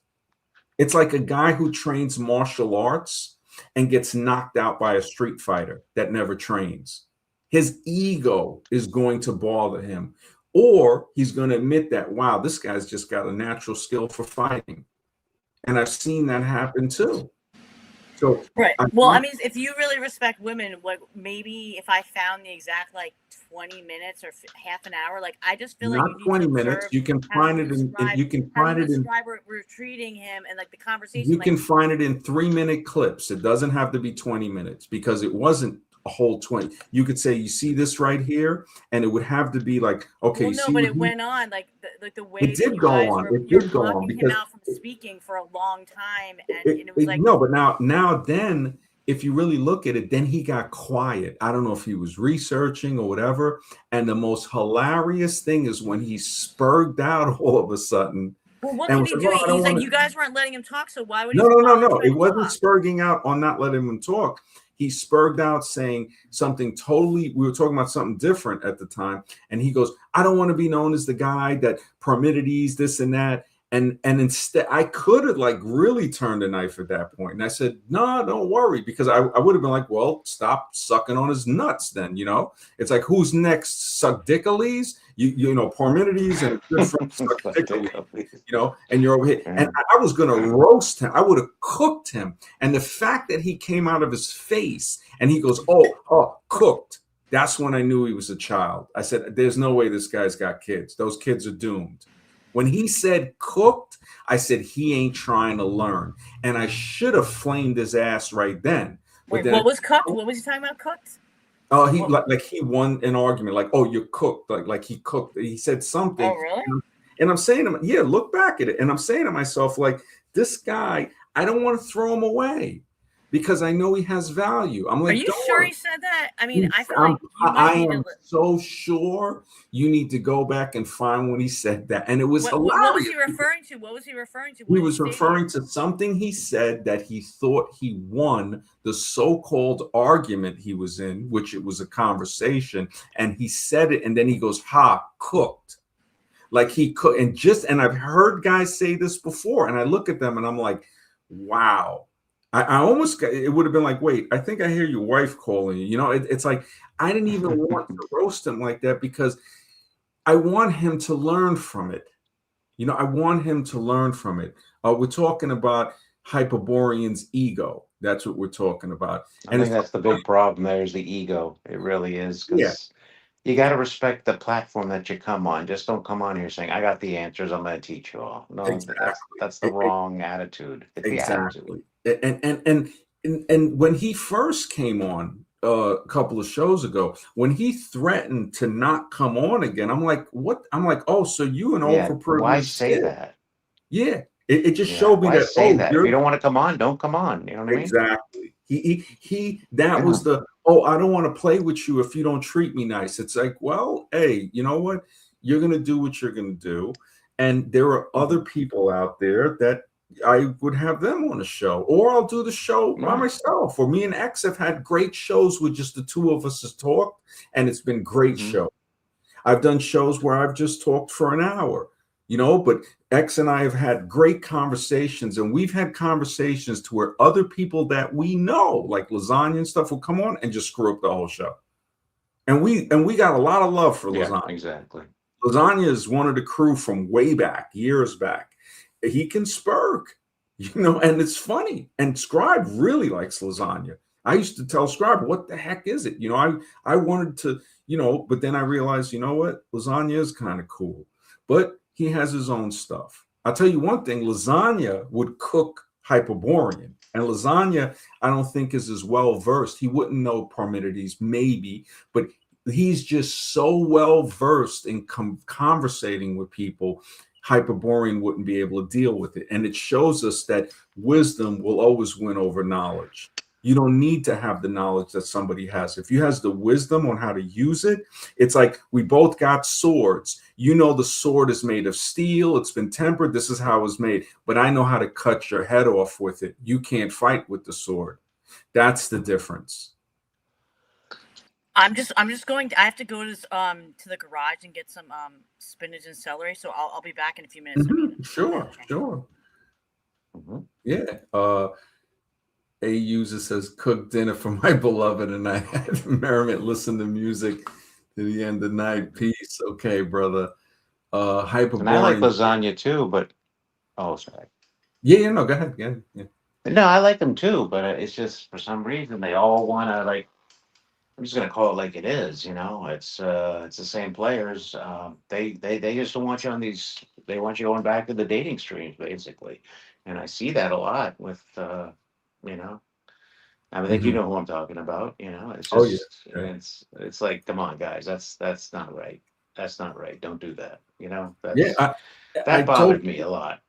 Speaker 1: It's like a guy who trains martial arts and gets knocked out by a street fighter that never trains. His ego is going to bother him, or he's going to admit that, wow, this guy's just got a natural skill for fighting. And I've seen that happen too. So
Speaker 3: right. Well, I mean, if you really respect women, like maybe if I found the exact 20 minutes or half an hour, I just feel
Speaker 1: not
Speaker 3: like you
Speaker 1: 20 minutes. You can find it in. You can find it in.
Speaker 3: We're treating him and the conversation.
Speaker 1: You can find it in 3-minute clips. It doesn't have to be 20 minutes because it wasn't a whole 20. You could say, you see this right here, and it would have to be like, okay.
Speaker 3: Well, no, but it went on the way
Speaker 1: it did go on. It did go on because
Speaker 3: him out from speaking for a long time, and it was
Speaker 1: no. But then, if you really look at it, then he got quiet. I don't know if he was researching or whatever. And the most hilarious thing is when he spurred out all of a sudden.
Speaker 3: Well, what did he do? He's like, you guys weren't letting him talk, so why would he?
Speaker 1: No. It wasn't spurging out on not letting him talk. He spurred out saying something totally, we were talking about something different at the time. And he goes, I don't want to be known as the guy that Parmenides, this and that. And instead, I could have really turned a knife at that point. And I said, no, don't worry, because I would have been like, well, stop sucking on his nuts then, It's like, who's next? Sugdicales? Parmenides and Sugdicales, and you're over here. And I was going to roast him. I would have cooked him. And the fact that he came out of his face and he goes, oh, cooked. That's when I knew he was a child. I said, there's no way this guy's got kids. Those kids are doomed. When he said cooked, I said, he ain't trying to learn. And I should have flamed his ass right then.
Speaker 3: Wait, what was cooked? What was he talking about cooked?
Speaker 1: Oh, he he won an argument. Like, oh, you're cooked. Like he cooked. He said something.
Speaker 3: Oh, really?
Speaker 1: And I'm saying to him, yeah, look back at it. And I'm saying to myself, this guy, I don't want to throw him away. because I know he has value. I'm
Speaker 3: Are
Speaker 1: like,
Speaker 3: you
Speaker 1: don't
Speaker 3: sure
Speaker 1: worry.
Speaker 3: he said that? I mean, I feel like you
Speaker 1: I
Speaker 3: might need
Speaker 1: am
Speaker 3: to.
Speaker 1: so sure. You need to go back and find when he said that, and it was
Speaker 3: What was
Speaker 1: hilarious.
Speaker 3: he referring to? What was he referring to?
Speaker 1: He
Speaker 3: What did
Speaker 1: was
Speaker 3: he say to you?
Speaker 1: referring to something he said that he thought he won the so-called argument he was in, which it was a conversation, and he said it, and then he goes, "Ha, cooked." Like he could, and I've heard guys say this before, and I look at them and I'm like, wow. I almost got, it would have been like, wait, I think I hear your wife calling you. You know, it's like I didn't even want to roast him like that because I want him to learn from it. You know, I want him to learn from it. We're talking about Hyperborean's ego. That's what we're talking about.
Speaker 2: I
Speaker 1: And
Speaker 2: think
Speaker 1: it's
Speaker 2: that's the big problem. There's the ego. It really is,
Speaker 1: yeah,
Speaker 2: because you got to respect the platform that you come on. Just don't come on here saying, "I got the answers. I'm going to teach you all." No, that's the
Speaker 1: exactly.
Speaker 2: wrong attitude. It's the attitude.
Speaker 1: Exactly. And when he first came on a couple of shows ago, when he threatened to not come on again, I'm like, what? I'm like, oh, so you an
Speaker 2: Yeah. Why
Speaker 1: overprivileged
Speaker 2: say
Speaker 1: kid?
Speaker 2: that?
Speaker 1: Yeah. It just
Speaker 2: Yeah.
Speaker 1: showed me
Speaker 2: Why
Speaker 1: that,
Speaker 2: say
Speaker 1: oh,
Speaker 2: that? If you
Speaker 1: you're
Speaker 2: don't want to come on, don't come on. You know what I mean?
Speaker 1: exactly. He that
Speaker 2: Yeah.
Speaker 1: was the, oh, I don't want to play with you if you don't treat me nice. It's like, well, hey, you know what? You're gonna do what you're gonna do. And there are other people out there that I would have them on a show, or I'll do the show by
Speaker 2: Right.
Speaker 1: myself. Or me and X have had great shows with just the two of us has talked, and it's been great
Speaker 2: Mhm.
Speaker 1: show. I've done shows where I've just talked for an hour, you know, but X and I have had great conversations, and we've had conversations to where other people that we know, like Lasagna and stuff, will come on and just screw up the whole show. And we got a lot of love for
Speaker 2: Yeah.
Speaker 1: Lasagna.
Speaker 2: Exactly.
Speaker 1: Lasagna is one of the crew from way back, years back. He can spurk, you know, and it's funny. And Scribe really likes Lasagna. I used to tell Scribe, what the heck is it? You know, I wanted to, you know, but then I realized, you know what? Lasagna is kind of cool. But he has his own stuff. I'll tell you one thing, Lasagna would cook Hyperborean. And Lasagna, I don't think is as well versed. He wouldn't know Parmenides, maybe, but he's just so well versed in conversating with people. Hyperborean wouldn't be able to deal with it. And it shows us that wisdom will always win over knowledge. You don't need to have the knowledge that somebody has. If you has the wisdom on how to use it, it's like we both got swords. You know the sword is made of steel. It's been tempered. This is how it was made. But I know how to cut your head off with it. You can't fight with the sword. That's the difference.
Speaker 3: I'm just going to. I have to go to the garage and get some spinach and celery. So I'll be back in a few minutes. I mean,
Speaker 1: Sure, sure.
Speaker 2: Mhm.
Speaker 1: Yeah. A user says, cook dinner for my beloved, and I had merriment, listen to music to the end of the night. Peace. Okay, brother.
Speaker 2: And I like
Speaker 1: Hyperborean.
Speaker 2: lasagna too, but sorry.
Speaker 1: Yeah, no, go ahead. Yeah.
Speaker 2: No, I like them too, but it's just for some reason they all want to like. I'm just gonna call it like it is, you know. It's the same players. They just don't want you on these. They want you going back to the dating streams, basically, and I see that a lot with, you know. I think you
Speaker 1: Mhm.
Speaker 2: know who I'm talking about. You know, it's
Speaker 1: Oh, yeah.
Speaker 2: just it's like, come on, guys, that's not right. That's not right. Don't do that. You know,
Speaker 1: Yeah, I
Speaker 2: that
Speaker 1: told,
Speaker 2: bothered me a lot.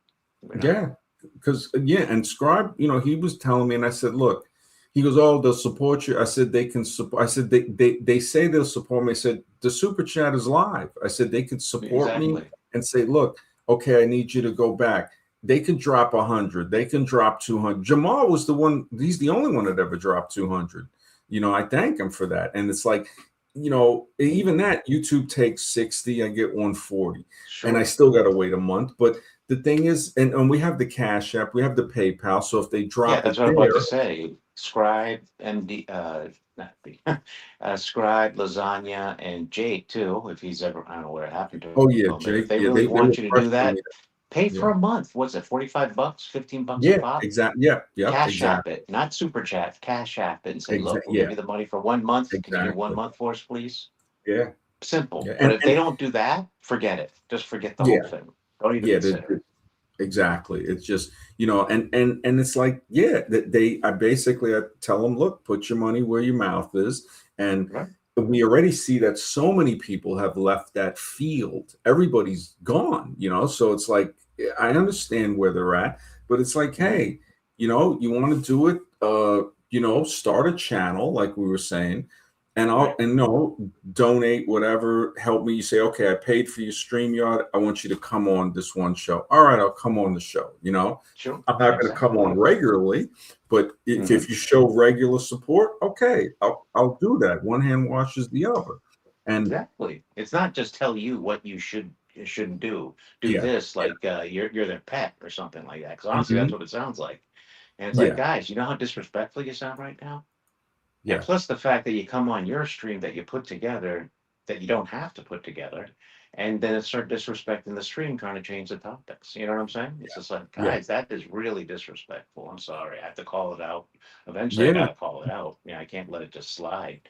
Speaker 2: You know.
Speaker 1: yeah, because, yeah, and Scribe, you know, he was telling me, and I said, look, he goes, oh, they'll support you. I said, they can support. I said, they say they'll support me. I said, the super chat is live. I said, they could support me
Speaker 2: Exactly.
Speaker 1: and say, look, okay, I need you to go back. They could drop 100. They can drop 200. Jamal was the one. He's the only one that ever dropped 200. You know, I thank him for that. And it's like, you know, even that YouTube takes 60. I get 140,
Speaker 2: Sure.
Speaker 1: and I still got to wait a month. But the thing is, and we have the Cash App, we have the PayPal. So if they drop
Speaker 2: That's
Speaker 1: it
Speaker 2: what I'm
Speaker 1: there,
Speaker 2: about to say. Scribe and not the Scribe, Lasagna, and Jake too. If he's ever, I don't know what happened to him.
Speaker 1: oh yeah,
Speaker 2: But if
Speaker 1: Jake,
Speaker 2: they
Speaker 1: yeah,
Speaker 2: really
Speaker 1: they were
Speaker 2: want you to do
Speaker 1: pressuring
Speaker 2: that,
Speaker 1: me.
Speaker 2: pay
Speaker 1: Yeah,
Speaker 2: for a month. What's it? $45, $15 a
Speaker 1: yeah,
Speaker 2: pop.
Speaker 1: exactly. Yeah,
Speaker 2: Cash app
Speaker 1: exactly.
Speaker 2: it, not super chat. Cash app it and say, look,
Speaker 1: Exactly.
Speaker 2: we'll give
Speaker 1: Yeah,
Speaker 2: you the money for 1 month. Can you do one
Speaker 1: exactly.
Speaker 2: month for us, please?
Speaker 1: Yeah,
Speaker 2: Simple.
Speaker 1: yeah,
Speaker 2: But if they don't do that, forget it. Just forget the
Speaker 1: yeah,
Speaker 2: whole thing. Don't even
Speaker 1: yeah.
Speaker 2: consider it.
Speaker 1: Exactly. It's just, you know, and it's like, yeah, that I basically, I tell them, look, put your money where your mouth is. And
Speaker 2: Right.
Speaker 1: we already see that so many people have left that field. Everybody's gone, you know. So it's like, I understand where they're at, but it's like,
Speaker 2: Mhm.
Speaker 1: hey, you know, you want to do it, start a channel like we were saying, and donate whatever, help me. You say, okay, I paid for your StreamYard. I want you to come on this one show. All right, I'll come on the show.
Speaker 2: Sure.
Speaker 1: I'm not going to come on regularly, but if you show regular support, okay, I'll do that. One hand washes the other. And
Speaker 2: exactly, it's not just tell you what you shouldn't do. Do
Speaker 1: yeah,
Speaker 2: this like you're their pet or something like that. Because honestly,
Speaker 1: mhm,
Speaker 2: that's what it sounds like. And it's like,
Speaker 1: yeah,
Speaker 2: guys, you know how disrespectful you sound right now? And
Speaker 1: yeah,
Speaker 2: plus the fact that you come on your stream that you put together that you don't have to put together, and then start disrespecting the stream, trying to change the topics. You know what I'm saying? It's just like,
Speaker 1: yeah,
Speaker 2: guys, that is really disrespectful. I'm sorry. I have to call it out. Eventually, I
Speaker 1: yeah,
Speaker 2: got to call it out. I can't let it just slide.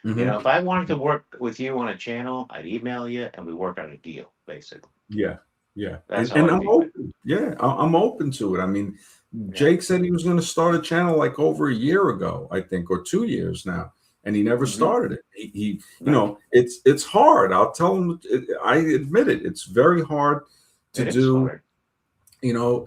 Speaker 1: mhm,
Speaker 2: If I wanted to work with you on a channel, I'd email you and we work out a deal, basically.
Speaker 1: yeah, yeah.
Speaker 2: That's
Speaker 1: And
Speaker 2: how
Speaker 1: and
Speaker 2: I
Speaker 1: I'm
Speaker 2: view it.
Speaker 1: open. Yeah, I'm open to it. I mean,
Speaker 2: Yeah.
Speaker 1: Jake said he was going to start a channel like over a year ago, I think, or 2 years now, and he never
Speaker 2: Mhm.
Speaker 1: started it. He
Speaker 2: Right.
Speaker 1: it's hard. I'll tell him. I admit it. It's very hard to
Speaker 2: It is
Speaker 1: do.
Speaker 2: hard.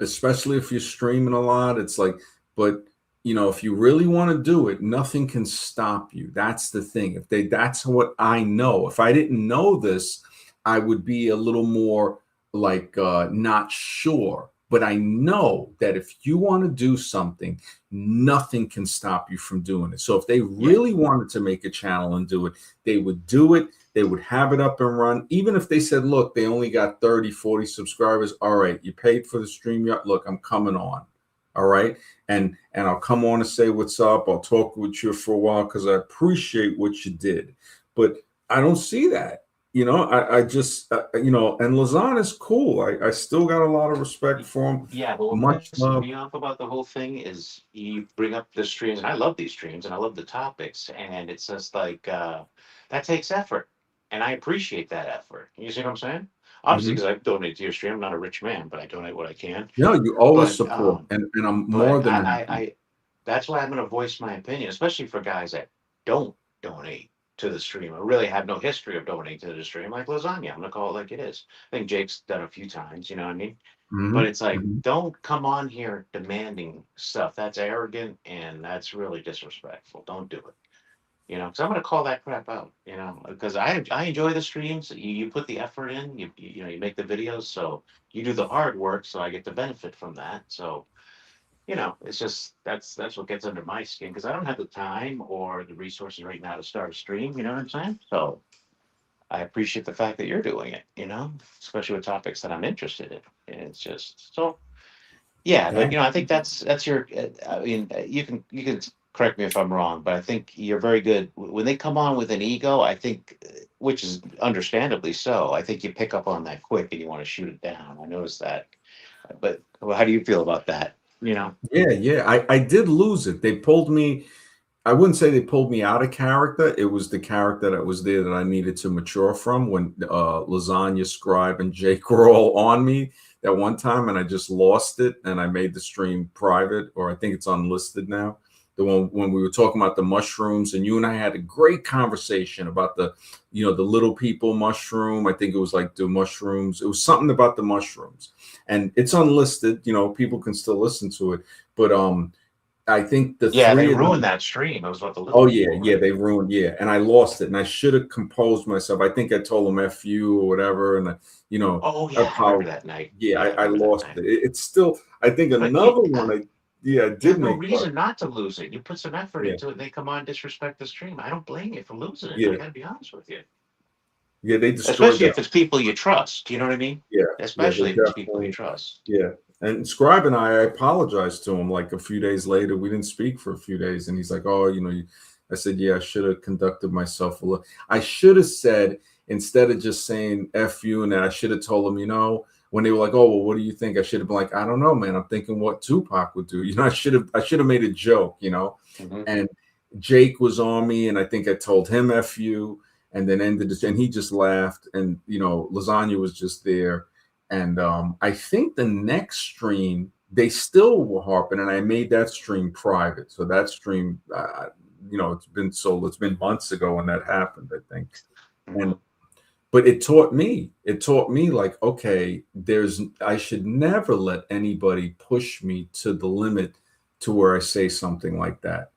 Speaker 1: Especially if you're streaming a lot. It's like, but if you really want to do it, nothing can stop you. That's the thing. That's what I know. If I didn't know this, I would be a little more like not sure. But I know that if you want to do something, nothing can stop you from doing it. So if they
Speaker 2: Yeah.
Speaker 1: really wanted to make a channel and do it, they would do it. They would have it up and run. Even if they said, look, they only got 30, 40 subscribers. All right, you paid for the StreamYard. Look, I'm coming on. All right. And I'll come on and say what's up. I'll talk with you for a while because I appreciate what you did. But I don't see that. I just, and Lazan is cool. I still got a lot of respect for him.
Speaker 2: Yeah, but what
Speaker 1: Much
Speaker 2: pisses
Speaker 1: love.
Speaker 2: me off about the whole thing is you bring up the streams, and I love these streams and I love the topics, and it's just like that takes effort, and I appreciate that effort. You see what I'm saying? Obviously,
Speaker 1: Mhm.
Speaker 2: because I've donated to your stream, I'm not a rich man, but I donate what I can.
Speaker 1: No, you always
Speaker 2: But
Speaker 1: support, and I'm more
Speaker 2: but
Speaker 1: than happy.
Speaker 2: that's why I'm going to voice my opinion, especially for guys that don't donate to the stream or really have no history of donating to the stream, like Lasagna. I'm going to call it like it is. I think Jake's done a few times, you know what I mean? But
Speaker 1: Mhm,
Speaker 2: it's like,
Speaker 1: mhm.
Speaker 2: don't come on here demanding stuff. That's arrogant and that's really disrespectful. Don't do it. Because I'm gonna call that crap out. Because I enjoy the streams. You put the effort in. You make the videos, so you do the hard work, so I get the benefit from that. So it's just that's what gets under my skin because I don't have the time or the resources right now to start a stream. You know what I'm saying? So I appreciate the fact that you're doing it. Especially with topics that I'm interested in. And it's just so. Yeah, but
Speaker 1: Yeah,
Speaker 2: I think that's your. I mean, you can correct me if I'm wrong, but I think you're very good when they come on with an ego. I think, which is understandably so. I think you pick up on that quick and you want to shoot it down. I noticed that. But well, how do you feel about that?
Speaker 1: yeah, yeah. I did lose it. They pulled me. I wouldn't say they pulled me out of character. It was the character that was there that I needed to mature from when Lasagna, Scribe, and Jake were all on me that one time, and I just lost it. And I made the stream private, or I think it's unlisted now. The one when we were talking about the mushrooms, and you and I had a great conversation about the little people mushroom. I think it was like the mushrooms. It was something about the mushrooms, and it's unlisted. People can still listen to it, but I think the
Speaker 2: Yeah, they
Speaker 1: three of them.
Speaker 2: ruined that stream. It was about the little
Speaker 1: Oh yeah,
Speaker 2: people,
Speaker 1: yeah,
Speaker 2: right?
Speaker 1: they ruined, yeah, and I lost it, and I should have composed myself. I think I told them "f you" or whatever, and
Speaker 2: Oh
Speaker 1: I
Speaker 2: yeah, I remember
Speaker 1: apologized.
Speaker 2: that night.
Speaker 1: Yeah,
Speaker 2: Yeah, I
Speaker 1: I
Speaker 2: remember that
Speaker 1: lost
Speaker 2: night.
Speaker 1: it. It's still, I think
Speaker 2: But
Speaker 1: another one. I
Speaker 2: you
Speaker 1: did
Speaker 2: have no
Speaker 1: make fun.
Speaker 2: reason not to lose it. You put some effort
Speaker 1: Yeah,
Speaker 2: into it. They come on, disrespect the stream. I don't blame you for losing it. I
Speaker 1: yeah,
Speaker 2: got to be honest with you.
Speaker 1: yeah. They destroyed
Speaker 2: Especially
Speaker 1: that.
Speaker 2: if it's people you trust. You know what I mean?
Speaker 1: Yeah, yeah. They
Speaker 2: Especially if it's people you
Speaker 1: definitely.
Speaker 2: trust.
Speaker 1: Yeah. And Scribe and I apologized to him like a few days later. We didn't speak for a few days, and he's like, "Oh, I said, yeah, I should have conducted myself a little. I should have said, instead of just saying F you and that, I should have told them, when they were like, oh, well, what do you think? I should have been like, I don't know, man. I'm thinking what Tupac would do. I should have made a joke.
Speaker 2: Hmm.
Speaker 1: And Jake was on me, and I think I told him F you, and then ended it, and he just laughed. And Lasagna was just there. And I think the next stream, they still were harping, and I made that stream private. So that stream, it's been months ago when that happened, I think.
Speaker 2: Hmm.
Speaker 1: And but it taught me like, okay, I should never let anybody push me to the limit to where I say something like that.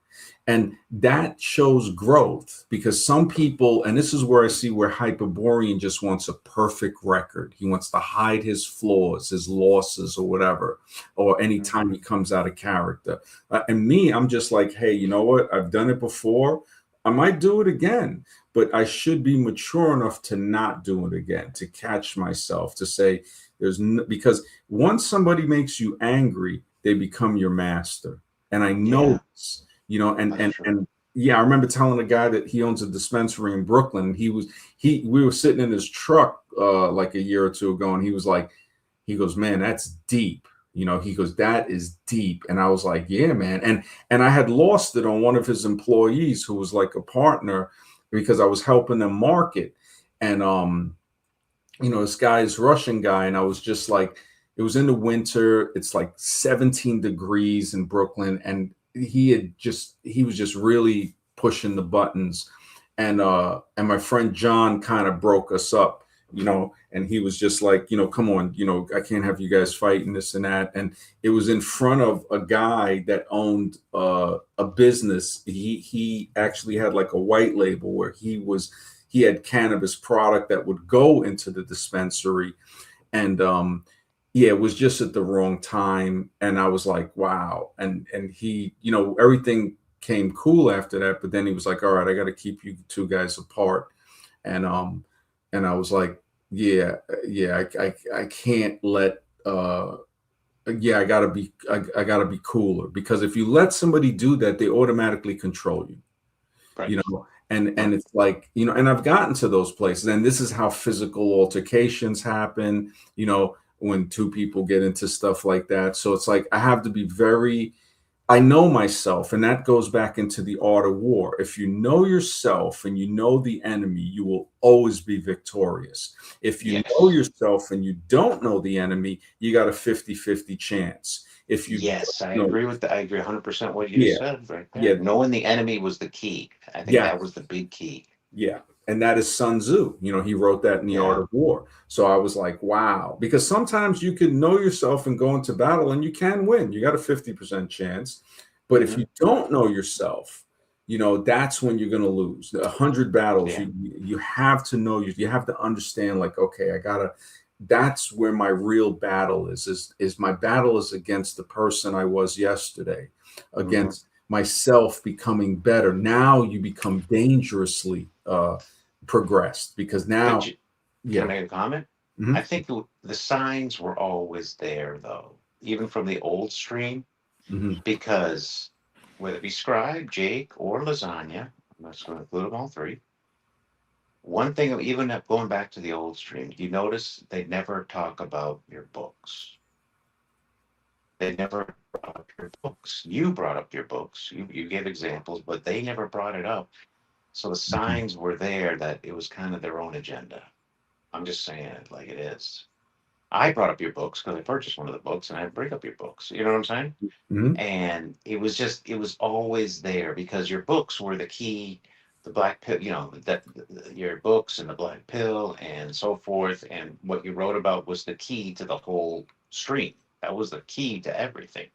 Speaker 1: And that shows growth, because some people, and this is where I see where Hyperborean just wants a perfect record. He wants to hide his flaws, his losses, or whatever, or anytime he comes out of character. And me, I'm just like, hey, you know what? I've done it before. I might do it again, but I should be mature enough to not do it again, to catch myself, to say because once somebody makes you angry, they become your master. And I know this, and yeah, I remember telling a guy that he owns a dispensary in Brooklyn. We were sitting in his truck like a year or two ago, and he goes, man, that's deep. He goes, that is deep. And I was like, yeah, man. And I had lost it on one of his employees who was like a partner, because I was helping them market. And this guy's Russian guy, and I was just like, it was in the winter, it's like 17 degrees in Brooklyn, and he was just really pushing the buttons. And my friend John kind of broke us up, and he was just like, come on, I can't have you guys fighting, this and that. And it was in front of a guy that owned a business. He actually had like a white label where he had cannabis product that would go into the dispensary. And yeah, it was just at the wrong time. And I was like, wow. And he, everything came cool after that. But then he was like, all right, I got to keep you two guys apart. And I was like, yeah, I can't let, I gotta be cooler, because if you let somebody do that, they automatically control you,
Speaker 2: Right.
Speaker 1: And it's like, and I've gotten to those places, and this is how physical altercations happen, when two people get into stuff like that. So it's like, I have to be I know myself, and that goes back into the art of war. If you know yourself and you know the enemy, you will always be victorious. If you know yourself and you don't know the enemy, you got a 50-50 chance. If you
Speaker 2: I agree with that. I agree 100% what you said right there.
Speaker 1: Yeah.
Speaker 2: Knowing the enemy was the key. I think that was the big key.
Speaker 1: Yeah. And that is Sun Tzu. He wrote that in The Art of War. So I was like, wow, because sometimes you can know yourself and go into battle and you can win. You got a 50% chance. But if you don't know yourself, that's when you're going to lose. 100 battles, you have to know, you have to understand, like, okay, that's where my real battle is my battle is against the person I was yesterday, against myself becoming better. Now you become dangerously progressed, because now
Speaker 2: Can I make a comment? I think the signs were always there, though, even from the old stream, because whether it be Scribe, Jake, or Lasagna, I'm just going to include them all three. One thing, even going back to the old stream, you notice they never talk about your books. They never brought up your books. You brought up your books. You gave examples, but they never brought it up. So the signs were there that it was kind of their own agenda. I'm just saying it like it is. I brought up your books because I purchased one of the books, and I bring up your books. You know what I'm saying? And it was always there, because your books were the key. The black pill, your books and the black pill and so forth, and what you wrote about was the key to the whole stream. That was the key to everything.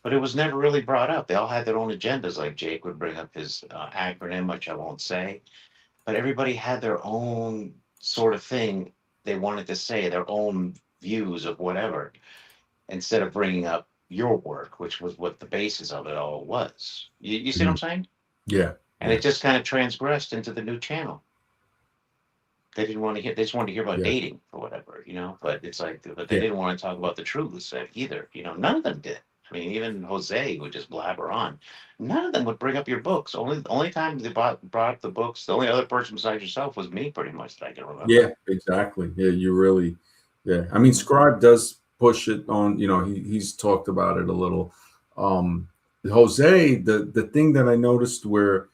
Speaker 2: But it was never really brought up. They all had their own agendas. Like Jake would bring up his acronym, which I won't say, but everybody had their own sort of thing they wanted to say, their own views of whatever, instead of bringing up your work, which was what the basis of it all was. You see what I'm saying?
Speaker 1: Yeah.
Speaker 2: And it just kind of transgressed into the new channel. They didn't want to hear. They just wanted to hear about dating or whatever, But it's like, but they didn't want to talk about the truths either. None of them did. I mean, even Jose would just blabber on. None of them would bring up your books. Only time they brought up the books, the only other person besides yourself was me, pretty much, that I can remember.
Speaker 1: Yeah, exactly. Yeah, you really. Yeah, I mean, Scribe does push it on. He's talked about it a little. Jose, the thing that I noticed where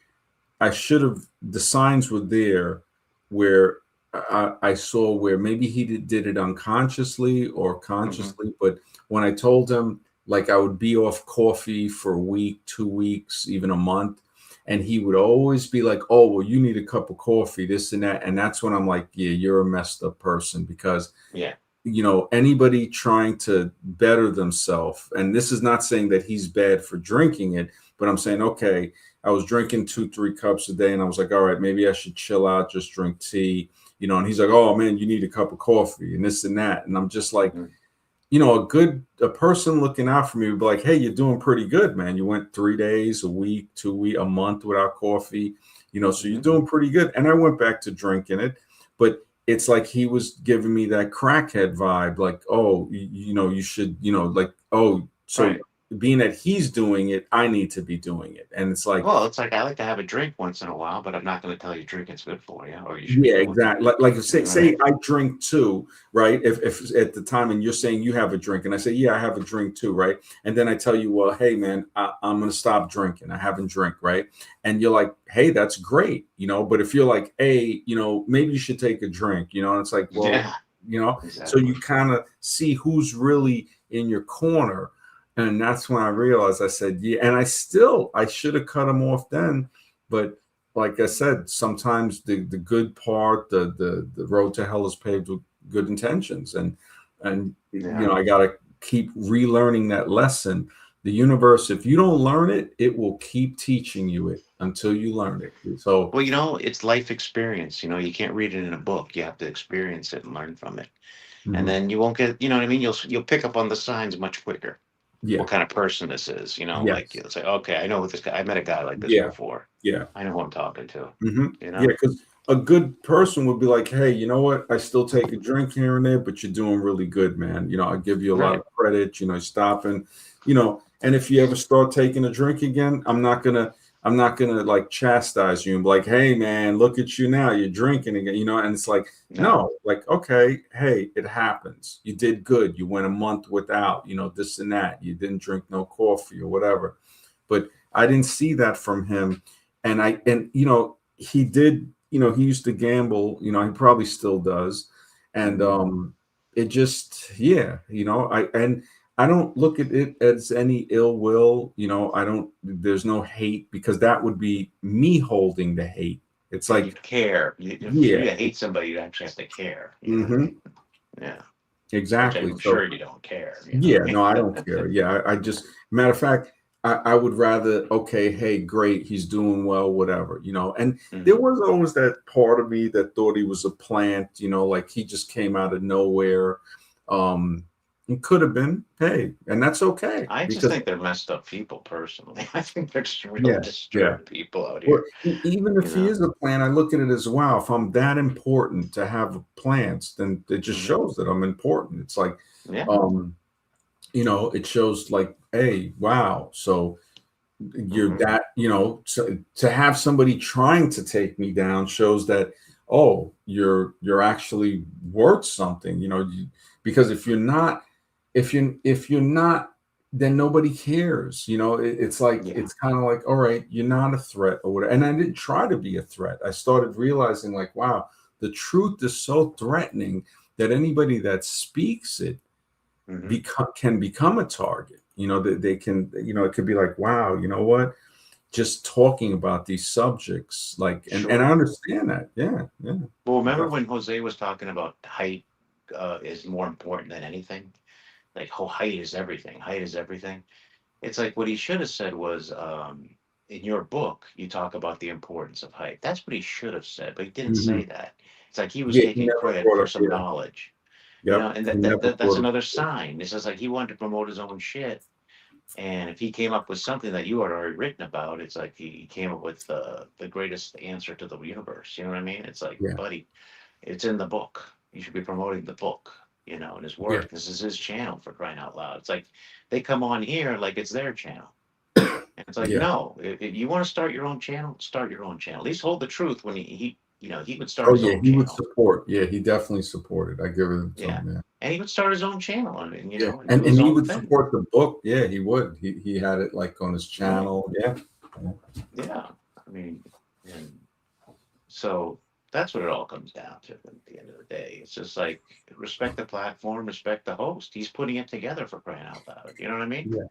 Speaker 1: the signs were there, where I saw where maybe he did it unconsciously or consciously, but when I told him, like, I would be off coffee for a week, 2 weeks, even a month, and he would always be like, oh, well, you need a cup of coffee, this and that. And that's when I'm like, yeah, you're a messed up person, because anybody trying to better themselves, and this is not saying that he's bad for drinking it, but I'm saying, okay, I was drinking 2-3 cups a day, and I was like, all right, maybe I should chill out, just drink tea, you know. And he's like, oh man, you need a cup of coffee and this and that. And I'm just like, you know, a person looking out for me would be like, hey, you're doing pretty good, man. You went 3 days, a week, 2 weeks, a month without coffee, you know, so you're doing pretty good. And I went back to drinking it, but it's like he was giving me that crackhead vibe, like, oh, you know, you should, you know, like, oh, so
Speaker 2: Right.
Speaker 1: being that he's doing it, I need to be doing it. And it's like,
Speaker 2: Well, it's like I like to have a drink once in a while, but I'm not going to tell you drinking's good for you, or you should
Speaker 1: yeah,
Speaker 2: be doing
Speaker 1: exactly.
Speaker 2: it.
Speaker 1: Like
Speaker 2: You know what I
Speaker 1: say
Speaker 2: mean?
Speaker 1: I drink too, right? If at the time and you're saying you have a drink, and I say, yeah, I have a drink too, right? And then I tell you, well, hey man, I'm gonna stop drinking. I haven't drank, right? And you're like, hey, that's great, you know. But if you're like, hey, you know, maybe you should take a drink, you know, and it's like, well,
Speaker 2: Yeah,
Speaker 1: you know, so
Speaker 2: exactly.
Speaker 1: you kind of see who's really in your corner. And that's when I realized, I said, yeah, and I should have cut him off then, but like I said, sometimes the good part, the road to hell is paved with good intentions, and you
Speaker 2: Yeah.
Speaker 1: know, I gotta keep relearning that lesson. The universe, if you don't learn it, it will keep teaching you it until you learn it. So
Speaker 2: Well, you know, it's life experience. You know, you can't read it in a book. You have to experience it and learn from it, and
Speaker 1: mhm.
Speaker 2: then you won't get. You know what I mean? You'll pick up on the signs much quicker.
Speaker 1: Yeah,
Speaker 2: What kind of person this is? You know, like
Speaker 1: yes,
Speaker 2: you'll say, okay, I know what this guy. I met a guy like this
Speaker 1: yeah,
Speaker 2: before.
Speaker 1: yeah.
Speaker 2: I know who I'm talking to. You
Speaker 1: Yeah,
Speaker 2: know?
Speaker 1: because a good person would be like, hey, you know what? I still take a drink here and there, but you're doing really good, man. You know, I give you a lot
Speaker 2: Right.
Speaker 1: of credit, you know, stopping, you know, and if you ever start taking a drink again, I'm not gonna like chastise you and be like, hey man, look at you now, you're drinking again, you know, and it's like,
Speaker 2: No.
Speaker 1: no, like, okay, hey, it happens. You did good. You went a month without, you know, this and that. You didn't drink no coffee or whatever. But I didn't see that from him. And you know, he did, you know, he used to gamble, you know, he probably still does. And
Speaker 2: Mhm.
Speaker 1: it just, yeah, you know, I don't look at it as any ill will, you know, there's no hate, because that would be me holding the hate. It's
Speaker 2: Yeah, you
Speaker 1: like,
Speaker 2: care. For
Speaker 1: yeah,
Speaker 2: you to hate somebody, you actually have to care. You know what I
Speaker 1: hmm
Speaker 2: mean? Yeah. Which
Speaker 1: exactly.
Speaker 2: I'm
Speaker 1: So
Speaker 2: sure you don't care. You know
Speaker 1: yeah,
Speaker 2: what I
Speaker 1: no, I don't care. Yeah, I just, matter of fact, I would rather, okay, hey, great, he's doing well, whatever, you know. And there
Speaker 2: mean?
Speaker 1: was always that part of me that thought he was a plant, you know, like he just came out of nowhere. Um, it could have been, hey, and that's okay
Speaker 2: I just
Speaker 1: because
Speaker 2: think they're messed up people personally. I think they're just real
Speaker 1: yeah, yeah.
Speaker 2: disturbed people out
Speaker 1: Or
Speaker 2: here.
Speaker 1: even
Speaker 2: You
Speaker 1: if he
Speaker 2: know?
Speaker 1: is a plant, I look at it as wow. If I'm that important to have plants, then it just
Speaker 2: Hmm.
Speaker 1: shows that I'm important. It's like,
Speaker 2: Yeah.
Speaker 1: um, you know, it shows like, hey, wow. So you're
Speaker 2: Hmm.
Speaker 1: that, you know, so to have somebody trying to take me down shows that, oh, you're actually worth something, you know, because if you're not, then nobody cares, you know. It's like,
Speaker 2: Yeah.
Speaker 1: it's kind of like, all right, you're not a threat or whatever. And I didn't try to be a threat. I started realizing like, wow, the truth is so threatening that anybody that speaks it
Speaker 2: Hmm.
Speaker 1: can become a target. You know, that they can, you know, it could be like, wow, you know what? Just talking about these subjects, like, and I
Speaker 2: Sure.
Speaker 1: understand that. Yeah, yeah.
Speaker 2: Well, remember
Speaker 1: Def-
Speaker 2: when Jose was talking about height is more important than anything? Like, oh, height is everything. Height is everything. It's like what he should have said was, in your book, you talk about the importance of height. That's what he should have said, but he didn't
Speaker 1: mhm.
Speaker 2: say that. It's like he was
Speaker 1: Yeah, he
Speaker 2: taking
Speaker 1: never
Speaker 2: credit
Speaker 1: brought
Speaker 2: for
Speaker 1: up.
Speaker 2: some
Speaker 1: Yeah,
Speaker 2: knowledge, you know,
Speaker 1: yep.
Speaker 2: and
Speaker 1: He never
Speaker 2: that's
Speaker 1: brought up.
Speaker 2: another sign. It's just like he wanted to promote his own shit. And if he came up with something that you had already written about, it's like he came up with the greatest answer to the universe. You know what I mean? It's like,
Speaker 1: Yeah,
Speaker 2: buddy, it's in the book. You should be promoting the book, you know, and his
Speaker 1: yeah,
Speaker 2: work. This is his channel, for crying out loud. It's like they come on here like it's their channel. And it's like,
Speaker 1: yeah.
Speaker 2: no, if you want to start your own channel, start your own channel. At least hold the truth when you know, he would start
Speaker 1: Oh
Speaker 2: his
Speaker 1: yeah,
Speaker 2: own
Speaker 1: he would
Speaker 2: channel.
Speaker 1: support. Yeah, he definitely supported. I give it to
Speaker 2: Yeah.
Speaker 1: him. Yeah,
Speaker 2: And he would start his own channel and you
Speaker 1: yeah.
Speaker 2: know, and do
Speaker 1: And
Speaker 2: his
Speaker 1: he
Speaker 2: own
Speaker 1: would
Speaker 2: thing.
Speaker 1: support the book. Yeah, he would. He had it like on his
Speaker 2: Right.
Speaker 1: channel. Yeah, yeah.
Speaker 2: Yeah. I mean, and so that's what it all comes down to at the end of the day. It's just like respect the platform, respect the host. He's putting it together, for crying out loud. You know what I mean?
Speaker 1: Yeah.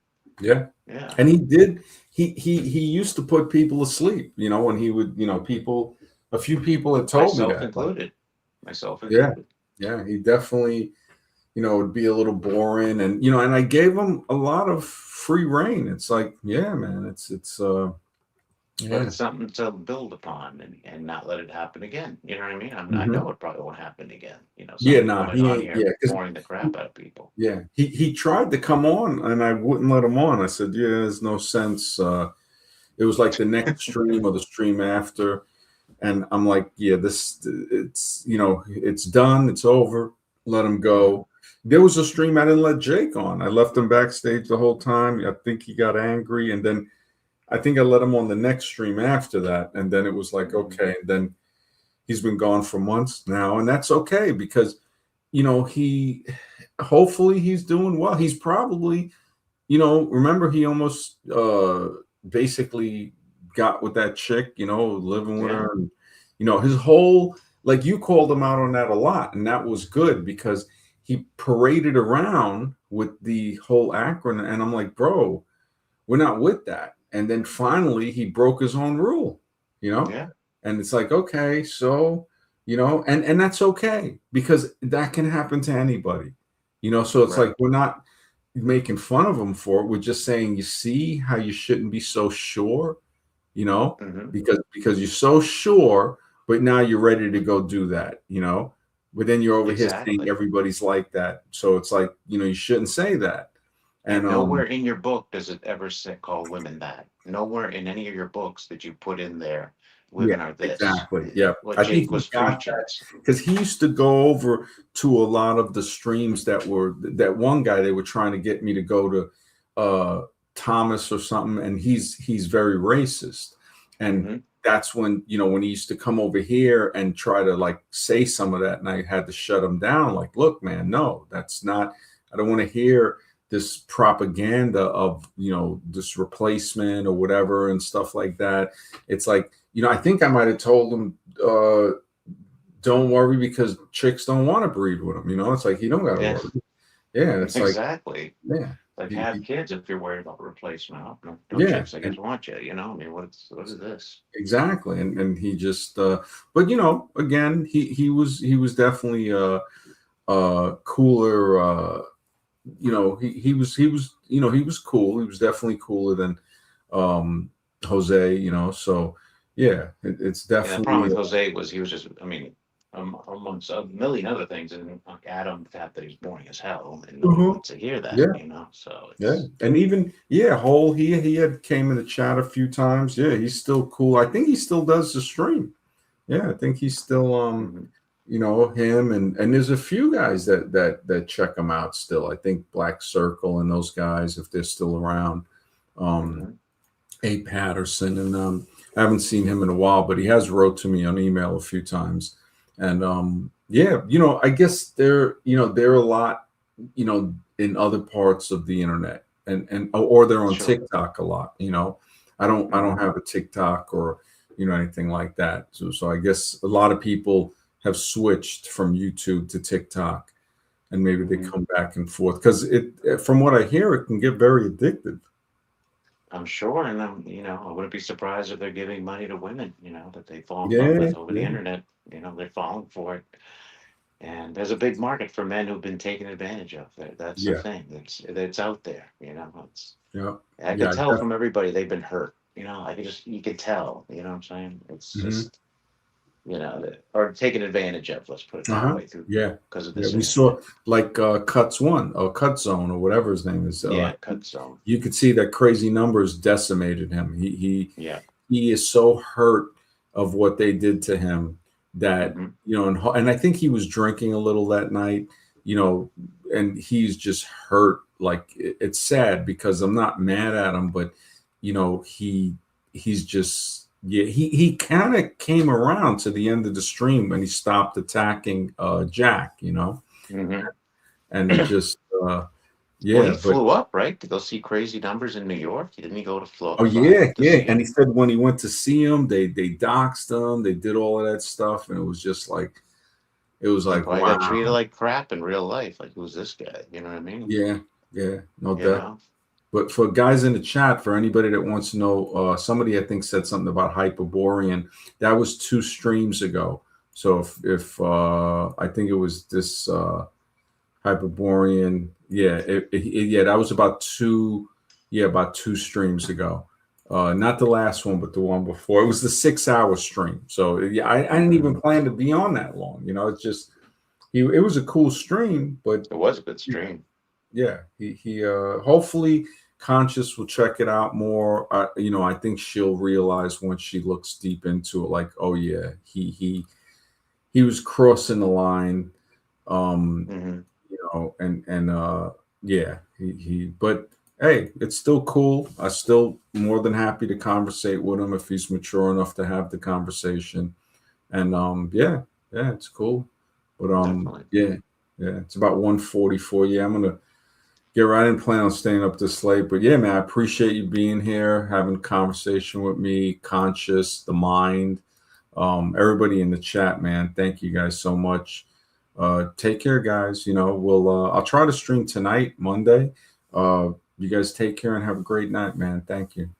Speaker 1: Yeah.
Speaker 2: Yeah.
Speaker 1: And he did. He used to put people to sleep. You know, when he would. You know, people. A few people had told me
Speaker 2: Myself
Speaker 1: that. Like,
Speaker 2: included. Myself
Speaker 1: yeah,
Speaker 2: included.
Speaker 1: yeah. He definitely. You know, would be a little boring, and you know, and I gave him a lot of free reign. It's like, yeah, man.
Speaker 2: but
Speaker 1: Yeah.
Speaker 2: it's something to build upon and not let it happen again. You know what I mean? I
Speaker 1: Hmm.
Speaker 2: know it probably won't happen again. You know,
Speaker 1: Yeah,
Speaker 2: somebody
Speaker 1: nah,
Speaker 2: going
Speaker 1: he
Speaker 2: on
Speaker 1: ain't.
Speaker 2: here
Speaker 1: Yeah, because
Speaker 2: boring the crap out of people.
Speaker 1: yeah, he tried to come on, and I wouldn't let him on. I said, "Yeah, there's no sense." It was like the next stream or the stream after, and I'm like, "Yeah, it's it's done, it's over. Let him
Speaker 2: Mhm.
Speaker 1: go." There was a stream I didn't let Jake on. I left him backstage the whole time. I think he got angry, and then I think I let him on the next stream after that, and then it was like,
Speaker 2: Mhm.
Speaker 1: okay. And then he's been gone for months now, and that's okay because he hopefully he's doing well. He's probably, remember he almost basically got with that chick, living with
Speaker 2: Yeah.
Speaker 1: her, and his whole, like, you called him out on that a lot, and that was good because he paraded around with the whole Akron, and I'm like, bro, we're not with that. And then finally he broke his own rule, you know?
Speaker 2: Yeah.
Speaker 1: And it's like, okay, so, and that's okay because that can happen to anybody, so it's
Speaker 2: Right.
Speaker 1: like we're not making fun of him for it. We're just saying, you see how you shouldn't be so sure, you know,
Speaker 2: Hmm.
Speaker 1: because you're so sure, but now you're ready to go do that, but then you're over here saying
Speaker 2: Exactly.
Speaker 1: everybody's like that. So it's like, you shouldn't say that. And
Speaker 2: And nowhere in your book does it ever say call women that. Nowhere in any of your books that you put in there,
Speaker 1: Yeah,
Speaker 2: women are this.
Speaker 1: exactly. Yeah.
Speaker 2: What
Speaker 1: I think
Speaker 2: Jake
Speaker 1: he
Speaker 2: was
Speaker 1: got
Speaker 2: preaching.
Speaker 1: that because he used to go over to a lot of the streams that one guy they were trying to get me to go to Thomas or something, and he's very racist. And
Speaker 2: Hmm.
Speaker 1: that's when he used to come over here and try to like say some of that, and I had to shut him down, like, look, man, no, that's not, I don't want to hear this propaganda of this replacement or whatever and stuff like that. It's like, I think I might have told him, don't worry because chicks don't want to breed with him. It's like, you don't got to
Speaker 2: Yeah,
Speaker 1: worry. Yeah, it's like,
Speaker 2: exactly.
Speaker 1: yeah,
Speaker 2: Like have kids if you're worried about replacement. No
Speaker 1: yeah,
Speaker 2: chicks, I guess,
Speaker 1: and
Speaker 2: want you. You know, I mean, what is this?
Speaker 1: exactly, and he just, but again, he was definitely cooler. He was cool. He was definitely cooler than Jose. So yeah, it's
Speaker 2: And the problem
Speaker 1: definitely.
Speaker 2: with Jose was he was just, I mean, amongst a million other things, and Adam, the fact that he's boring as hell, and nobody
Speaker 1: Mhm.
Speaker 2: wants to hear that,
Speaker 1: Yeah.
Speaker 2: you know. So
Speaker 1: Yeah,
Speaker 2: it's
Speaker 1: and even Hole, he had came in the chat a few times. Yeah, he's still cool. I think he still does the stream. Yeah, I think he's still
Speaker 2: mhm,
Speaker 1: him, and there's a few guys that check him out still. I think Black Circle and those guys, if they're still around.
Speaker 2: mhm.
Speaker 1: A Patterson, and I haven't seen him in a while, but he has wrote to me on email a few times. And yeah, I guess they're a lot, in other parts of the internet, and or they're on
Speaker 2: Sure.
Speaker 1: TikTok a lot. I don't
Speaker 2: Mhm,
Speaker 1: have a TikTok or anything like that. So I guess a lot of people have switched from YouTube to TikTok, and maybe they
Speaker 2: mhm.
Speaker 1: come back and forth because from what I hear, it can get very addictive.
Speaker 2: I'm sure, and I wouldn't be surprised if they're giving money to women, that they fall in love
Speaker 1: Yeah,
Speaker 2: with over the
Speaker 1: yeah,
Speaker 2: internet. They're falling for it, and there's a big market for men who've been taken advantage of. That's the
Speaker 1: yeah,
Speaker 2: thing. That's out there. It's
Speaker 1: yeah,
Speaker 2: I could
Speaker 1: yeah.
Speaker 2: tell from everybody they've been hurt. You could tell. You know what I'm saying? It's
Speaker 1: Hmm.
Speaker 2: just or taken advantage of. Let's put it that
Speaker 1: Uh-huh.
Speaker 2: way, through
Speaker 1: Yeah.
Speaker 2: because of
Speaker 1: Yeah.
Speaker 2: this
Speaker 1: We
Speaker 2: internet.
Speaker 1: saw like Cuts One or Cut Zone or whatever his name is.
Speaker 2: Yeah, cut zone.
Speaker 1: You could see that crazy numbers decimated him.
Speaker 2: Yeah.
Speaker 1: He is so hurt of what they did to him that
Speaker 2: Hmm.
Speaker 1: and I think he was drinking a little that night, you know, and he's just hurt. Like it's sad because I'm not mad at him, but he's just, yeah, he kind of came around to the end of the stream when he stopped attacking Jack,
Speaker 2: Hmm.
Speaker 1: and just
Speaker 2: Well,
Speaker 1: yeah,
Speaker 2: he
Speaker 1: but
Speaker 2: flew up, right, to go see crazy numbers in New York. Didn't he go to
Speaker 1: oh
Speaker 2: fly
Speaker 1: yeah,
Speaker 2: up to
Speaker 1: yeah.
Speaker 2: see
Speaker 1: And he
Speaker 2: him?
Speaker 1: said when he went to see him, they doxed him, they did all of that stuff, and it was just like, it was
Speaker 2: He
Speaker 1: like,
Speaker 2: probably got
Speaker 1: wow,
Speaker 2: treated like crap in real life. Like, who's this guy? You know what I mean?
Speaker 1: yeah, yeah, no
Speaker 2: You
Speaker 1: doubt.
Speaker 2: know?
Speaker 1: But for guys in the chat, for anybody that wants to know, somebody I think said something about Hyperborean. That was 2 streams ago. So if I think it was this Hyperborean, yeah, yeah, that was about 2 streams ago. Not the last one, but the one before. It was the 6-hour stream. So yeah, I didn't even plan to be on that long. You know, it's just it was a cool stream, but
Speaker 2: It was a good stream.
Speaker 1: yeah, he hopefully Conscious will check it out more. You know, I think she'll realize once she looks deep into it, like, oh yeah, he was crossing the line. You know, and yeah, he but hey, it's still cool. I still more than happy to conversate with him if he's mature enough to have the conversation. And yeah, it's cool. But
Speaker 2: Definitely.
Speaker 1: yeah, it's about 1:44. Yeah, I'm gonna get right. I didn't plan on staying up this late, but yeah, man, I appreciate you being here, having a conversation with me, Conscious, the Mind, everybody in the chat, man. Thank you guys so much. Take care, guys. You know, I'll try to stream tonight, Monday. You guys take care and have a great night, man. Thank you.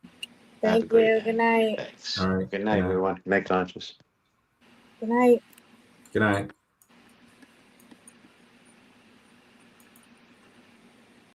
Speaker 5: Thank you. Good night.
Speaker 2: Thanks.
Speaker 1: All right.
Speaker 2: Good night, everyone. Good night, Conscious.
Speaker 5: Good night.
Speaker 1: Good night.